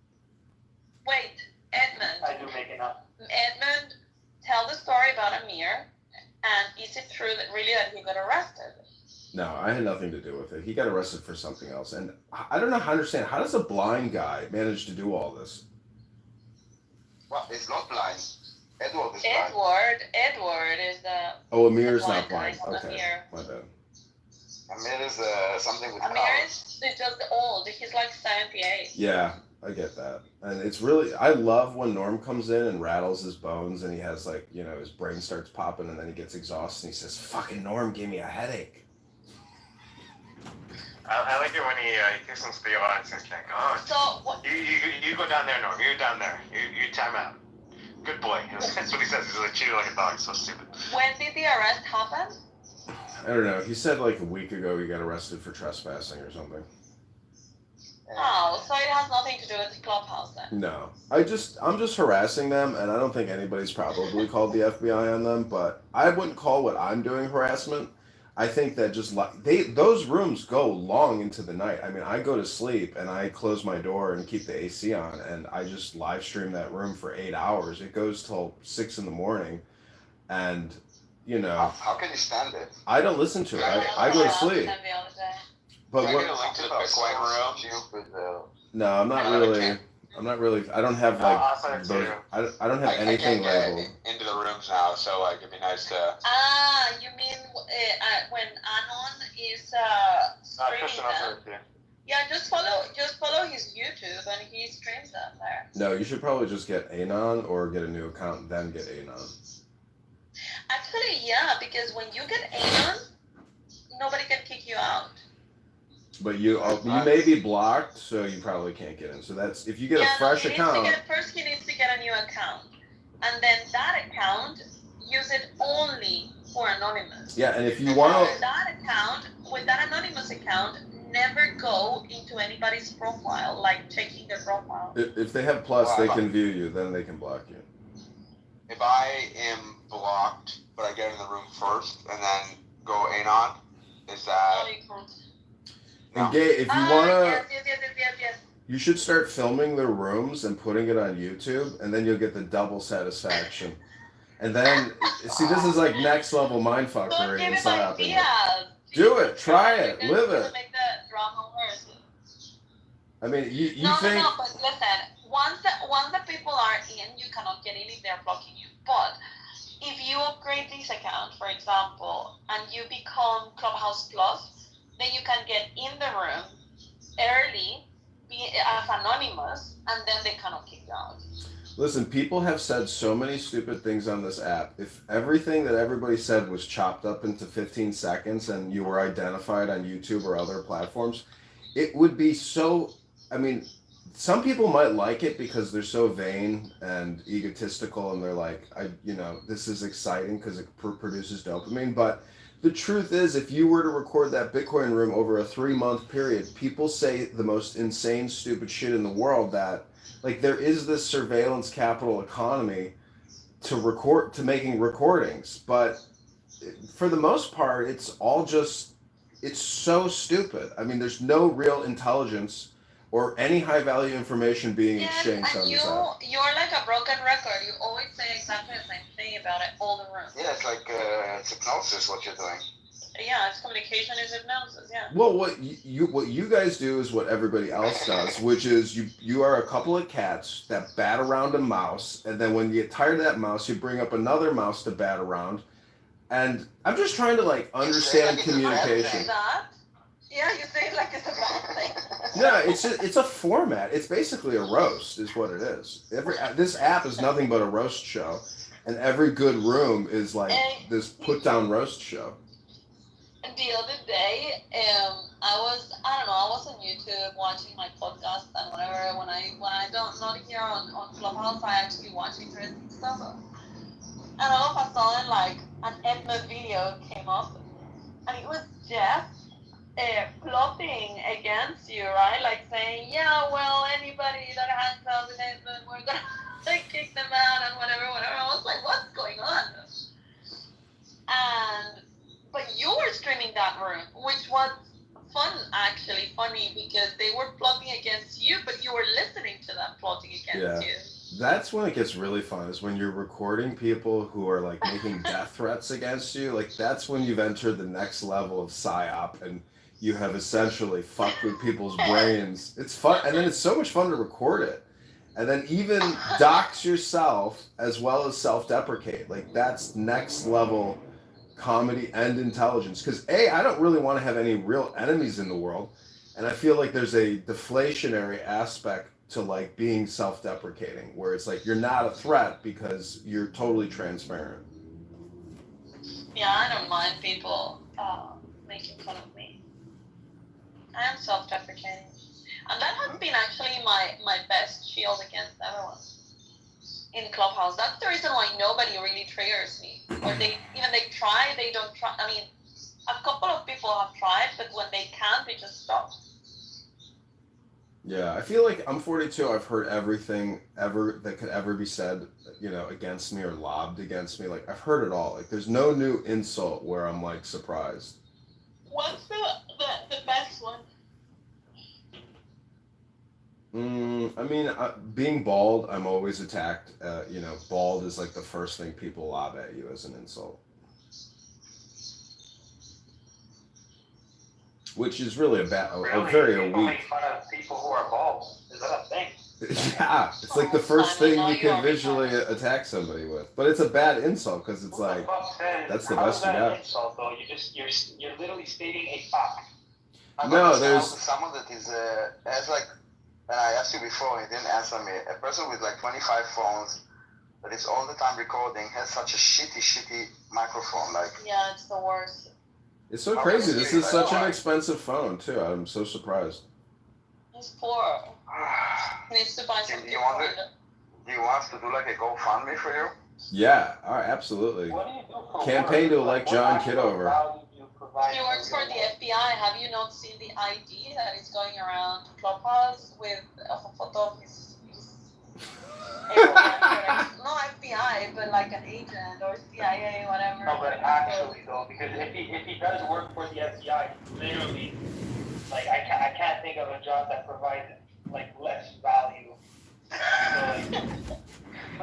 Wait, Edmund. I do make enough. Edmund, tell the story about Amir, and is it true that he got arrested? No, I had nothing to do with it. He got arrested for something else, and I don't know how to understand. How does a blind guy manage to do all this? Well, it's not blind. Edward is blind. Edward is the. Oh, Amir's the not blind. Okay, Amir. my bad. Amir is something with Amir powers. is just old. He's like 78. Yeah, I get that. And it's really, I love when Norm comes in and rattles his bones and he has his brain starts popping and then he gets exhausted and he says, fucking Norm gave me a headache. I like it when he kicks into the audience and like, oh, So what? You go down there, Norm. You down there. You time out. Good boy. That's what he says. He's like cheating like a dog. So stupid. When did the arrest happen? I don't know. He said like a week ago he got arrested for trespassing or something. Oh, so it has nothing to do with the clubhouse then? No. I'm just harassing them, and I don't think anybody's probably called the FBI on them, but I wouldn't call what I'm doing harassment. I think that just those rooms go long into the night. I mean, I go to sleep and I close my door and keep the AC on, and I just live stream that room for 8 hours. It goes till 6 a.m, and How can you stand it? I don't listen to it. I go to sleep. But Can I what? get a link to the quiet room? No, I'm not really. I don't have those. I don't have anything labeled. Into the rooms now, so it'd be nice to. You mean when Anon is streaming them? Yeah, just follow his YouTube and he streams them there. No, you should probably just get Anon or get a new account and then get Anon. Actually, yeah, because when you get Anon, nobody can kick you out. But you may be blocked, so you probably can't get in. So that's if you get a fresh account. First, he needs to get a new account, and then that account use it only for anonymous. Yeah, and if you want to. With that anonymous account, never go into anybody's profile, like checking their profile. If they have Plus, they can view you. Then they can block you. If I am blocked, but I get in the room first and then go Anon, is that? No. If you wanna, yes. you should start filming their rooms and putting it on YouTube, and then you'll get the double satisfaction. And then, see, this is like next level Don't mindfuckery give and him psyop. ideas. Do it, try it, You're live gonna it. make the drama worse. I mean, you No, think. no, but listen. Once the people are in, you cannot get in if they're blocking you. But if you upgrade this account, for example, and you become Clubhouse Plus, then you can get in the room early, be as anonymous, and then they cannot kick you out. Listen, people have said so many stupid things on this app. If everything that everybody said was chopped up into 15 seconds and you were identified on YouTube or other platforms, it would be so. I mean, some people might like it because they're so vain and egotistical, and they're like, this is exciting because it produces dopamine. But the truth is, if you were to record that Bitcoin room over a 3-month period, people say the most insane, stupid shit in the world. That like there is this surveillance capital economy to making recordings, but for the most part, it's so stupid. I mean, there's no real intelligence or any high value information being exchanged on this app. You're like a broken record. You always say exactly the same thing about it all the rooms. Yeah, it's like it's hypnosis what you're doing. Yeah, it's communication is hypnosis. Yeah. Well, what you guys do is what everybody else does, which is you are a couple of cats that bat around a mouse, and then when you get tired of that mouse, you bring up another mouse to bat around. And I'm just trying to like understand communication. Yeah, you say it like it's a bad thing. No, it's a format. It's basically a roast, is what it is. This app is nothing but a roast show, and every good room is like this put down roast show. The other day, I was on YouTube watching my podcast and whatever. When I don't not here on Clubhouse, I actually watch interesting stuff. And all of a sudden, like an Edmund video came up, and it was Jeff plotting against you, right? Like saying, yeah, well, anybody that hangs out with Edmund, we're gonna like kick them out and whatever. I was like, what's going on? But you were streaming that room, which was funny because they were plotting against you, but you were listening to them plotting against you. That's when it gets really fun, is when you're recording people who are like making death threats against you. Like that's when you've entered the next level of psyop, and you have essentially fucked with people's brains. It's fun, and then it's so much fun to record it, and then even dox yourself as well as self-deprecate. Like that's next level comedy and intelligence. Because I don't really want to have any real enemies in the world, and I feel like there's a deflationary aspect to like being self-deprecating, where it's like you're not a threat because you're totally transparent. Yeah, I don't mind people making fun of me. I am self-deprecating, and that has been actually my best shield against everyone in Clubhouse. That's the reason why nobody really triggers me, or they don't try. I mean, a couple of people have tried, but when they can't, they just stop. Yeah, I feel like I'm 42. I've heard everything ever that could ever be said, against me or lobbed against me. Like I've heard it all. Like there's no new insult where I'm like surprised. What's the best one? I mean, being bald, I'm always attacked. Bald is like the first thing people lob at you as an insult. Which is really very people weak. make fun of people who are bald. Is that a thing? Yeah, it's like the first thing you can visually attack somebody with. But it's a bad insult because it's like that's the best you got. Insult though? You're literally stating a fact. No, there's someone that is has like, and I asked you before, he didn't answer me. A person with like 25 phones that is all the time recording has such a shitty microphone. Like yeah, it's the worst. It's so crazy. This is such an expensive phone too. I'm so surprised. He's poor. He needs to buy some. Do you want us to do like a GoFundMe for you? Yeah, absolutely. What do you do for Campaign to elect John Kitover. He works for the FBI. Have you not seen the ID that is going around Clubhouse with a photo of his not FBI, but like an agent or CIA, whatever. No, but actually though, because if he does work for the FBI, literally, like I can't think of a job that provides like less value. So, like,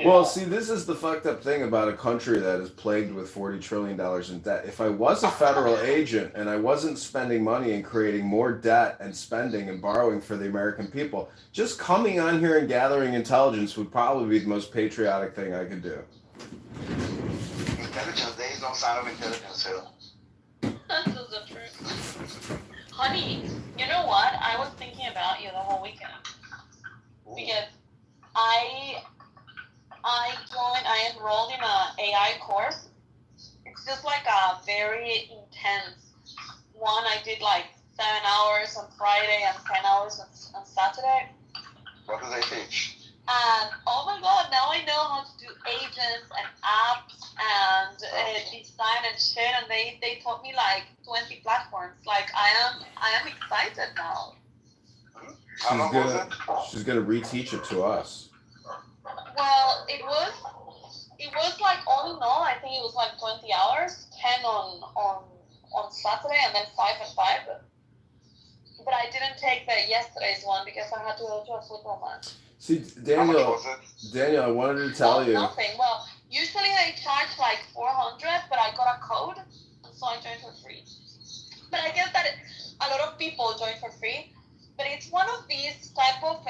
Well, see, this is the fucked up thing about a country that is plagued with $40 trillion in debt. If I was a federal agent and I wasn't spending money and creating more debt and spending and borrowing for the American people, just coming on here and gathering intelligence would probably be the most patriotic thing I could do. Intelligence, there is no sign of intelligence here. This is the truth. Honey, you know what? I was thinking about you the whole weekend. Because I enrolled in an AI course. It's just like a very intense one. I did like 7 hours on Friday and 10 hours on Saturday. What do they teach? And oh my god, now I know how to do agents and apps and design and shit. And they taught me like 20 platforms. Like I am excited now. She's gonna reteach it to us. Well, it was like all in all, I think it was like 20 hours, 10 on Saturday and then 5 and 5. But I didn't take yesterday's one because I had to go to a football match. See, Daniel, I wanted to tell you. Nothing. Well, usually they charge like 400, but I got a code, and so I joined for free. But I guess that a lot of people join for free. But it's one of these type of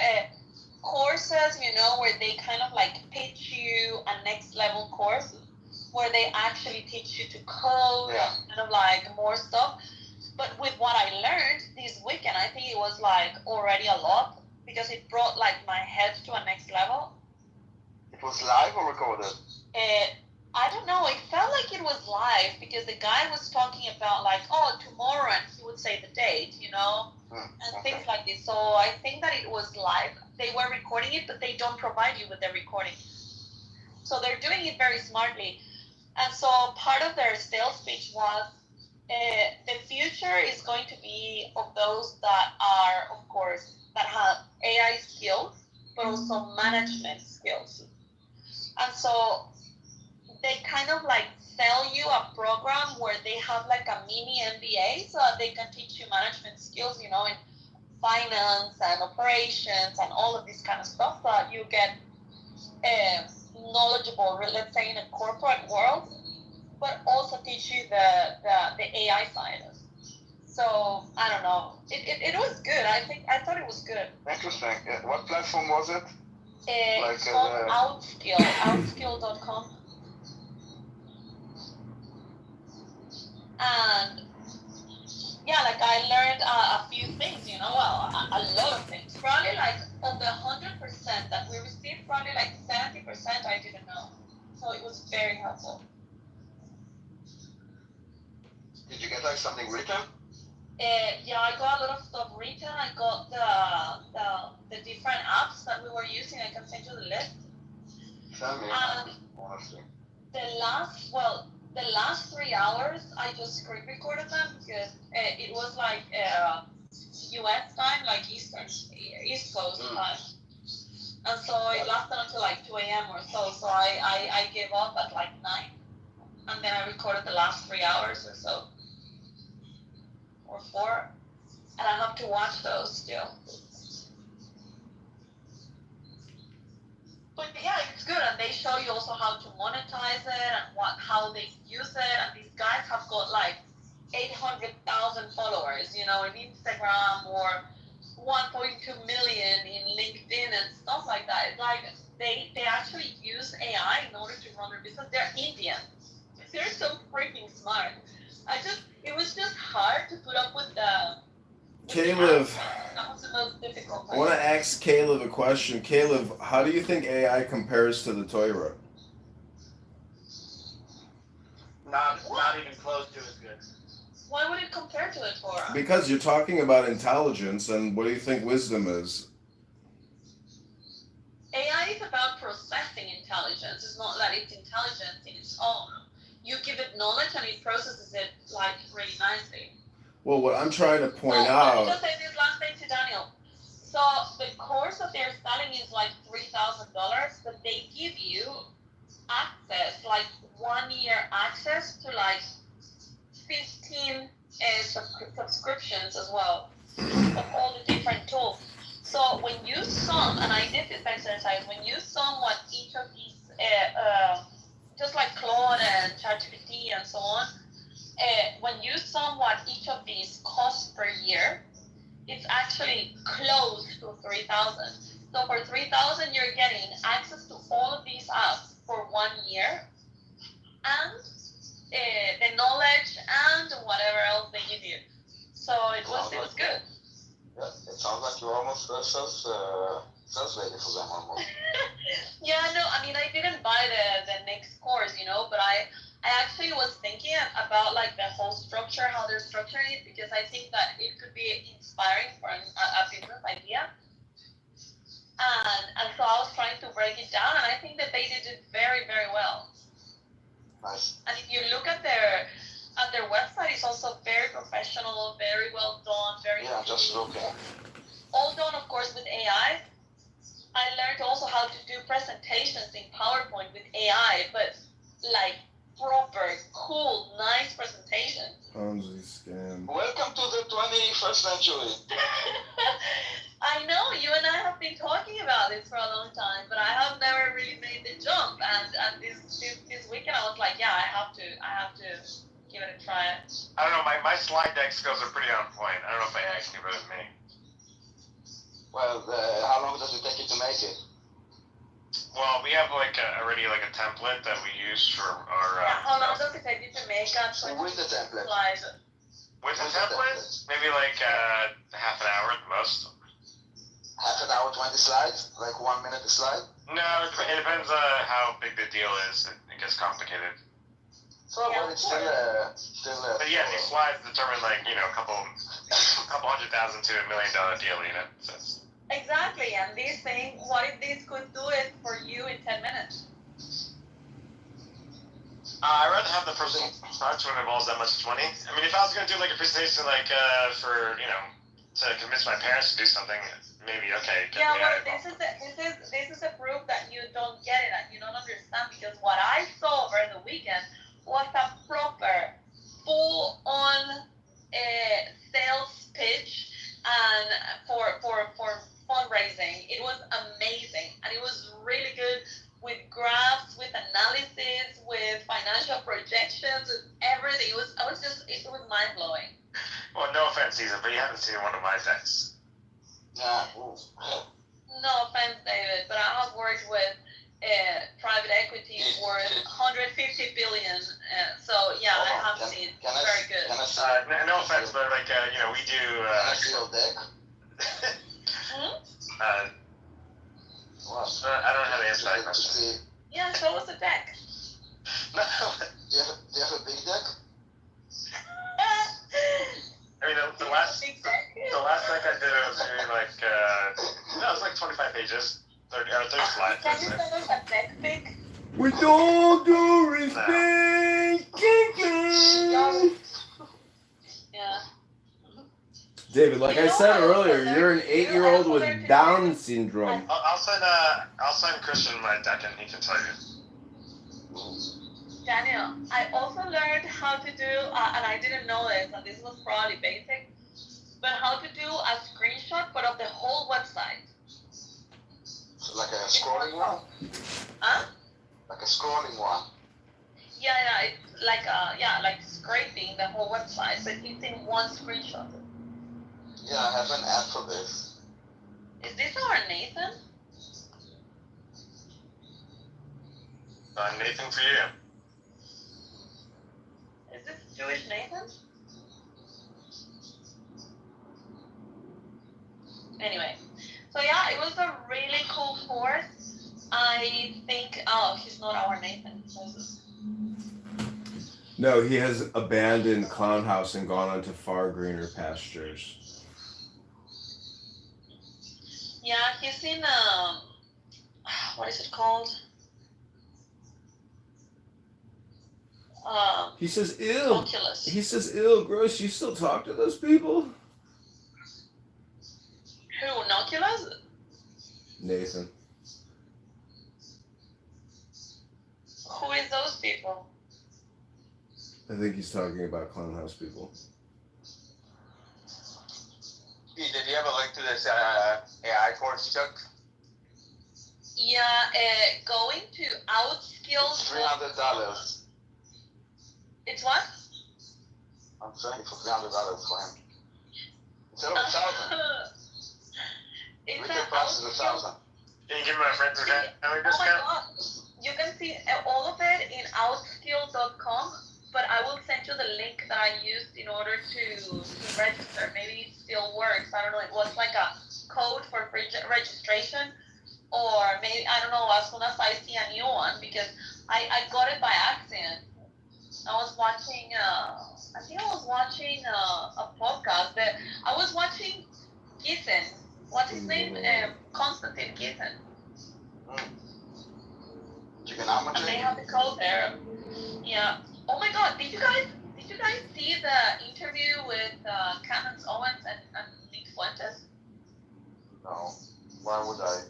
courses, you know, where they kind of like pitch you a next level course where they actually teach you to code and kind of like more stuff. But with what I learned this weekend, I think it was like already a lot because it brought like my head to a next level. It was live or recorded? I don't know. It felt like it was live because the guy was talking about like, oh, tomorrow, and he would say the date, you know, and things like this. So I think that it was live. They were recording it, but they don't provide you with the recording. So they're doing it very smartly. And so part of their sales pitch was the future is going to be of those that are, of course, that have AI skills, but also management skills. And so they kind of like sell you a program where they have like a mini MBA so that they can teach you management skills, you know, in finance and operations and all of this kind of stuff so that you get knowledgeable, let's say, in a corporate world, but also teach you the AI side. So I don't know. It was good. I thought it was good. Interesting. What platform was it? It's called Outskill, outskill.com. And yeah, like I learned a few things, you know, well, a lot of things. Probably like of the 100% that we received, probably like 70% I didn't know. So it was very helpful. Did you get like something written? Yeah, I got a lot of stuff written. I got the different apps that we were using. I can send you the list. Tell me. Honestly. The last 3 hours, I just screen recorded them because it was like US time, like East Coast time. And so it lasted until like 2 a.m. or so. So I gave up at like 9. And then I recorded the last 3 hours or so. Or 4. And I have to watch those still. But yeah, it's good, and they show you also how to monetize it and how they use it. And these guys have got like 800,000 followers, you know, in Instagram, or 1.2 million in LinkedIn and stuff like that. It's like they actually use AI in order to run their business. They're Indian. They're so freaking smart. It was just hard to put up with the. Caleb, That was the most difficult I part. want to ask Caleb a question. Caleb, how do you think AI compares to the Torah? Not even close to as good. Why would it compare to the Torah? Because you're talking about intelligence, and what do you think wisdom is? AI is about processing intelligence. It's not that it's intelligence in its own. You give it knowledge and it processes it like really nicely. Well, what I'm trying to point Let out. me just say this last thing to Daniel. So the course that they're selling is like $3,000, but they give you access, like 1 year access to like 15 subscriptions as well of all the different tools. So when you sum, and I did this exercise, when you sum what each like Claude and ChatGPT and so on, when you sum what each of these costs per year, it's actually close to 3,000. So for 3,000, you're getting access to all of these apps for 1 year, and the knowledge and whatever else they give you. So it was good. Yeah, it sounds like you're almost sales lady for them almost. Yeah, no, I mean, I didn't buy the next course, but I actually was thinking about like the whole structure, how they're structuring it, because I think that it could be inspiring for a business idea. And so I was trying to break it down, and I think that they did it very, very well. Nice. And if you look at their website, it's also very professional, very well done, very just looking. all done, of course, with AI. I learned also how to do presentations in PowerPoint with AI, but like proper, cool, nice presentations. Ponzi scam. Welcome to the 21st century. I know, you and I have been talking about this for a long time, but I have never really made the jump. And this weekend I was like, yeah, I have to give it a try. I don't know, my slide deck skills are pretty on point. I don't know if AI can do better than me. Well, how long does it take you to make it? Well, we have already a template that we use for our. How long does it take you to make a with the template? Slide? With the template? Maybe half an hour at the most. Half an hour, 20 slides? Like 1 minute a slide? No, it depends how big the deal is. It gets complicated. So, but it's still But yeah, these slides determine a couple $100,000 to $1 million deal, So exactly, and this thing, what if this could do it for you in 10 minutes? I'd rather have the personal touch when it involves that much money. I mean, if I was going to do a presentation for to convince my parents to do something, maybe okay. Yeah, well, this is a proof that you don't get it and you don't understand, because what I saw over the weekend was a proper, full-on sales pitch and for fundraising. It was amazing, and it was really good with graphs, with analysis, with financial projections, with everything. It was mind blowing. Well, no offense, Caesar, but you haven't seen one of my decks. Yeah. No offense, David, but I have worked with private equity worth 150 billion. So yeah, I have seen. Very good. No offense, but we do. Can I see your deck? I don't know how to answer that question. Yeah, show us the deck. No. Do you have a big deck? I mean, the last deck I did, it was maybe it was 25 pages, 30 slides. Can you send us a deck pic? With all due respect, Yeah. David, like I said earlier, you're an 8-year-old with Down syndrome. I'll send Christian my deck and he can tell you. Daniel, I also learned how to do, and I didn't know this, and this was probably basic, but how to do a screenshot, but of the whole website. So like a scrolling one? Huh? Like a scrolling one? Yeah, it's like scraping the whole website, but it's in one screenshot. Yeah, I have an app for this. Is this our Nathan? Nathan for you. Is this Jewish Nathan? Anyway, so yeah, it was a really cool course. I think, he's not our Nathan. No, he has abandoned Clown House and gone on to far greener pastures. Yeah, he's in, what is it called? He says, ew. Oculus. He says, ew, gross. You still talk to those people? Who, Oculus? Nathan. Who is those people? I think he's talking about Clown House people. Did you have a link to this AI course you took? Yeah, going to skills. $300. It's what? I'm saying for $300 for him. Instead of 1,000. It's We can process 1,000. Can you give my friends a family Oh my discount? god. You can see all of it in outskill.com, but I will send you the link that I used in order to register. Maybe it still works. I don't know. It was like a code for free registration, or maybe, I don't know, as soon as I see a new one, because I got it by accident. I was watching, I think I was watching a podcast that I was watching Giffen. What's his name? Constantine Giffen. And they have the code there. Yeah. Oh my god, did you guys see the interview with Candace Owens and Nick Fuentes? No. Why would I?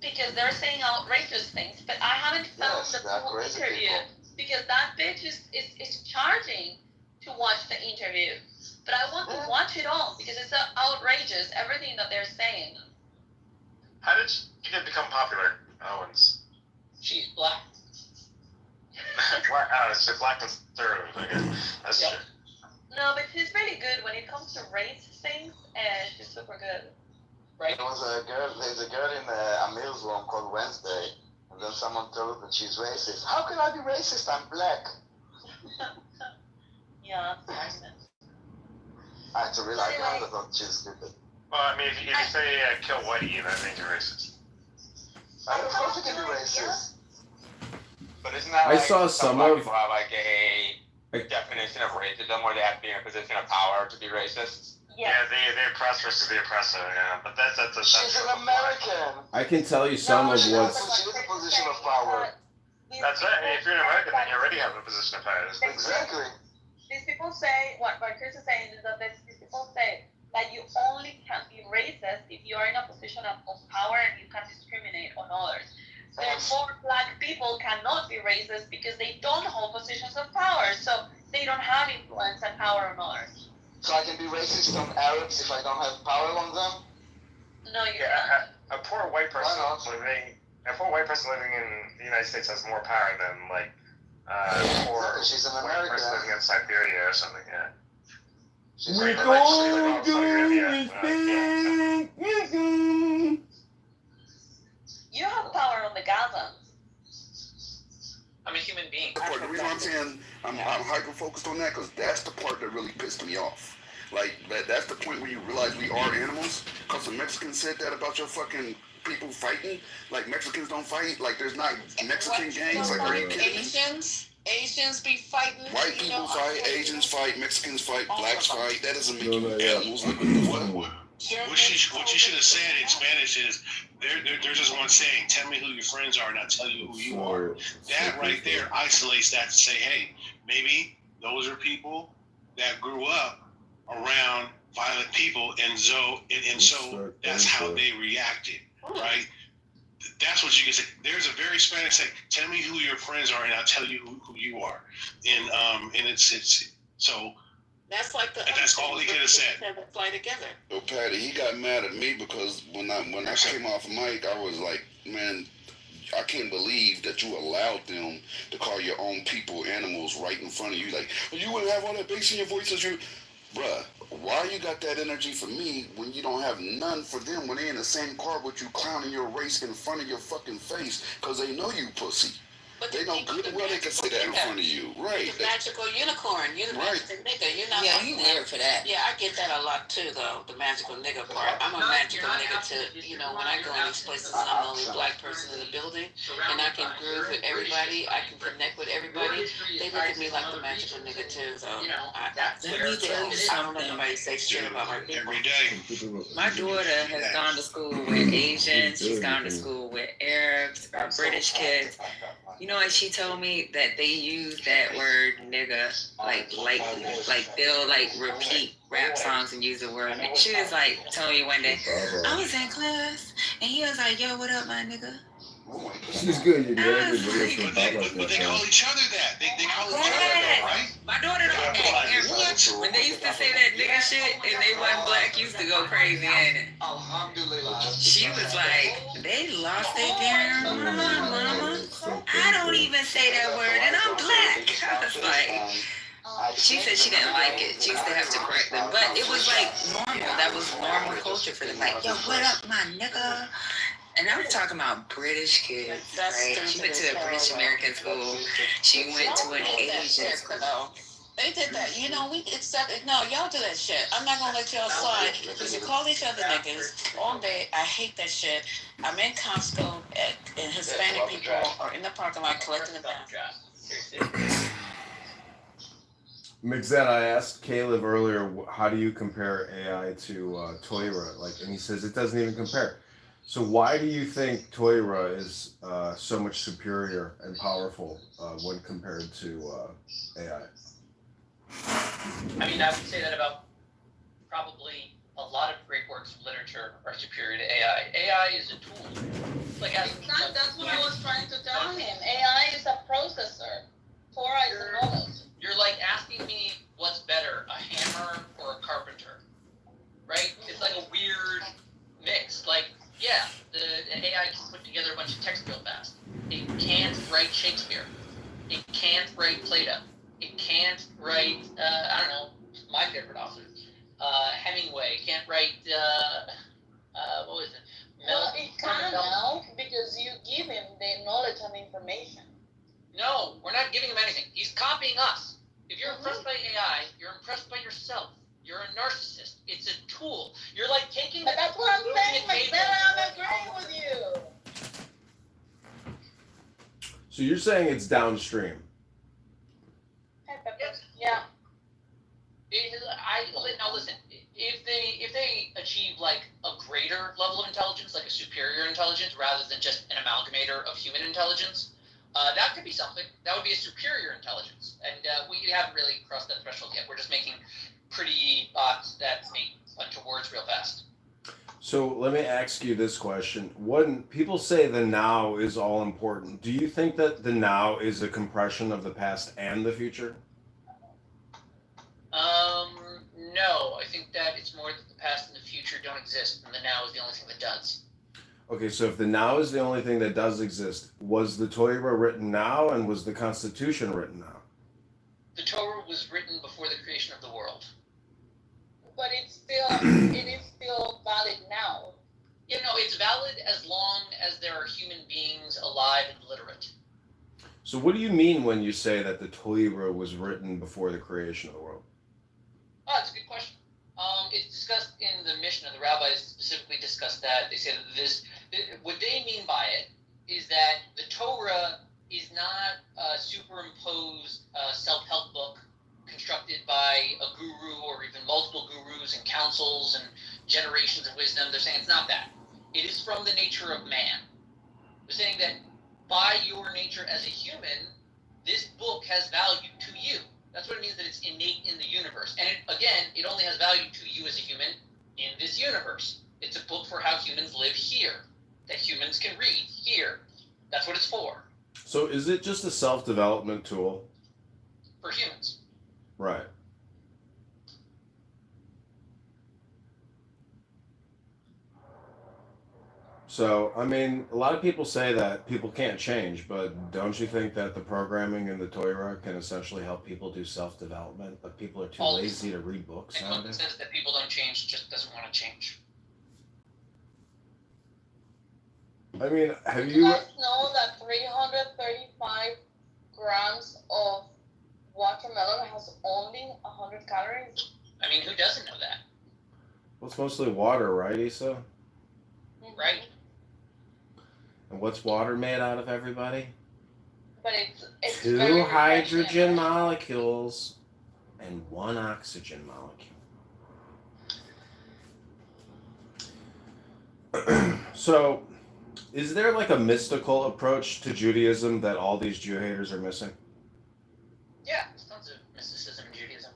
Because they're saying outrageous things, but I haven't found the full interview. Because that bitch is charging to watch the interview. But I want to watch it all because it's outrageous, everything that they're saying. How did she become popular, Owens? She's black. She's black conservative, I guess. That's true. No, but she's really good when it comes to race things, and she's super good. Right. There's a girl in a Mills room called Wednesday, and then someone told her that she's racist. How can I be racist? I'm black. Yeah, that's nice. I had to realize I thought she's stupid. Well, I mean, if you say kill Whitey, that makes you racist. Of course you can be racist. But isn't that I like saw some some black of- people have like a definition of racism where they have to be in a position of power to be racist? Yeah, the oppressed versus the oppressor, yeah. But that's She's an American. I can tell you some of She's what's. in a position of power. That's right. If you're an American, then you already have a position of power. Exactly. These people say, what Chris is saying is that these people say that you only can be racist if you are in a position of power and you can discriminate on others. Therefore, black people cannot be racist because they don't hold positions of power, so they don't have influence and power on others. So I can be racist on Arabs if I don't have power on them? No, you can't. A poor white person living in the United States has more power than like poor She's an white American. person living in Siberia or something. Yeah. We're going to You have power on the Gaza. I'm a human being. The reason I'm saying I'm hyper focused on that because that's the part that really pissed me off. Like that's the point where you realize we are animals. Because the Mexicans said that about your fucking people fighting. Like Mexicans don't fight. Like there's not Mexican gangs. Like are you kidding me? Asians be fighting. White people fight, Asians fight, Mexicans fight, blacks fight. That doesn't make you animals. What you should have said in Spanish is there's just one saying, tell me who your friends are and I'll tell you who you are. That right there isolates that to say, hey, maybe those are people that grew up around violent people and so that's how they reacted, right? That's what you can say. There's a very Spanish saying, tell me who your friends are and I'll tell you who you are. And it's so That's like the. that's all he could have said. Fly together. Yo, Patty, he got mad at me because when I came off mic, I was like, man, I can't believe that you allowed them to call your own people animals right in front of you. Like, well, you wouldn't have all that bass in your voice as you, bruh. Why you got that energy for me when you don't have none for them when they in the same car with you clowning your race in front of your fucking face because they know you pussy. But they know good and well they can say that in front of you, right? The magical unicorn, you're the magical nigga. You're not. Yeah, like you that. weird for that. Yeah, I get that a lot too, though. The magical nigga part. I'm a magical nigga too. You know, when I go in these places and I'm the only black person in the building, and I can groove with everybody, I can connect with everybody. They look at me like the magical nigga too, though. I don't let nobody say shit about my people. Every day. My daughter has gone to school with Asians. She's gone to school with Arabs or British kids. You know what she told me? That they use that word nigga like they'll like repeat rap songs and use the word. And she was like telling me one day, I was in class and he was like, yo, what up, my nigga? She's good. You can get a good video from Bob like But they that. call each other that. They call each other that, right? My daughter don't act. What? When they used to say that nigga shit and they wasn't black, used to go crazy, ain't it? She was like, they lost their damn mind, mama. I don't even say that word and I'm black. I was like, she said she didn't like it. She used to have to correct them. But it was like normal. That was normal culture for them. Like, yo, what up, my nigga? And I'm talking about British kids, right? She went to a British American school. She went to an Asian school. They did that. You know, we accepted. No, y'all do that shit. I'm not gonna let y'all slide because you call each other niggas all day. I hate that shit. I'm in Costco and Hispanic people are in the parking lot collecting the bags. Mixette, I asked Caleb earlier, how do you compare AI to Toira? Like, and he says it doesn't even compare. So why do you think Toira is so much superior and powerful when compared to AI? I mean, I would say that about probably a lot of great works of literature are superior to AI. AI is a tool. Like that's what I was trying to tell him. AI is a processor. Torah is a knowledge. You're like asking me what's better, a hammer or a carpenter, right? It's like a weird mix. Like, yeah, the AI can put together a bunch of text real fast. It can't write Shakespeare. It can't write Plato. It can't write, I don't know, my favorite author, Hemingway. It can't write, what was it? Well, it can now because you give him the knowledge and information. No, we're not giving him anything. He's copying us. If you're impressed by AI, you're impressed by yourself. You're a narcissist. It's a tool. You're like taking. But that's what I'm saying. Like, I'm agreeing with you. So you're saying it's downstream? Yes. Yeah. Now listen. If they achieve like a greater level of intelligence, like a superior intelligence, rather than just an amalgamator of human intelligence. That could be something. That would be a superior intelligence. And we haven't really crossed that threshold yet. We're just making pretty bots that make a bunch of words real fast. So let me ask you this question. When people say the now is all important, do you think that the now is a compression of the past and the future? No. I think that it's more that the past and the future don't exist, and the now is the only thing that does. Okay, so if the now is the only thing that does exist, was the Torah written now and was the Constitution written now? The Torah was written before the creation of the world. But it is still valid now. You know, it's valid as long as there are human beings alive and literate. So what do you mean when you say that the Torah was written before the creation of the world? Oh, that's a good question. It's discussed in the Mishnah. The rabbis specifically discussed that. They say that what they mean by it is that the Torah is not a superimposed self-help book constructed by a guru or even multiple gurus and councils and generations of wisdom. They're saying it's not that. It is from the nature of man. They're saying that by your nature as a human, this book has value to you. That's what it means that it's innate in the universe. And it only has value to you as a human in this universe. It's a book for how humans live here, that humans can read here. That's what it's for. So is it just a self-development tool? For humans. Right. So, I mean, a lot of people say that people can't change, but don't you think that the programming in the Torah can essentially help people do self-development, but people are too lazy to read books Anyone that nowadays? says that people don't change just doesn't want to change. I mean, have You you... guys know that 335 grams of watermelon has only 100 calories? I mean, who doesn't know that? Well, it's mostly water, right, Issa? Right? And what's water made out of, everybody? But it's 2 very hydrogen molecules and 1 oxygen molecule. So, is there like a mystical approach to Judaism that all these Jew haters are missing? Yeah, there's tons of mysticism in Judaism.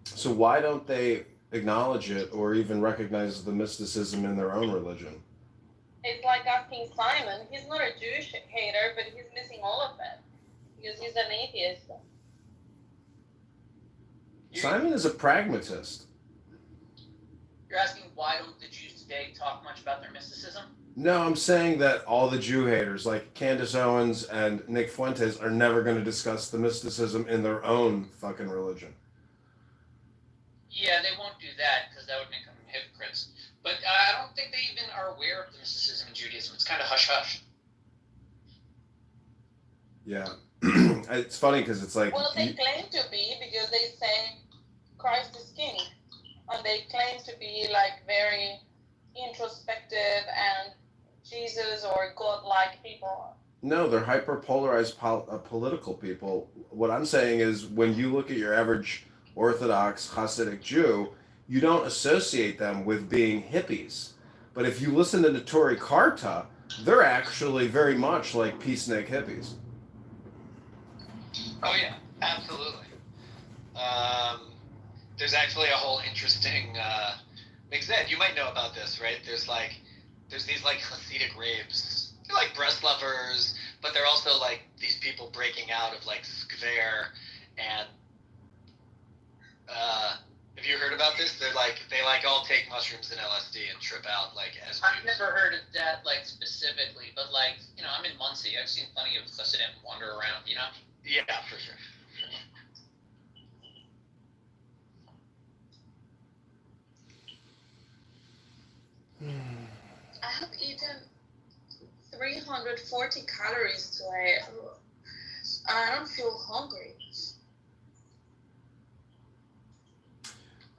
So why don't they acknowledge it or even recognize the mysticism in their own religion? it's like asking Simon. He's not a Jewish hater, but he's missing all of it because he's an atheist. Simon is a pragmatist. You're asking why don't the Jews today talk much about their mysticism? No, I'm saying that all the Jew haters, like Candace Owens and Nick Fuentes, are never going to discuss the mysticism in their own fucking religion. Yeah, they won't do that because that would make them hypocrites. But I don't think they even are aware of the mysticism in Judaism. It's kind of hush-hush. Yeah. It's funny because it's like... Well, they claim to be because they say Christ is king. And they claim to be like very introspective and Jesus or God-like people. No, they're hyper-polarized political people. What I'm saying is when you look at your average Orthodox Hasidic Jew, you don't associate them with being hippies. But if you listen to Notori Karta, they're actually very much like peacenik hippies. Oh yeah, absolutely. There's actually a whole interesting Ed, you might know about this, right? There's these like Hasidic raves. They're like breast lovers, but they're also like these people breaking out of like skver and have you heard about this? They all take mushrooms and LSD and trip out like as Jews. I've never heard of that like specifically, but like, you know, I'm in Muncie. I've seen plenty of Hasidim wander around, you know? Yeah, for sure. I have eaten 340 calories today. I don't feel hungry.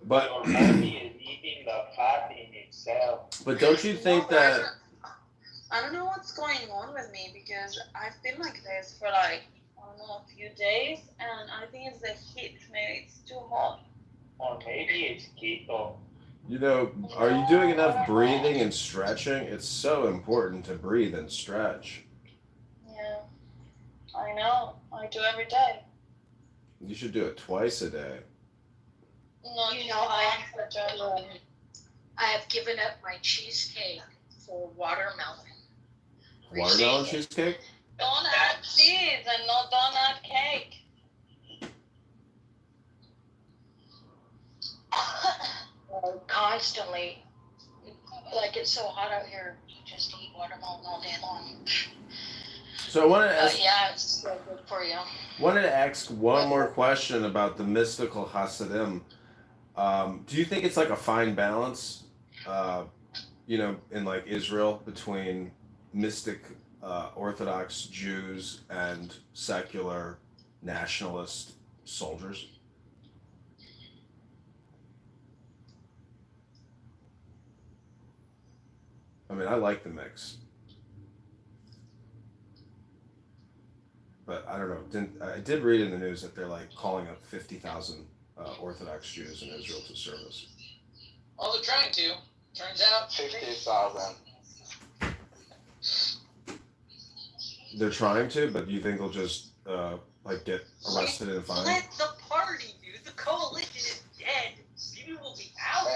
But your body is eating the fat in itself. But don't you think that... I don't know what's going on with me because I've been like this for like, I don't know, a few days, and I think it's the heat. Maybe it's too hot. Or maybe it's keto. You know, are you doing enough breathing and stretching? It's so important to breathe and stretch. Yeah, I know. I do every day. You should do it twice a day. No, You know, I have given up my cheesecake for watermelon. Watermelon cheesecake? Don't add cheese and don't add cake. Constantly, like it's so hot out here, just eat watermelon all day long. So I wanted to ask, Yeah, it's so good for you. wanted to ask one more question about the mystical Hasidim. Do you think it's like a fine balance, you know, in like Israel between mystic Orthodox Jews and secular nationalist soldiers? I mean, I like the mix, but I don't know. I did read in the news that they're like calling up 50,000 Orthodox Jews in Israel to service. Well, they're trying to. Turns out 50,000. They're trying to, but do you think they'll just like get arrested and fined? Let the party, dude. The coalition is dead. People will be out.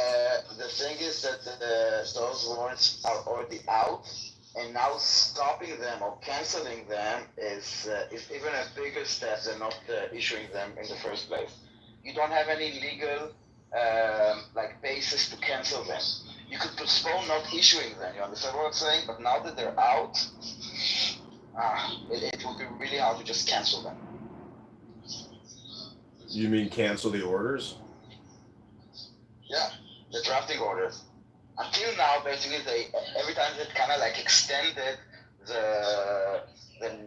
The thing is that those warrants are already out, and now stopping them or canceling them is even a bigger step than not issuing them in the first place. You don't have any legal basis to cancel them. You could postpone not issuing them. You understand what I'm saying? But now that they're out, it would be really hard to just cancel them. You mean cancel the orders? Yeah, the drafting orders. Until now, basically, every time they kind of like extended the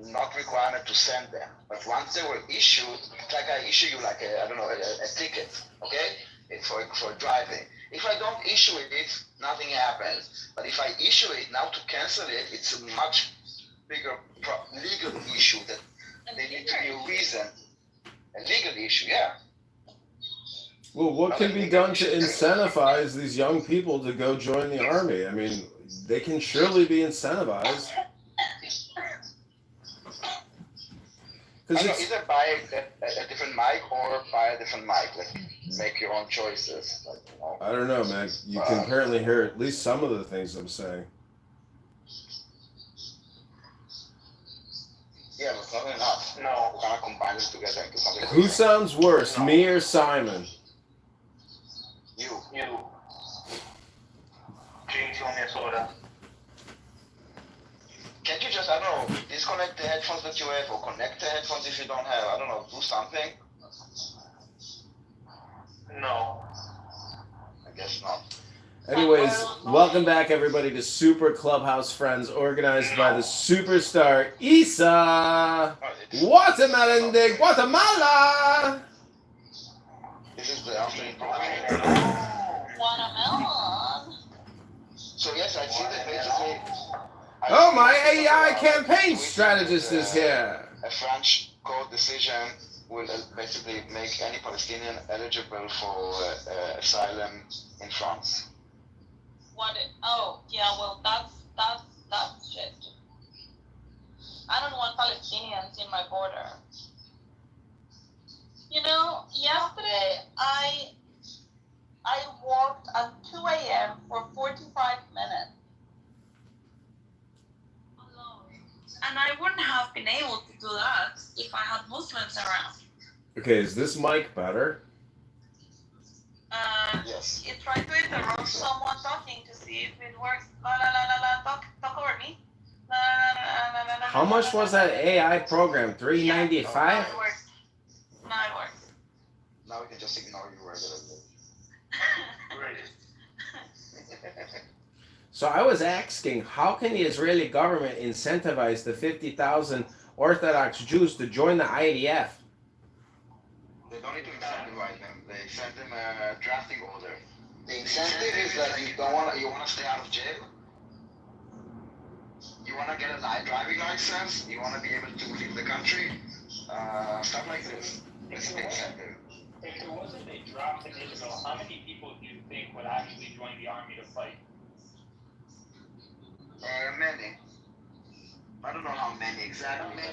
not requirement to send them. But once they were issued, it's like I issue you like a ticket, okay? It's for driving. If I don't issue it, nothing happens. But if I issue it, now to cancel it, it's a much bigger legal issue that they need to be a reason. A legal issue, yeah. Well, what can be done to incentivize these young people to go join the army? I mean, they can surely be incentivized. Either buy a different mic or buy a different mic. Like, make your own choices. I don't know, man. You can apparently hear at least some of the things I'm saying. That's not enough. No. We're gonna combine them together into something. Who sounds worse, me or Simon? You. Drinks on your soda. Can't you just, I don't know, disconnect the headphones that you have or connect the headphones if you don't have? I don't know, do something? No. I guess not. Anyways, welcome back everybody to Super Clubhouse Friends, organized by the superstar Isa Watermelon de Guatemala. This is the afternoon program. Watermelon. So yes, I see that basically. Oh, my AI campaign strategist is here. A French court decision will basically make any Palestinian eligible for asylum in France. Oh, yeah, well, that's shit. I don't want Palestinians in my border. You know, yesterday I walked at 2 a.m. for 45 minutes. And I wouldn't have been able to do that if I had Muslims around. Okay, is this mic better? Yes. You try to interrupt someone talking to see if it works. La la la la la. Talk over me. La la la la la. How much was that AI program? $3.95? Now it works. Now it works. Now we can just ignore you regularly. So I was asking, how can the Israeli government incentivize the 50,000 Orthodox Jews to join the IDF? They don't need to incentivize them. They send them a drafting order. The incentive is that you want to stay out of jail. You want to get a driving license. You want to be able to leave the country. Stuff like this. It's the incentive. If there wasn't a draft in Israel, how many people do you think would actually join the army to fight? Many. I don't know how many exactly.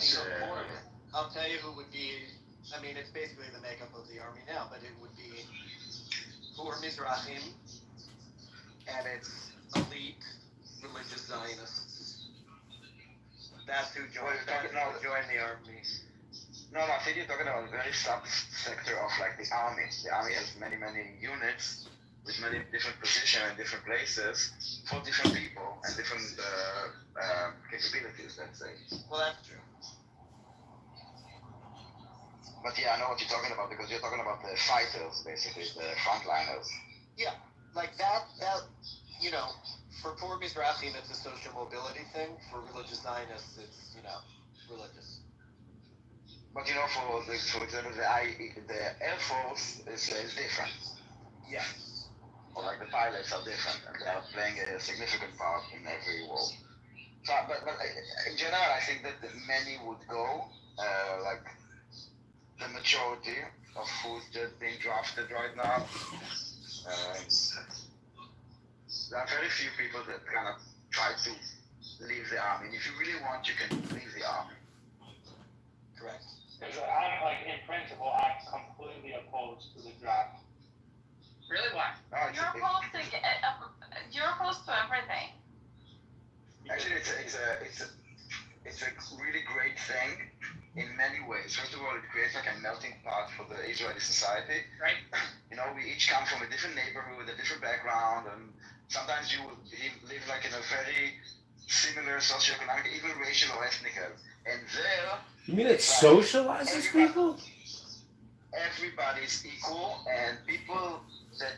I'll tell you who would be. I mean, it's basically the makeup of the army now, but it would be Poor Mizrahim, and it's elite religious Zionists. That's who joined the army. No, I think you're talking about a very sub-sector of like the army. The army has many units with many different positions in different places for different people and different capabilities, let's say. Well, that's true. But yeah, I know what you're talking about because you're talking about the fighters, basically, the frontliners. Yeah, like that, you know, for poor Mizrahim, it's a social mobility thing. For religious Zionists, it's, you know, religious. But you know, for example, the Air Force is different. Yes. Or like the pilots are different, and they are playing a significant part in every war. So, but in general, I think that many would go, like the majority of who's just being drafted right now. There are very few people that kind of try to leave the army. And if you really want, you can leave the army. Correct. Because I'm like, in principle, I'm completely opposed to the draft. Really? Why? You're opposed to everything. Actually, it's a really great thing in many ways. First of all, it creates like a melting pot for the Israeli society. Right. You know, we each come from a different neighborhood, a different background, and sometimes you live like in a very similar socioeconomic, even racial or ethnic. And there. You mean it socializes people? Everybody's equal, and people that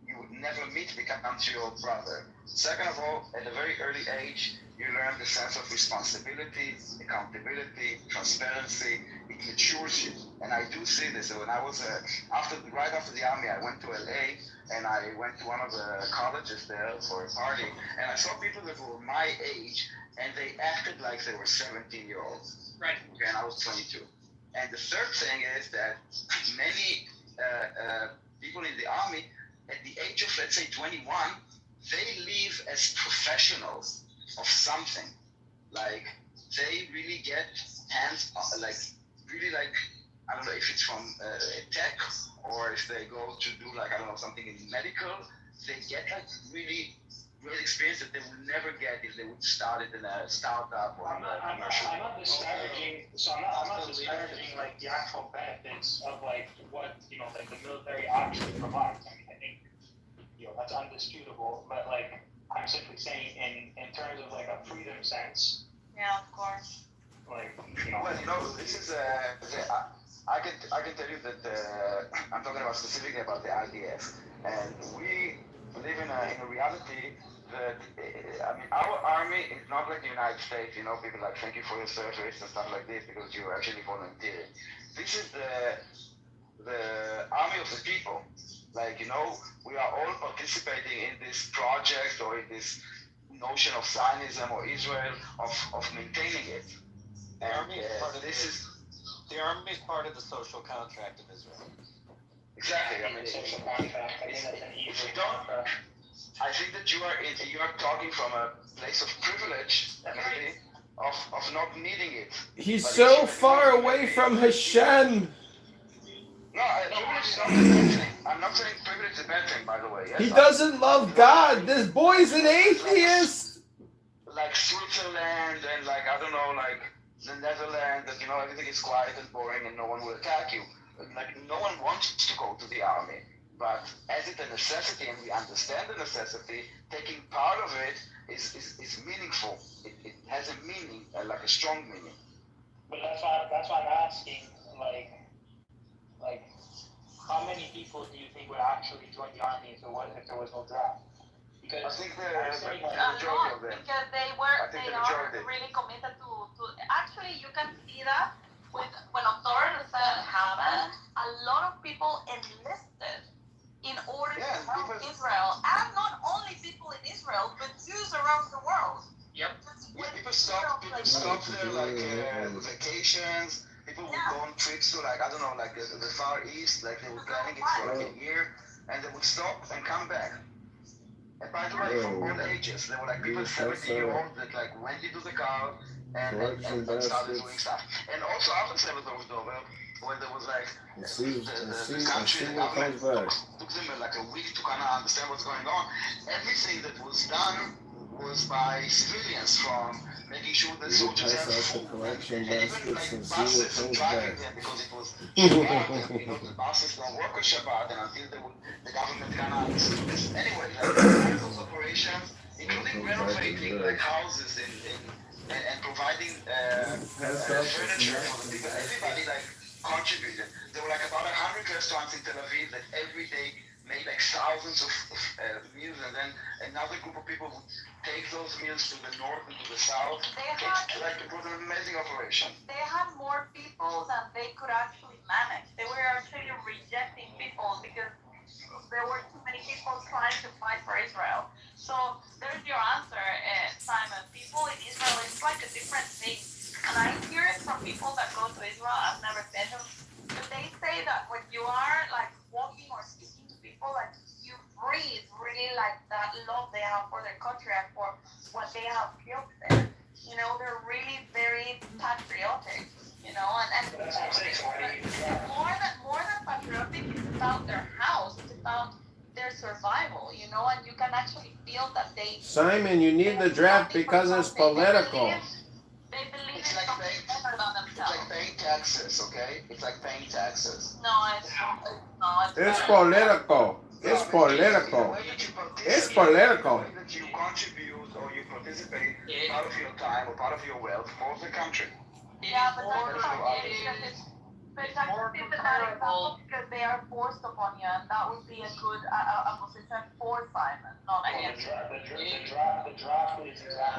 you would never meet become your brother. Second of all, at a very early age, you learn the sense of responsibility, accountability, transparency. It matures you, and I do see this. So when I was right after the army, I went to LA, and I went to one of the colleges there for a party, and I saw people that were my age, and they acted like they were 17-year-olds. Right. Okay, and I was 22. And the third thing is that many people in the army, at the age of, let's say, 21, they leave as professionals of something. Like, they really get hands, like, really like, I don't know if it's from tech or if they go to do like, I don't know, something in medical, they get like really great experience that they would never get if they would start it in a startup or I'm not disparaging. So I'm not disparaging like the actual benefits of like what like the military actually provides. I mean, I think that's undisputable. But like I'm simply saying in terms of like a freedom sense. Yeah, of course. Like Well, this is I can tell you that I'm talking about specifically about the IDF, and we live in a reality that I mean our army is not like the United States. People like thank you for your service and stuff like this because you actually volunteering. This is the army of the people. Like we are all participating in this project or in this notion of Zionism or Israel of maintaining it. The army is part of the army is part of the social contract of Israel. Exactly. I mean, social contract. I think that's an if you don't, I think that you are talking from a place of privilege, maybe, of not needing it. He's so far away from Hashem. No, privilege is not a bad thing. I'm not saying privilege is a bad thing, by the way. Yes, He doesn't love God. This boy's an atheist. Like Switzerland and like I don't know, like the Netherlands, that everything is quiet and boring and no one will attack you. Like no one wants to go to the army, but as it's a necessity and we understand the necessity, taking part of it is meaningful. It has a meaning, like a strong meaning. But that's why I'm asking, like how many people do you think would actually join the army if there was no draft? Because I think the majority of them. Because they are really committed to. Actually, you can see that when October 7 happened, a lot of people enlisted in order to help Israel, and not only people in Israel, but Jews around the world. Yep. People stop their vacations. People would go on trips to like I don't know, like the Far East, like they were planning it for like a year, and they would stop and come back. And by the way, from all ages, there were like people 70-year-olds that like went into the car and started doing stuff. And also after 7th of October, when there was like the country, the government took them like a week to kind of understand what's going on. Everything that was done was by civilians, from making sure the soldiers have food, and even like buses and driving them because it was Shabbat, and the buses don't work on Shabbat, and until the government kind of understood this. Anyway, like all those operations, including renovating like houses and providing furniture for the people, everybody like contributed. There were like about 100 restaurants in Tel Aviv that every day made like thousands of meals, and then another group of people would take those meals to the north and to the south. It was an amazing operation. They had more people than they could actually manage. They were actually rejecting people because there were too many people trying to fight for Israel. So there's your answer, Simon. People in Israel, it's like a different thing. And I hear it from people that go to Israel. I've never been to, but they say that when you are like walking or speaking to people, like you breathe really like that love they have for their country and for what they have built there. They're really very patriotic. And more than patriotic, it's about their house. It's about their survival. And you can actually feel that they. Simon, you need the draft because it's political. They believe it's like paying taxes, okay? It's like paying taxes. No, it's not. It's political. It's political. It's political. The way that you contribute or you participate part of your time or part of your wealth for the country. Yeah, but that's not it. But that would be the bad example because they are forced upon you, and that would be a good position for Simon, not against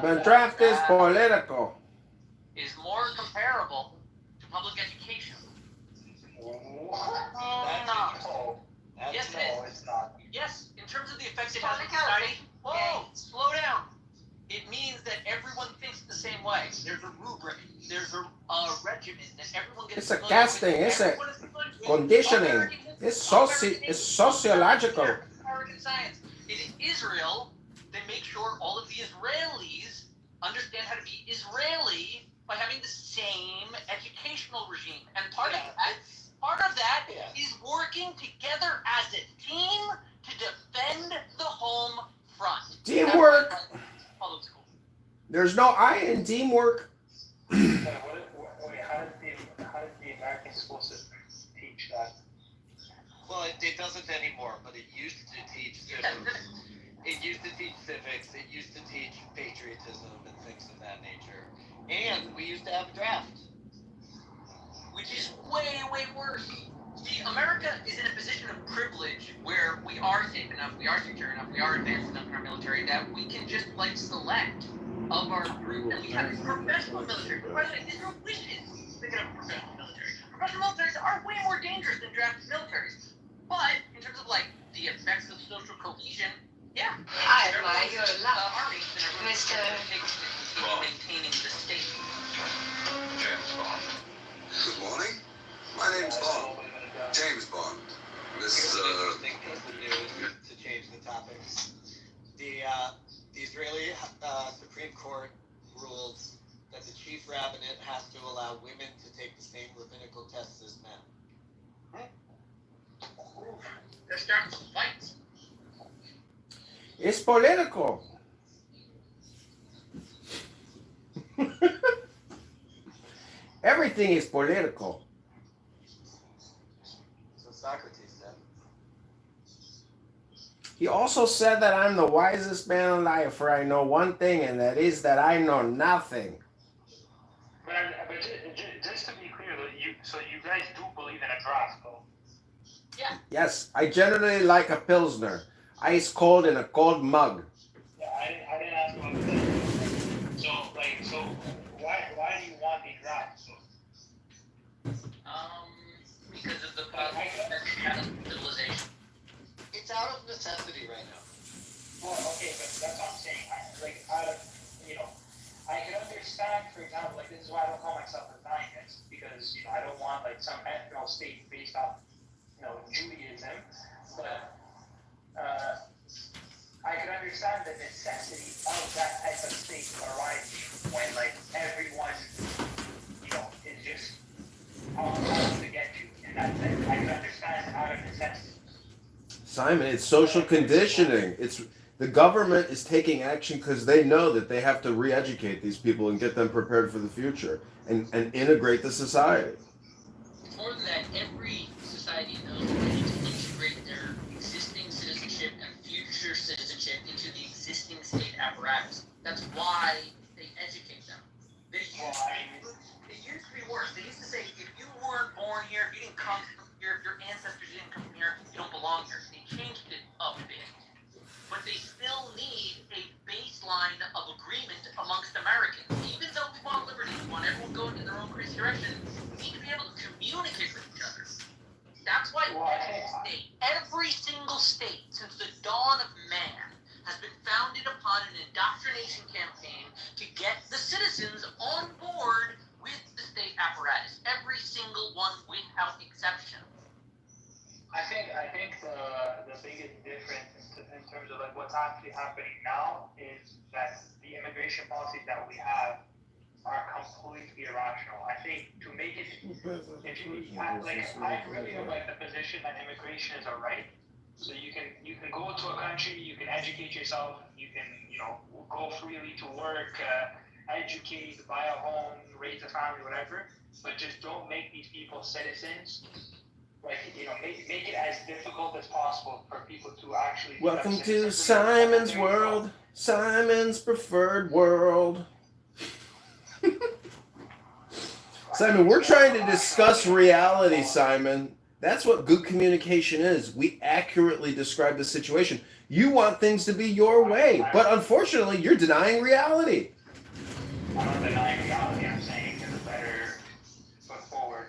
The draft is political. Is more comparable to public education. Yes, it is. Yes, in terms of the effect it has on society. Whoa, slow down. It means that everyone thinks the same way. There's a rubric. There's a regimen that everyone gets. It's a casting. It's a conditioning. It's sociological. American science. In Israel, they make sure all of the Israelis understand how to be Israeli by having the same educational regime. And part of that is working together as a team to defend the home front. Teamwork. Public school. There's no I in teamwork. Wait, how does the American school system teach that? Well, it doesn't anymore, but it used to teach civics. It used to teach civics. It used to teach patriotism and things of that nature. And we used to have a draft. Which is way, way worse. See, America is in a position of privilege where we are safe enough, we are secure enough, we are advanced enough in our military that we can just like select of our group, and we have this professional military. By the way, there's no wishes to get a professional military. Professional militaries are way more dangerous than drafted militaries. But in terms of like the effects of social cohesion, yeah. I admire your love, army, then everyone's Mr. maintaining the state. James Bond. Good morning. My name's Bond. James Bond. Here's an interesting piece of news to change the topic. The Israeli Supreme Court ruled that the chief rabbinate has to allow women to take the same rabbinical tests as men. They're starting some fights. It's political. Everything is political. So Socrates said. He also said that I'm the wisest man alive, for I know one thing, and that is that I know nothing. But just to be clear, so you guys do believe in a draft, though? Yeah. Yes, I generally like a Pilsner. Ice cold in a cold mug. Yeah, I didn't ask about that. So why do you want a draft? Because of the civilization. It's out of necessity right now. Well, okay, but that's what I'm saying. I can understand, for example, like this is why I don't call myself a Zionist, because I don't want like some ethno state based off Judaism, but I can understand the necessity of that type of state arising when like everyone is just out to get you in that sense. I can understand out of necessity. Simon, it's social conditioning. It's the government is taking action because they know that they have to re-educate these people and get them prepared for the future and integrate the society. It's more than that. Every society knows that they need to integrate their existing citizenship and future citizenship into the existing state apparatus. That's why they educate them. It used to be worse. They used to say, if you weren't born here, if you didn't come from here, if your ancestors didn't come from here, you don't belong here. They changed it up a bit. But they still need a baseline of agreement amongst Americans. Even though we want liberty, we want everyone going in their own crazy direction, we need to be able to communicate with each other. That's why every single state, since the dawn of man, has been founded upon an indoctrination campaign to get the citizens on board with the state apparatus. Every single one without exception. I think the biggest difference in terms of like what's actually happening now is that the immigration policies that we have are completely irrational. I think to make it, I really don't like the position that immigration is a right. So you can go to a country, you can educate yourself, you can go freely to work, educate, buy a home, raise a family, whatever. But just don't make these people citizens. Make it as difficult as possible for people to actually. Welcome to Simon's world, Simon's preferred world. Simon, we're trying to discuss reality, Simon. That's what good communication is. We accurately describe the situation. You want things to be your way, but unfortunately, you're denying reality. I'm not denying reality. I'm saying there's a better foot forward.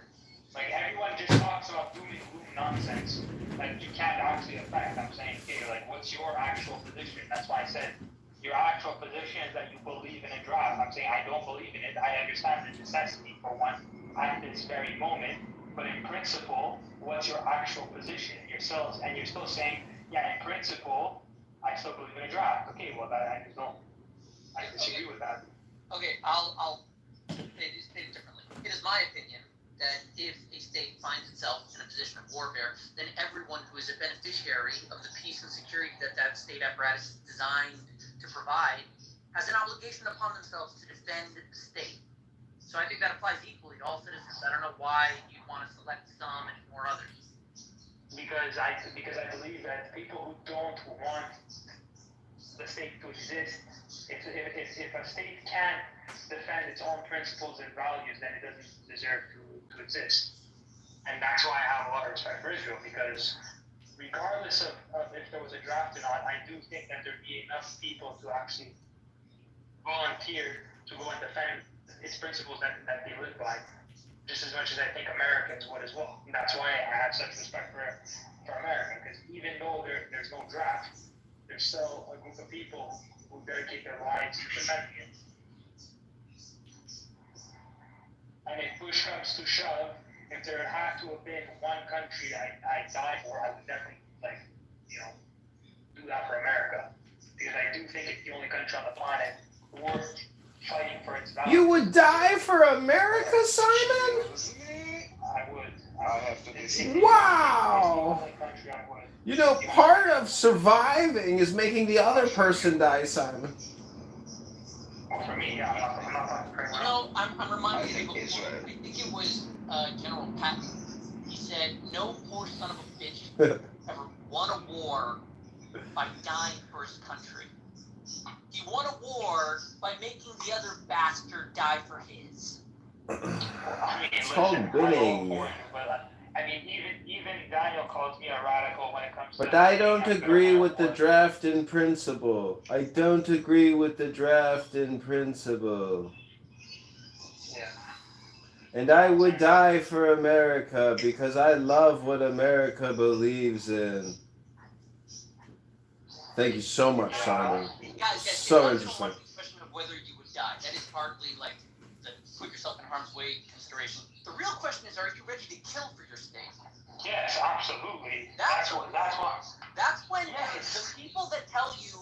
Like everyone just talks about doom and gloom nonsense that you can't actually affect. I'm saying, okay, like what's your actual position? That's why I said your actual position is that you believe in a draft. I'm saying I don't believe in it. I understand the necessity for one at this very moment, but in principle, what's your actual position? You're still saying, yeah, in principle, I still believe in a draft. Okay, well, I disagree with that. Okay, I'll say it differently. It is my opinion that if a state finds itself in a position of warfare, then everyone who is a beneficiary of the peace and security that that state apparatus is designed to provide has an obligation upon themselves to defend the state. So I think that applies equally to all citizens. I don't know why you want to select some and ignore others. Because I believe that people who don't want the state to exist, if a state can't defend its own principles and values, then it doesn't deserve to exist. And that's why I have a lot of respect for Israel, because regardless of if there was a draft or not, I do think that there'd be enough people to actually volunteer to go and defend its principles that they live by, just as much as I think Americans would as well. And that's why I have such respect for America, because even though there's no draft, there's still a group of people who dedicate their lives to defending it. And if push comes to shove, if there had to have been one country I'd die for, I would definitely, do that for America. Because I do think it's the only country on the planet worth fighting for its values. You would die for America, Simon? I would. I have to be. Wow! You know, part of surviving is making the other person die, Simon. For me, yeah, I'm not very well. I'm reminded of, I think it was General Patton. He said, no poor son of a bitch ever won a war by dying for his country. He won a war by making the other bastard die for his. It's called winning. I mean, even Daniel calls me a radical when it comes to... But I don't agree with the draft in principle. I don't agree with the draft in principle. Yeah. And I would die for America because I love what America believes in. Thank you so much, Simon. So interesting. The question of whether you would die. That is hardly like the put yourself in harm's way consideration. The real question is, are you ready to kill for your state? Yes, absolutely. That's when the people that tell you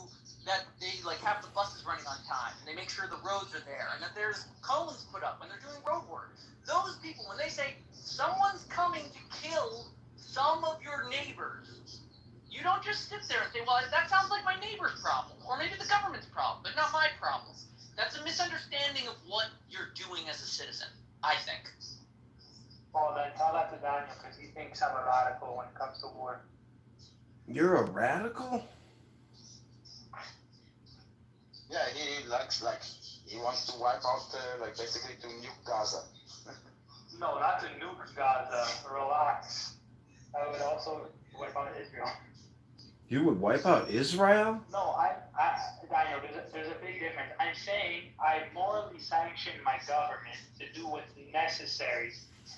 that they have the buses running on time, and they make sure the roads are there, and that there's cones put up when they're doing road work. Those people, when they say someone's coming to kill some of your neighbors, you don't just sit there and say, well, that sounds like my neighbor's problem, or maybe the government's problem, but not my problem. That's a misunderstanding of what you're doing as a citizen, I think. Well, then tell that to Daniel, because he thinks I'm a radical when it comes to war. You're a radical? Yeah, he likes, he wants to wipe out, basically to nuke Gaza. No, not to nuke Gaza. Relax. I would also wipe out Israel. You would wipe out Israel? No, Daniel, there's a big difference. I'm saying I morally sanction my government to do what's necessary.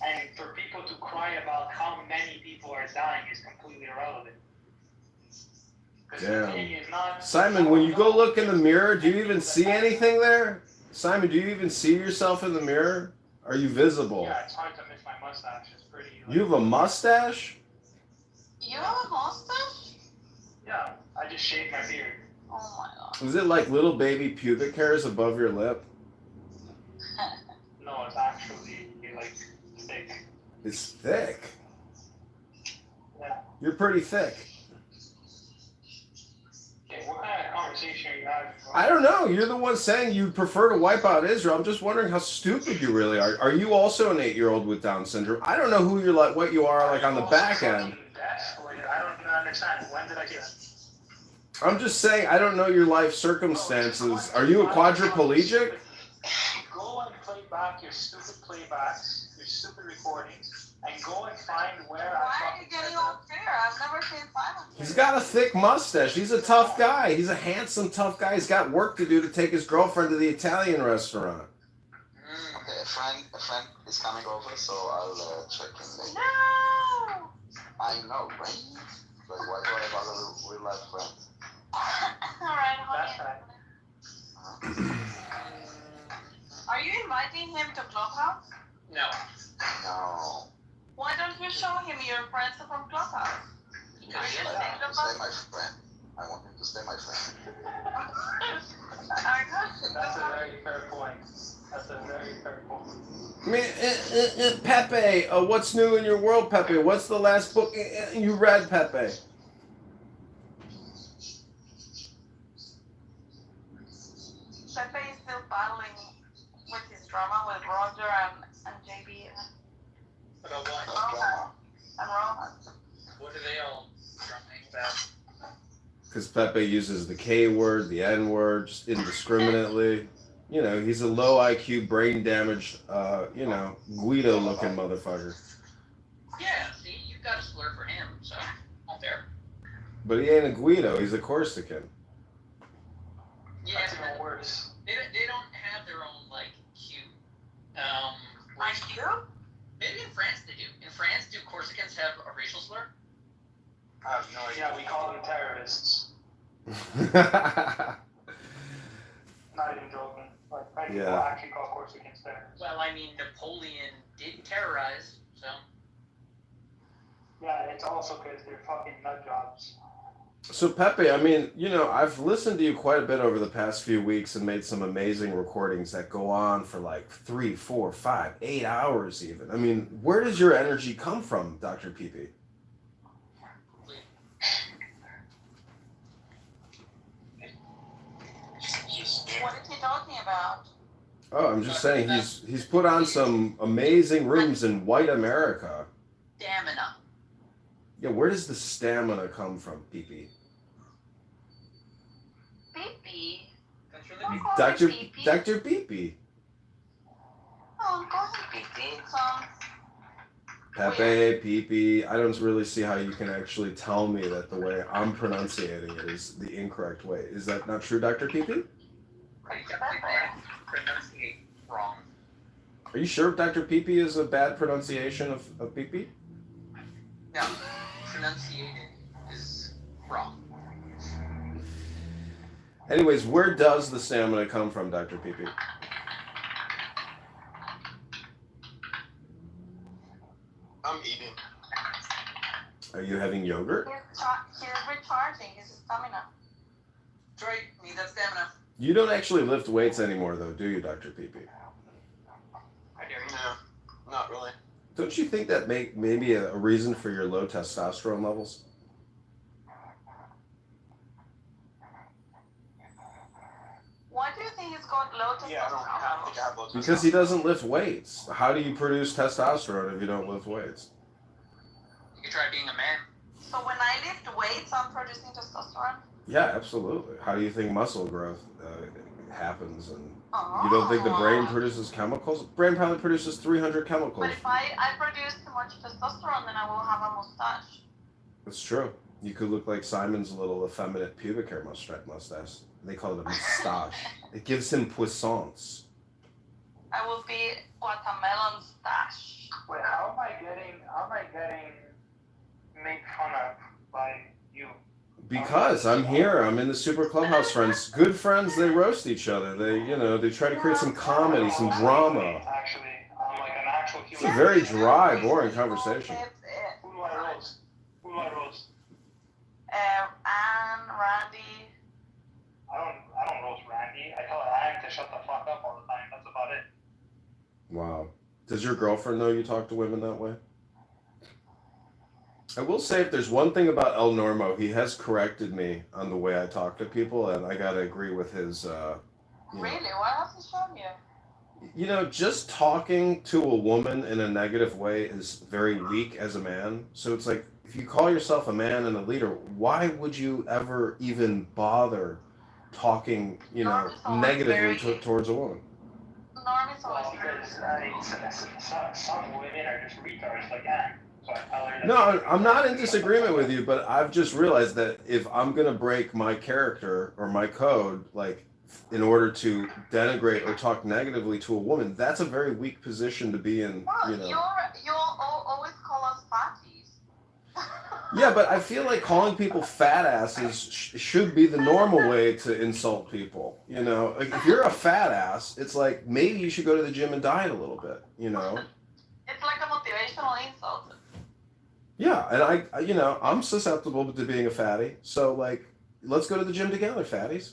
And for people to cry about how many people are dying is completely irrelevant. Damn. Simon, when you go look in the mirror, do you even see anything there? Simon, do you even see yourself in the mirror? Are you visible? Yeah, it's hard to miss my mustache. It's pretty... You have a mustache? You have a mustache? Yeah, I just shaved my beard. Oh my god. Is it like little baby pubic hairs above your lip? No, it's actually thick. It's thick? Yeah. You're pretty thick. Okay, what kind of conversation are you having? I don't know. You're the one saying you prefer to wipe out Israel. I'm just wondering how stupid you really are. Are you also an 8-year-old with Down syndrome? I don't know who you're what you are on the back end. I don't even understand. When did I get that? I'm just saying, I don't know your life circumstances. Are you a quadriplegic? Go and play back your stupid playbacks, your stupid recordings, and go and find where Why are you getting all fair? I've never seen Simon. He's got a thick mustache. He's a tough guy. He's a handsome, tough guy. He's got work to do to take his girlfriend to the Italian restaurant. Okay, a friend is coming over, so I'll check in later. No! I know, right? But why do I have other real life friends? Alright, Are you inviting him to Clubhouse? No. No. Why don't you show him your friends from Clubhouse? I want him to stay my friend. I want him to stay my friend. That's a very fair point. Pepe, what's new in your world, Pepe? What's the last book you read, Pepe? Pepe is still battling with his drama with Roger and JB But what? and Roman. What are they all drumming about? Because Pepe uses the K word, the N word, just indiscriminately. You know, he's a low IQ, brain damaged, Guido looking motherfucker. Yeah, see, you've got a slur for him, so not fair. But he ain't a Guido, he's a Corsican. Yeah, That's even worse. They don't have their own, like, cute, IQ? Maybe in France they do. In France, do Corsicans have a racial slur? I have no idea. Yeah, we call them terrorists. Not even joking. Like, people actually call Corsicans terrorists. Well, I mean, Napoleon did terrorize, so. Yeah, it's also because they're fucking nut jobs. So Pepe, I mean, I've listened to you quite a bit over the past few weeks and made some amazing recordings that go on for like 3, 4, 5, 8 hours even. I mean, where does your energy come from, Dr. PP? What is he talking about? Oh, I'm just saying he's put on some amazing rooms in white America. Stamina. Yeah, where does the stamina come from, PP? PP? Dr. PP. Oh, call him PP. It's Pepe, PP. I don't really see how you can actually tell me that the way I'm pronunciating it is the incorrect way. Is that not true, Dr. PP? Pronunciate wrong. Are you sure Dr. PP is a bad pronunciation of PP? No, pronunciated is wrong. Anyways, where does the stamina come from, Dr. PP? I'm eating. Are you having yogurt? He's recharging his stamina. That's right, need that stamina. You don't actually lift weights anymore, though, do you, Dr. PP? I dare you. No, not really. Don't you think that maybe a reason for your low testosterone levels? Why do you think he's got low testosterone? Yeah, I don't think I have low testosterone. Because he doesn't lift weights. How do you produce testosterone if you don't lift weights? You could try being a man. So when I lift weights, I'm producing testosterone? Yeah, absolutely. How do you think muscle growth happens? And you don't think the brain produces chemicals? The brain probably produces 300 chemicals. But if I produce too much testosterone, then I will have a mustache. That's true. You could look like Simon's little effeminate pubic hair mustache. They call it a mustache. It gives him puissance. I will be watermelon stash. Wait, how am I getting made fun of by you? Because I'm here. I'm in the Super Clubhouse Friends. Good friends, they roast each other. They try to create some comedy, some drama. Actually, like an actual human. It's a very dry, boring conversation. Who do I roast? Anne, Randy. I don't roast Randy. I tell Anne to shut the fuck up all the time. That's about it. Wow. Does your girlfriend know you talk to women that way? I will say, if there's one thing about El Normo, he has corrected me on the way I talk to people, and I gotta agree with his. Really? What has he shown you? Just talking to a woman in a negative way is very weak as a man. So it's like, if you call yourself a man and a leader, why would you ever even bother talking, negatively towards a woman? Norm is always because some women are just retards like Anne. No, I'm not in disagreement with you, but I've just realized that if I'm going to break my character or my code, like, in order to denigrate or talk negatively to a woman, that's a very weak position to be in, Well, you always call us fatties. Yeah, but I feel like calling people fat asses should be the normal way to insult people, Like, if you're a fat ass, it's like, maybe you should go to the gym and diet a little bit, It's like a motivational insult. Yeah, and I'm susceptible to being a fatty. So, like, let's go to the gym together, fatties.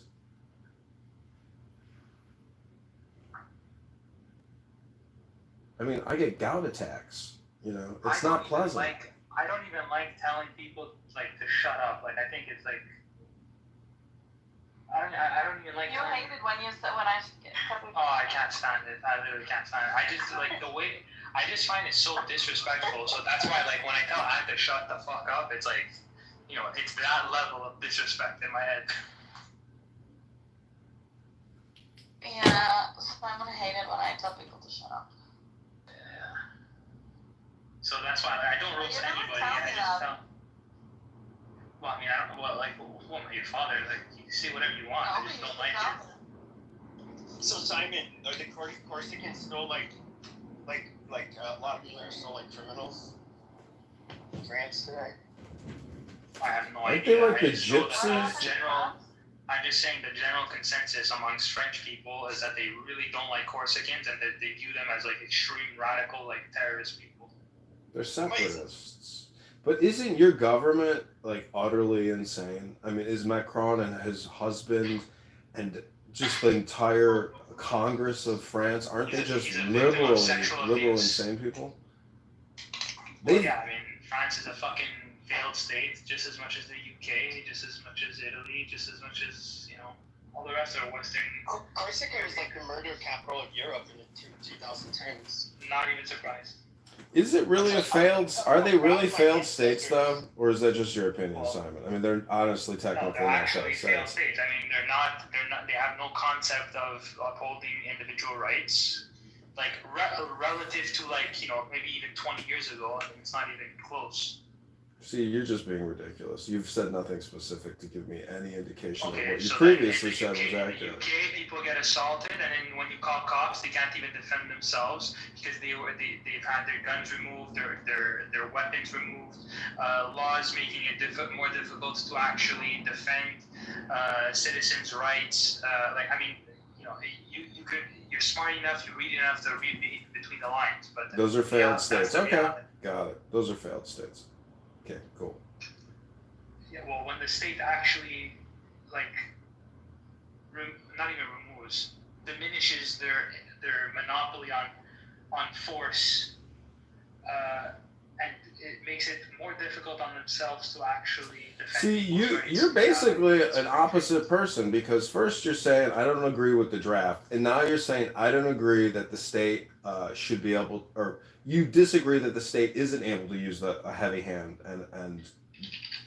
I mean, I get gout attacks. You know, it's not pleasant. I don't even like telling people like to shut up. Like I think it's like I don't even like. You hate it when I. Oh, I can't stand it. I literally can't stand it. I just like the way. I just find it so disrespectful. So that's why, like, when I tell Anne to shut the fuck up, it's like, you know, it's that level of disrespect in my head. Yeah, so I'm gonna hate it when I tell people to shut up. Yeah. So that's why I don't roast anybody. I just tell. Well, I mean, I don't know what, like, well, your father, like, you can say whatever you want. I just don't like it. So Simon, are the Corsicans still like a lot of people are still like criminals in France today? I have no Aren't idea. they like the gypsies? I'm just saying the general consensus amongst French people is that they really don't like Corsicans and that they view them as like extreme radical, like terrorist people. They're separatists. But isn't your government like utterly insane? I mean, is Macron and his husband and just the entire Congress of France, aren't they just liberal insane people? Yeah, I mean, France is a fucking failed state, just as much as the UK, just as much as Italy, just as much as, you know, all the rest are Western. Corsica was like the murder capital of Europe in the 2010s. Not even surprised. Is it really a failed? Are they really failed states though, or is that just your opinion, Simon? I mean, they're honestly technically not failed states. I mean, they're not. They have no concept of upholding individual rights. Like relative to like, you know, maybe even 20 years ago, I mean, it's not even close. See, you're just being ridiculous. You've said nothing specific to give me any indication of what you so previously said was accurate. In the UK, people get assaulted, and then when you call cops, they can't even defend themselves because they've had their guns removed, their weapons removed. Laws making it more difficult to actually defend citizens' rights. Like, I mean, you know, you're smart enough, you read enough to read between the lines. But those are failed states. Okay, got it. Those are failed states. Okay, cool. Yeah, well, when the state actually, like, not even removes, diminishes their monopoly on force, and it makes it more difficult on themselves to actually defend. See, you're basically an opposite person, because first you're saying I don't agree with the draft, and now you're saying I don't agree that the state should be able, or you disagree that the state isn't able to use a heavy hand and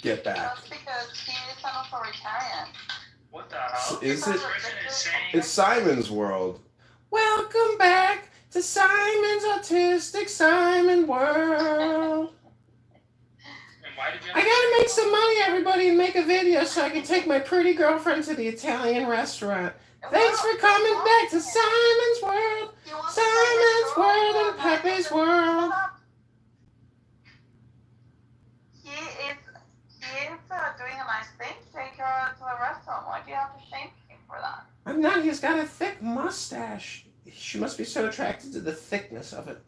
get back. That's because he is an authoritarian. What the hell? Is it? It's Simon's world. Welcome back to Simon's Autistic Simon world. I gotta make some money, everybody, and make a video so I can take my pretty girlfriend to the Italian restaurant. Thanks for coming back to Simon's world. Simon's world and Pepe's world. He is doing a nice thing. Take her to a restaurant. Why do you have to shame him for that? I'm not. He's got a thick mustache. She must be so attracted to the thickness of it.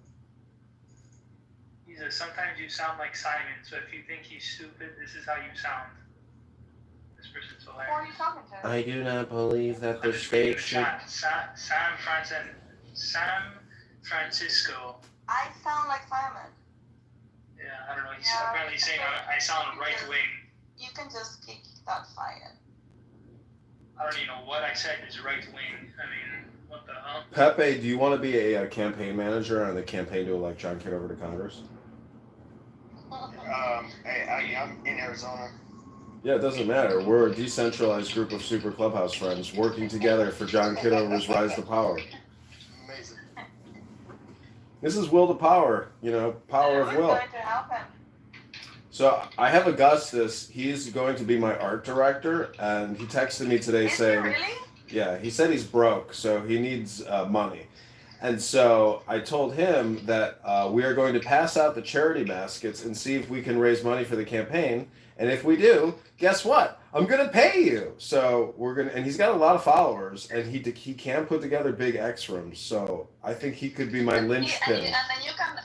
Sometimes you sound like Simon, so if you think he's stupid, this is how you sound. This person's hilarious. Who are you talking to? I do not believe that the state should... Sam Francisco. I sound like Simon. Yeah, I don't know. He's apparently saying I sound right-wing. You can just kick that fire. I don't even know what I said is right-wing. I mean, what the hell? Pepe, do you want to be a campaign manager on the campaign to elect John Kitover to Congress? I'm in Arizona. Yeah, it doesn't matter. We're a decentralized group of super clubhouse friends working together for John Kitover's rise to power. Amazing. This is will to power, power of will. Going to help him. So I have Augustus. He's going to be my art director, and he texted me today saying, really? Yeah, he said he's broke, so he needs money. And so I told him that we are going to pass out the charity baskets and see if we can raise money for the campaign. And if we do, guess what? I'm going to pay you. So we're going to, and he's got a lot of followers, and he can put together big X rooms. So I think he could be my linchpin. And then you can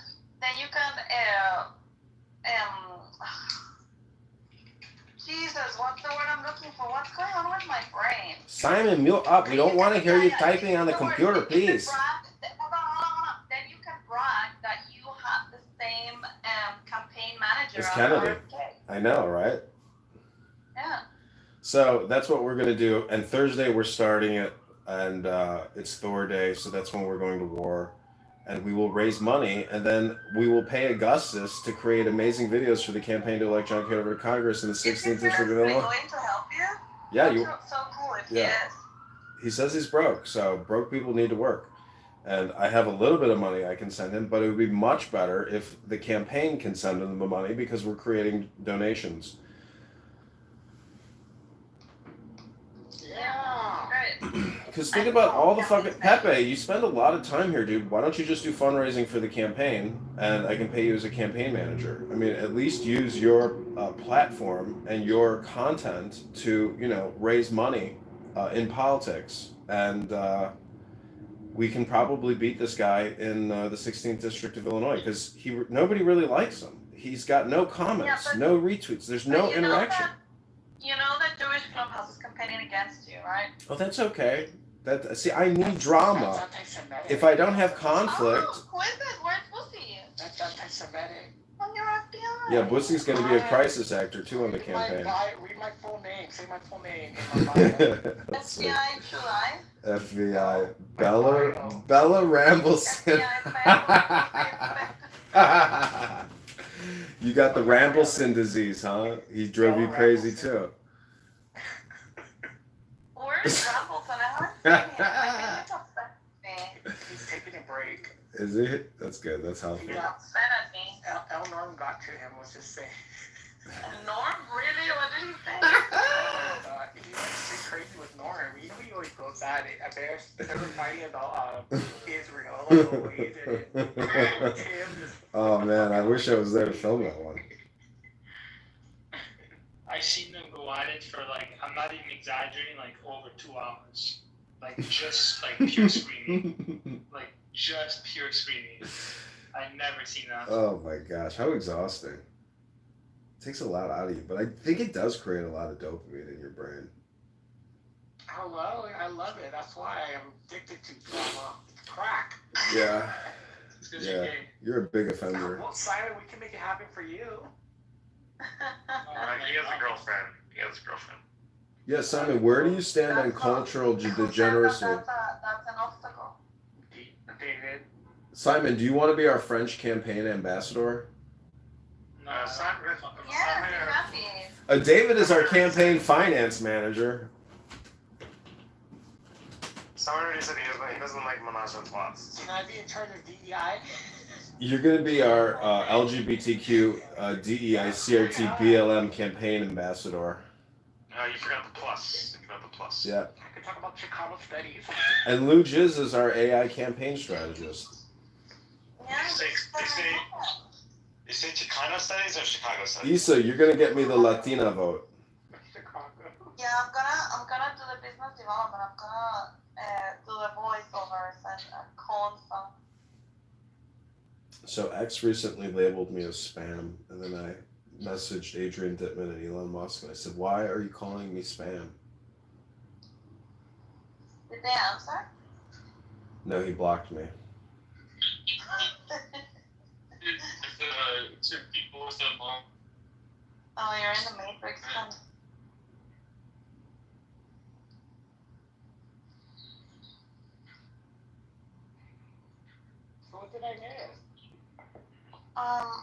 Jesus, what's the word I'm looking for? What's going on with my brain? Simon, mute up. We don't want to hear you typing on the computer, please. Then you can bribe It's Kennedy. I know, right? Yeah. So that's what we're going to do. And Thursday we're starting it, and it's Thor Day, so that's when we're going to war. And we will raise money, and then we will pay Augustus to create amazing videos for the campaign to elect John Kitover to Congress in the 16th District of Illinois. Going to help you? Yeah, So cool if yeah. he is. He says he's broke, so broke people need to work. And I have a little bit of money I can send him, but it would be much better if the campaign can send him the money because we're creating donations. Because think about all the fucking Pepe. You spend a lot of time here, dude. Why don't you just do fundraising for the campaign, and I can pay you as a campaign manager? I mean, at least use your platform and your content to, raise money in politics, and we can probably beat this guy in the 16th District of Illinois because nobody really likes him. He's got no comments, no retweets. There's no interaction. You know that Jewish Clubhouse is campaigning against you, right? Oh, that's okay. I need drama. If I don't have conflict. Oh, who is it? Where's Bussy? That's anti-Semitic. On your FBI. Yeah, Bussy's going to be a crisis actor too on the campaign. Read my full name. Say my full name. FBI July. FBI Bella Rambleson. You got the Rambleson disease, huh? He drove you crazy too. Where's Rambleson? He's taking a break. Is he? That's good. That's healthy. Yeah. El Norm got to him. Was just saying. Norm? Really? What did he say? He went straight crazy with Norm. He always goes at it. They were fighting about Israel. Oh man, I wish I was there to film that one. I've seen them go at it for I'm not even exaggerating, over 2 hours. Just pure screaming. Just pure screaming. I've never seen that. Oh my gosh, how exhausting. It takes a lot out of you, but I think it does create a lot of dopamine in your brain. Hello, I love it. That's why I'm addicted to crack. Yeah. Yeah, you're a big offender. Well, Simon, we can make it happen for you. He has a girlfriend. Yeah, Simon, where do you stand on cultural degeneracy? That's an obstacle. David. Simon, do you want to be our French campaign ambassador? No, David is our campaign finance manager. Someone already said he doesn't like menage a trois. Can I be in charge of DEI? You're going to be our LGBTQ DEI CRT BLM campaign ambassador. You forgot the plus. Yeah. I could talk about Chicago studies. And Lou Jiz is our AI campaign strategist. You say Chicano studies or Chicago studies? Issa, you're going to get me the Latina vote. Yeah, I'm gonna do the business development. I'm gonna do the voiceovers and call and stuff. So X recently labeled me as spam, and then I messaged Adrian Dittman and Elon Musk, and I said, "Why are you calling me spam?" Did they answer? No, he blocked me. Oh, you're in the Matrix. So what did I miss? I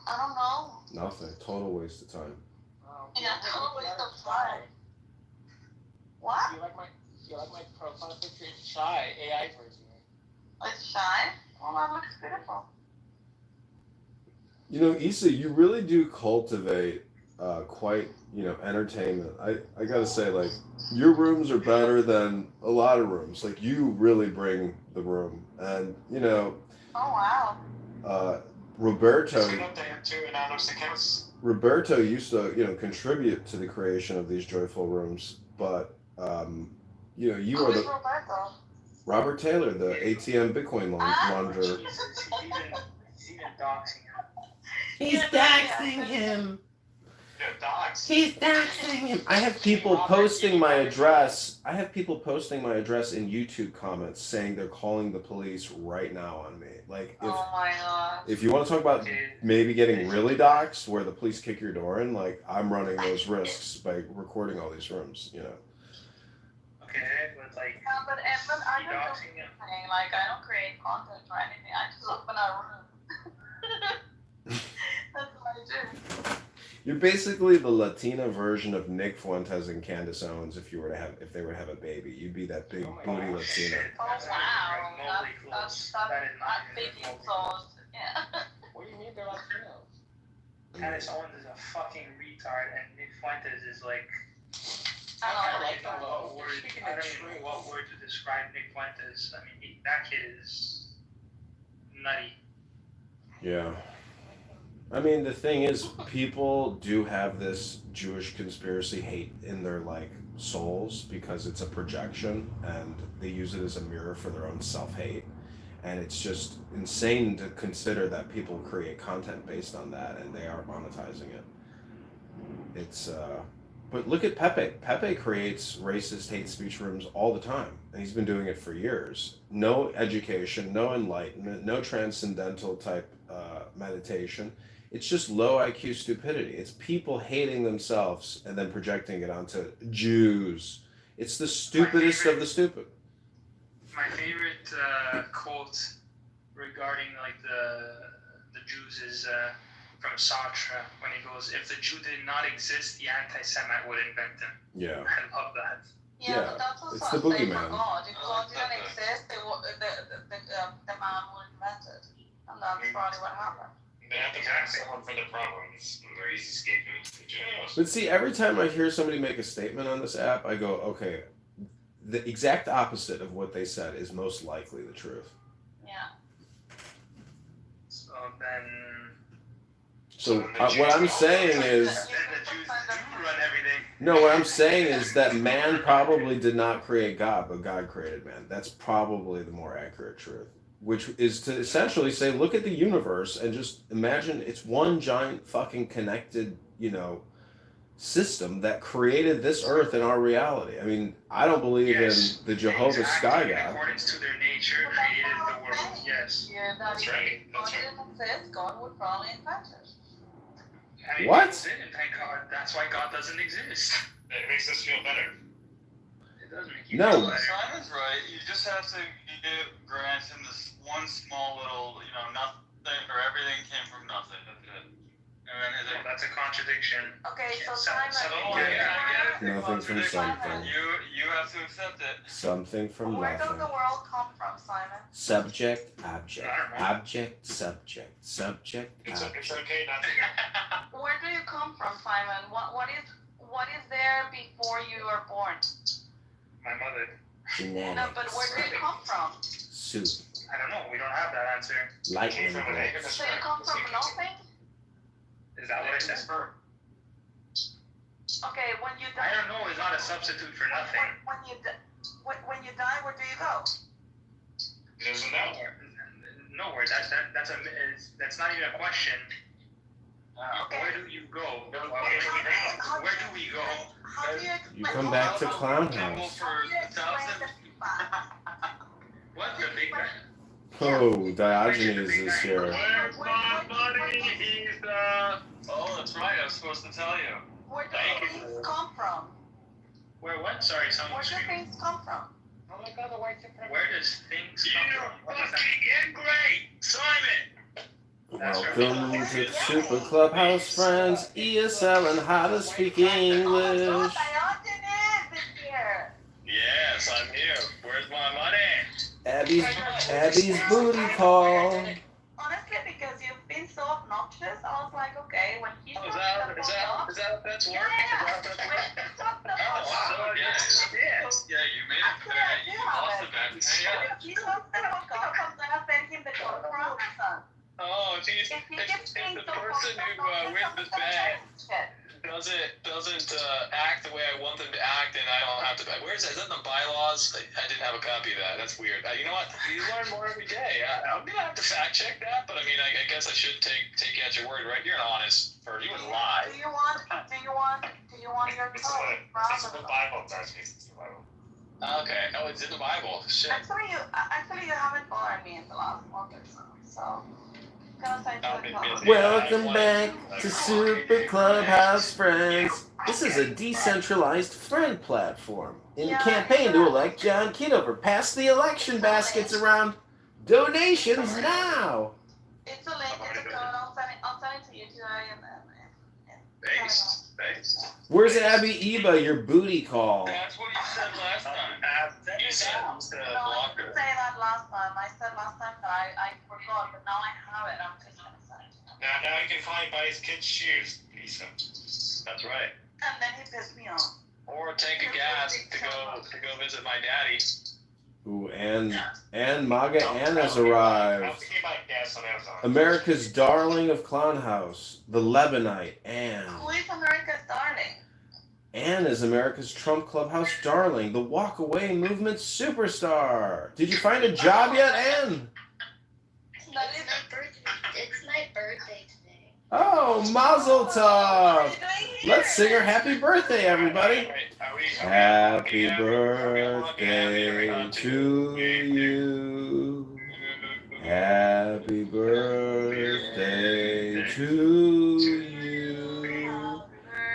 don't know. Nothing. Total waste of time. Yeah, total waste of time. What? Do you like my profile picture? It's shy, AI version. It's shy? Well, that looks beautiful. You know, Issa, you really do cultivate quite, entertainment. I gotta say, your rooms are better than a lot of rooms. You really bring the room. And, Oh, wow. Roberto used to, contribute to the creation of these joyful rooms, but, you are the... Roberto? Robert Taylor, the ATM Bitcoin launderer. He's doxing him. He's doxing him. Dogs. He's doxing him. I have people posting my address. I have people posting my address in YouTube comments saying they're calling the police right now on me. Like, Oh my god. if you want to talk about maybe getting really doxxed, where the police kick your door in, like, I'm running those risks by recording all these rooms, you know. Okay, but like. Yeah, but Edmund, I don't do anything. Like, I don't create content or anything. I just open a room. That's what I do. You're basically the Latina version of Nick Fuentes and Candace Owens if they were to have a baby. You'd be that big booty Latina. Oh wow, that's big insult. Yeah. What do you mean they're Latinos? Candace Owens is a fucking retard, and Nick Fuentes is like. I don't know what word to describe Nick Fuentes. I mean, that kid is nutty. Yeah. I mean, the thing is, people do have this Jewish conspiracy hate in their, like, souls because it's a projection, and they use it as a mirror for their own self-hate. And it's just insane to consider that people create content based on that, and they are monetizing it. It's, but look at Pepe. Pepe creates racist hate speech rooms all the time, and he's been doing it for years. No education, no enlightenment, no transcendental type meditation. It's just low IQ stupidity. It's people hating themselves and then projecting it onto Jews. It's the stupidest of the stupid. My favorite quote regarding like the Jews is from Sartre when he goes, "If the Jew did not exist, the anti-Semite would invent him." Yeah. I love that. Yeah, but that's also it's the a thing boogeyman. for God. If God didn't exist, the man would invent it, and that's probably what happened. They have to tax someone for their problems, and they're easy scapegoats to jail. But see, every time I hear somebody make a statement on this app, I go, okay, the exact opposite of what they said is most likely the truth. Yeah. So then. So what I'm saying is, the Jews do run everything. no, what I'm saying is that man probably did not create God, but God created man. That's probably the more accurate truth. Which is to essentially say, look at the universe and just imagine it's one giant fucking connected, system that created this earth and our reality. I mean, I don't believe in the Jehovah's Sky In God. accordance to their nature, created the world. Yes. Yeah, That's right. That's right. God didn't exist, God would probably invent it. I mean, What? people didn't thank God. That's why God doesn't exist. It makes us feel better. It does make you No. feel better. Simon's right. You just have to grant him this one small little, nothing or everything came from nothing. That's it. And then that's a contradiction. Okay, so Simon, Nothing from something. You have to accept it. Something from where does nothing. the world come from, Simon? Subject, object, object, subject, subject, It's object. okay not to. Where do you come from, Simon? What is there before you are born? My mother. Genetics. No, but where do you come from? Soup. I don't know. We don't have that answer. Lightning So bolts. you come from nothing? Is that what I said? Okay, when you die. I don't know. Is not a substitute for nothing. When you die, where do you go? There's Nowhere. Nowhere. That's not even a question. Where do you go? Where do we go? How do you explain? You come back to Clown House. What the big guy? Oh, Diogenes is here. Where's my money? He's Oh, that's right. I was supposed to tell you. Where do things come from? Where what? Sorry, someone Where do screaming. things come from? Where does things come from? What does that fucking great, Simon. Welcome to Super Clubhouse Friends, ESL and how to speak English. Diogenes is here. Yes, I'm here. Where's my money? Abby's booty call. Honestly, because you've been so obnoxious, I was like, okay, when he's Is that what that's work? Yes. Yeah, you made it clear. You lost the bet. If he talks about God, I'm gonna send him the code for Amazon. Oh, geez. It's the person who wins this bet doesn't act the way I want them to act, and I don't have to. Where is that? Is that in the bylaws? I didn't have a copy of that. That's weird. You know what? You learn more every day. I'm gonna have to fact check that, but I mean, I guess I should take you at your word, right? You're an honest person. You wouldn't lie. Do you want your code? It's the Bible, Darcy. It's the Bible. Okay. Oh, it's in the Bible. Shit. Actually, you haven't bothered me in the last month or so. Welcome back to Super Clubhouse Friends. This is a decentralized friend platform in the campaign to elect John Kitover. Pass the election baskets around. Donations now. It's a link. It's a code. I'll send it to you today, and then. Thanks. Where's Abby Eba? Your booty call. That's what you said last time. You said No, I didn't say that last time. I said last time that I forgot, but now I have it. I'm just gonna send it to him. Now you can finally buy his kids shoes, Lisa. That's right. And then he pissed me off. Or take a gas to go visit my daddy. Ooh, and MAGA Anna's arrived. Gas on Amazon. America's darling of Clown House, the Lebanite, Anne. Who is America's darling? Anne is America's Trump Clubhouse darling, the walk-away movement superstar. Did you find a job yet, Anne? It's my birthday today. Oh, Mazel Tov! Let's sing her happy birthday, everybody. Happy birthday to you. Happy birthday to you.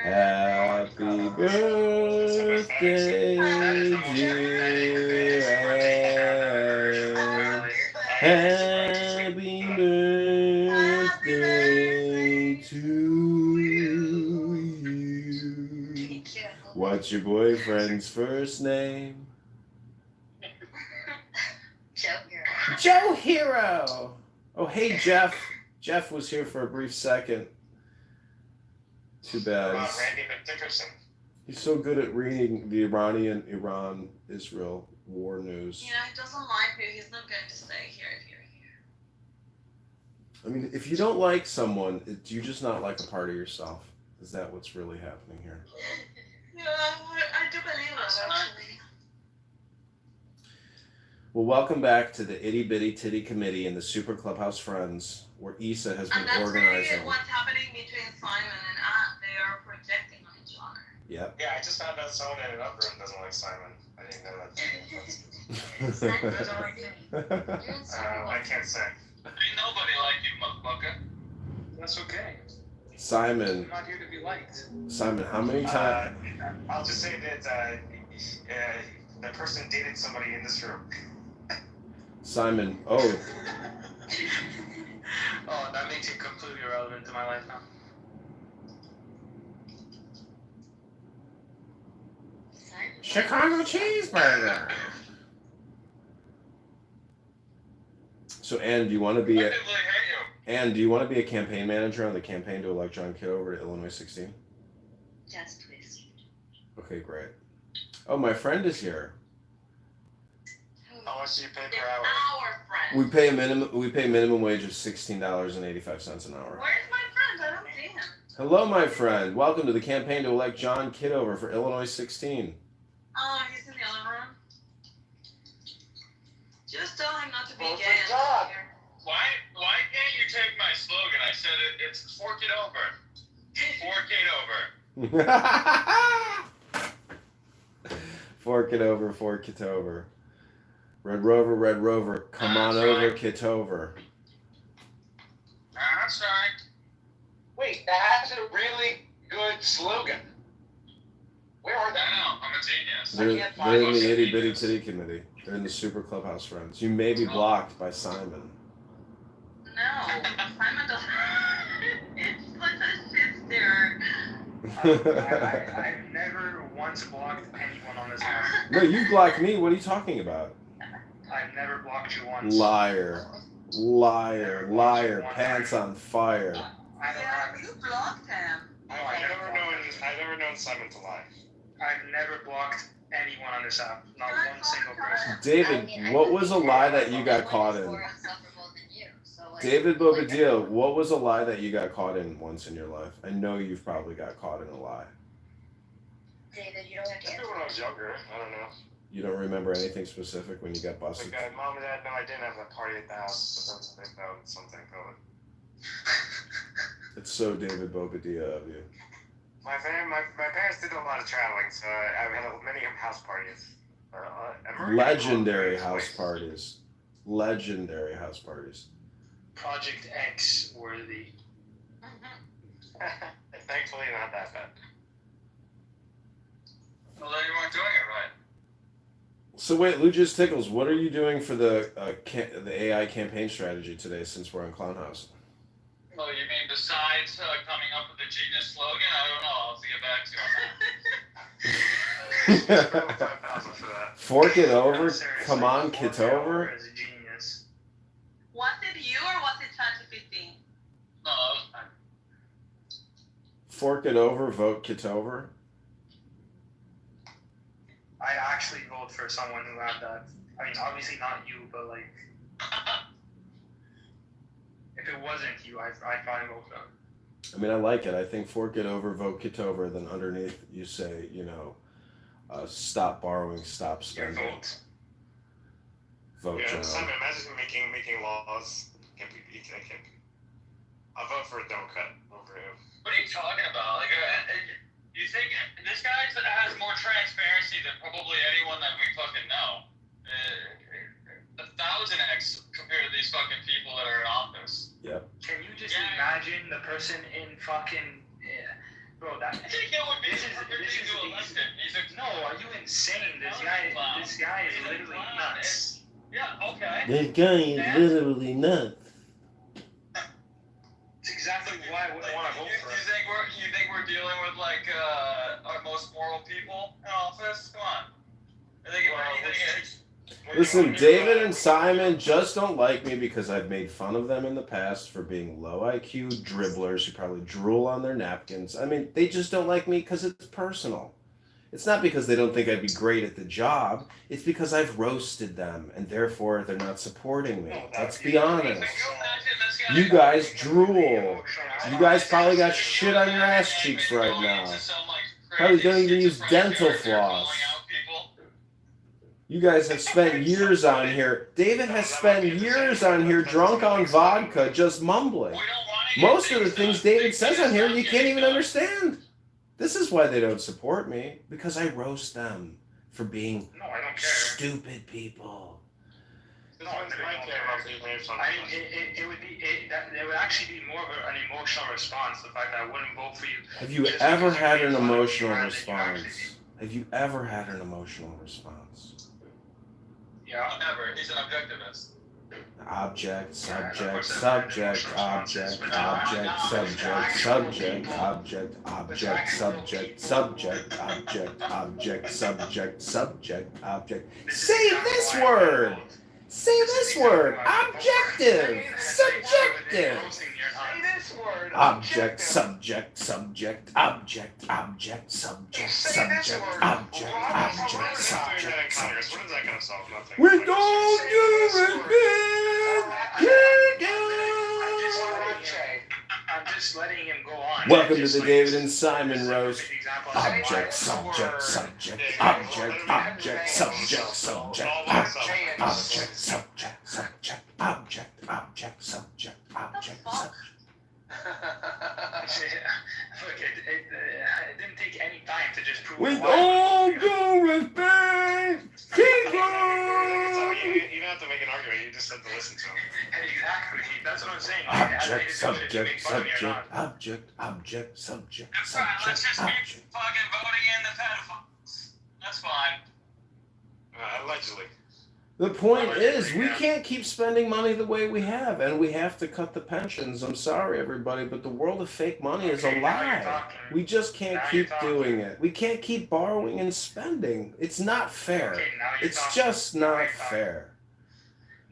Happy birthday, dear Anne. Happy birthday to you. What's your boyfriend's first name? Joe Hero. Oh, hey, Jeff. Jeff was here for a brief second. Too bad. Randy Dickerson. He's so good at reading the Iran-Israel war news. Yeah, he doesn't like you. He's not going to stay here if you're here. I mean, if you don't like someone, do you just not like a part of yourself? Is that what's really happening here? Yeah, I do believe that, actually. Well, welcome back to the Itty Bitty Titty Committee and the Super Clubhouse Friends, where Issa has been organizing. Really what's happening between Simon and Anne. They are projecting on each other. Yep. Yeah, I just found out someone in an upper room doesn't like Simon. I didn't know that. Simon doesn't like me. I can't say. Ain't nobody like you, motherfucker. That's okay. Simon. I'm not here to be liked. Simon, how many times? I'll just say that the person dated somebody in this room. Simon, oh. Oh, that makes it completely irrelevant to my life now. Chicago cheeseburger. So, Ann, do you want to be a campaign manager on the campaign to elect John Kitover to Illinois 16? Yes, please. Okay, great. Oh, my friend is here. How much do you pay per hour? Our friend. We pay minimum wage of $16.85 an hour. Where's my friend? I don't see him. Hello, my friend. Welcome to the campaign to elect John Kitover for Illinois 16. Oh, he's in the other room. Just tell him not to be gay. Why can't you take my slogan? I said it's fork it over. Fork it over. Fork it over, fork it over. Red Rover, come on over, Kitover. That's right. Wait, that's a really good slogan. Where are they? I know, I'm a genius. They're in the Itty Bitty Titty Committee. They're in the Super Clubhouse Friends. You may be blocked by Simon. No, Simon doesn't. It's such a shit stirrer. I've never once blocked anyone on this app. No, you blocked me. What are you talking about? I've never blocked you once. Liar. Pants on fire. Yeah, you blocked him. I've never known Simon to lie. I've never blocked anyone on this app. Not one single person. David, what was a lie that you got caught in? So David Bobadilla, what was a lie that you got caught in once in your life? I know you've probably got caught in a lie. David, you don't have to Maybe answer. when I was younger, I don't know. You don't remember anything specific when you got busted? Like, Mom and Dad, no, I didn't have that party at the house, but then they found something going. It's so David Bobadilla of you. My parents did a lot of traveling, so I had many house parties. Legendary house parties. Legendary house parties. Project X worthy. Thankfully, not that bad. Well, then you weren't doing it right. So wait, Lucius Tickles, what are you doing for the AI campaign strategy today since we're on Clown House? Well, you mean besides coming up with a genius slogan? I don't know. I'll have to get back to you on that. Fork it over? Come on, Kitover? Was it you or was it ChatGPT? No, that was fine. Fork it over, vote Kitover? I actually vote for someone who had that. I mean, obviously not you, but like, if it wasn't you, I'd probably vote for him. I mean, I like it. I think fork it over, vote Kitover, then underneath you say, stop borrowing, stop spending. Vote Yeah, John. Simon, imagine making laws. Can't be. I'll vote for Don't Cut over him. What are you talking about? Like, you think this guy has more transparency than probably anyone that we fucking know? 1,000x compared to these fucking people that are in office. Yep. Can you just imagine the person in fucking... Bro, that... I think it would be perfectly to elect him. No, are you insane? This guy is literally nuts. Yeah, okay. This guy is literally nuts. It's exactly why I wouldn't want to vote for him. You think we're dealing with like our most moral people in office? Come on. I think anything is. Listen, David and Simon just don't like me because I've made fun of them in the past for being low IQ dribblers who probably drool on their napkins. I mean, they just don't like me because it's personal. It's not because they don't think I'd be great at the job. It's because I've roasted them, and therefore they're not supporting me. Let's be honest. You guys drool. You guys probably got shit on your ass cheeks right now. Probably don't even use dental floss. You guys have spent years on here. David has spent years on here drunk on vodka, just mumbling. Most of the things David says on here, you can't even understand. This is why they don't support me, because I roast them for being stupid people. It would actually be more of an emotional response, the fact that I wouldn't vote for you. Have you ever had an emotional response? Have you ever had an emotional response? Yeah, never. He's an objectivist. Object, subject, subject, object, object, subject, subject, object, object, subject, subject, object, object, subject, subject, object. Say this word! Say this word! Objective! Subjective! Object, subject, subject, object, object, subject, subject, object, object, subject, subject. What is that gonna solve? Nothing. We don't give I'm just letting him go on. Welcome to the David and Simon roast. Object, subject, subject, object, object, subject, subject, object, object, subject, subject, object, object, subject, object, subject. Look, it didn't take any time to just prove We it. don't go with bang! You don't have to make an argument. You just have to listen to him. Exactly. That's what I'm saying. Object, subject, subject, object, object, subject, That's right. Let's subject, just keep object. fucking voting in the pedophiles. That's fine. Allegedly. The point is, we can't keep spending money the way we have, and we have to cut the pensions. I'm sorry, everybody, but the world of fake money is a lie. We just can't keep doing it. We can't keep borrowing and spending. It's not fair. It's just not fair.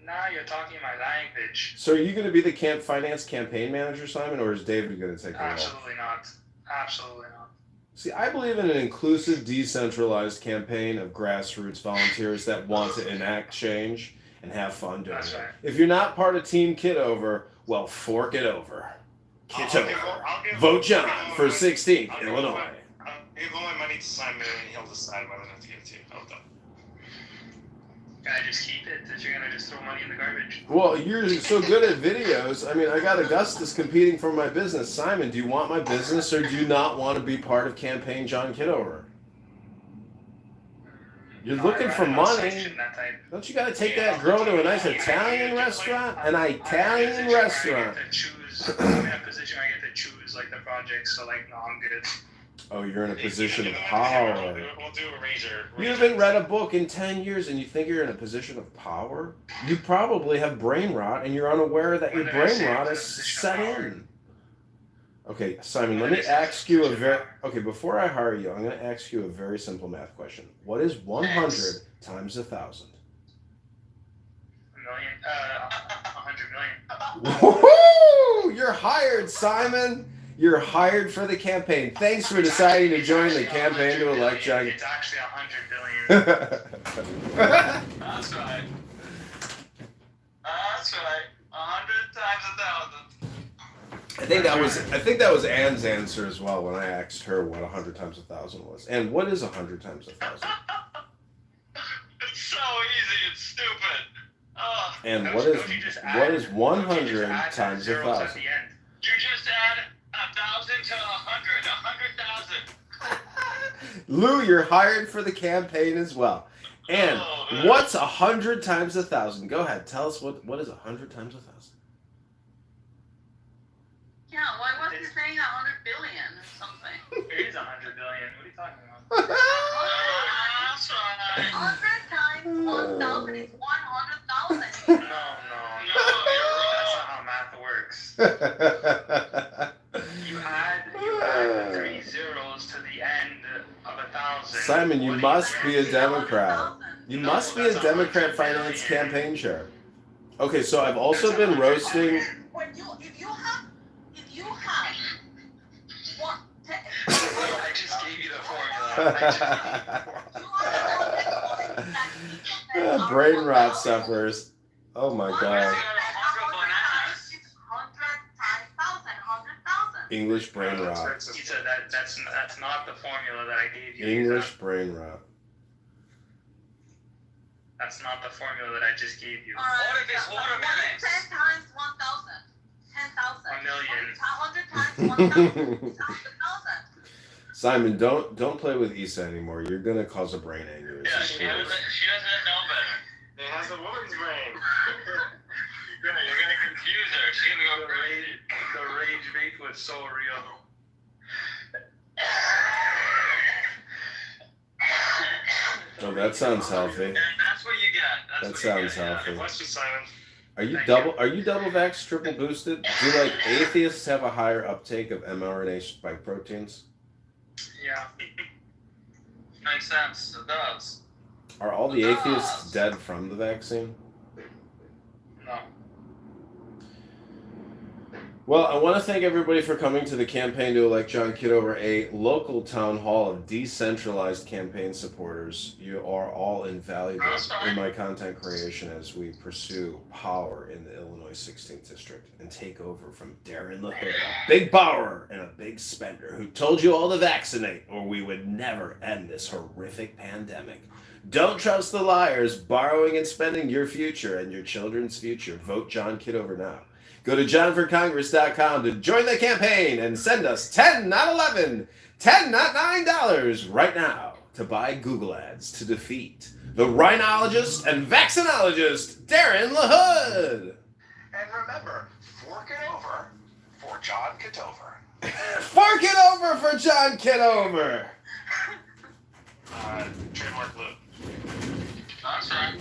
Now you're talking my language. So are you going to be the finance campaign manager, Simon, or is David going to take the role? Absolutely not. Absolutely not. See, I believe in an inclusive, decentralized campaign of grassroots volunteers that want to enact change. and have fun doing That's it. right. If you're not part of Team Kitover, well, fork it over. Kitover. Vote John for 16th, Illinois. I'll give all my money to Simon, and he'll decide whether or not to give it to you. How about that? Gotta just keep it if you're gonna just throw money in the garbage. Well, you're so good at videos. I mean, I got Augustus competing for my business. Simon, do you want my business or do you not want to be part of Campaign John Kitover? You're looking for money. Don't you got to take that girl to a nice Italian restaurant? An Italian restaurant. I'm in a position where I get to choose like the projects, so like, no, I'm good. Oh, you're in a position of power. We'll do a razor. You haven't read a book in 10 years and you think you're in a position of power? You probably have brain rot and you're unaware that your brain rot is set in. Okay, Simon, let me ask you okay, before I hire you, I'm going to ask you a very simple math question. What is 100 times 1,000? 100 million. Woohoo! You're hired, Simon. You're hired for the campaign. Thanks for deciding to join the campaign to elect John. It's actually 100 billion. That's right. That's right. 100 times 1,000. I think that was Anne's answer as well when I asked her what 100 times 1,000 was. And what is 100 times 1,000? It's so easy. It's stupid. Oh. And what is 100 times 1,000? You just add 1,000 to 100. 100,000. Lou, you're hired for the campaign as well. And what's 100 times 1,000? Go ahead, tell us what is 100 times 1,000? Yeah, why wasn't he saying 100 billion or something? It is 100 billion. What are you talking about? 100 times 1,000 is 100,000. No. That's not how math works. You add 3 zeros to the end of 1,000. Simon, you must be a Democrat. You must be a Democrat finance campaign chair. Okay, so I've also been roasting. I just gave you the formula. Brain rot suffers. Oh my god. English brain rot. He said that's not the formula that I gave you. English brain rot. That's not the formula that I just gave you. What if it's watermelons? 10 times 1,000. 10,000. 100 times 1,000. 1,000. Simon, don't play with Issa anymore. You're gonna cause a brain aneurysm. Yeah, she doesn't know better. It has a woman's brain. You're gonna confuse her. She's gonna go crazy. The rage bait was so real. Oh, that sounds healthy. And that's what you get. That sounds healthy. Bless you, Simon. Are you double vax, triple boosted? Do like atheists have a higher uptake of mRNA spike proteins? Yeah. Makes sense. It does. Are all the atheists dead from the vaccine? No. Well, I want to thank everybody for coming to the campaign to elect John Kitover, a local town hall of decentralized campaign supporters. You are all invaluable in my content creation as we pursue power in the Illinois 16th District and take over from Darren LaHood, a big borrower and a big spender who told you all to vaccinate or we would never end this horrific pandemic. Don't trust the liars borrowing and spending your future and your children's future. Vote John Kitover now. Go to johnforcongress.com to join the campaign and send us 10, not 11, 10, not $9 right now to buy Google ads to defeat the rhinologist and vaccinologist, Darren LaHood. And remember, fork it over for John Kitover. Fork it over for John Kitover. Trademark Lou. That's right.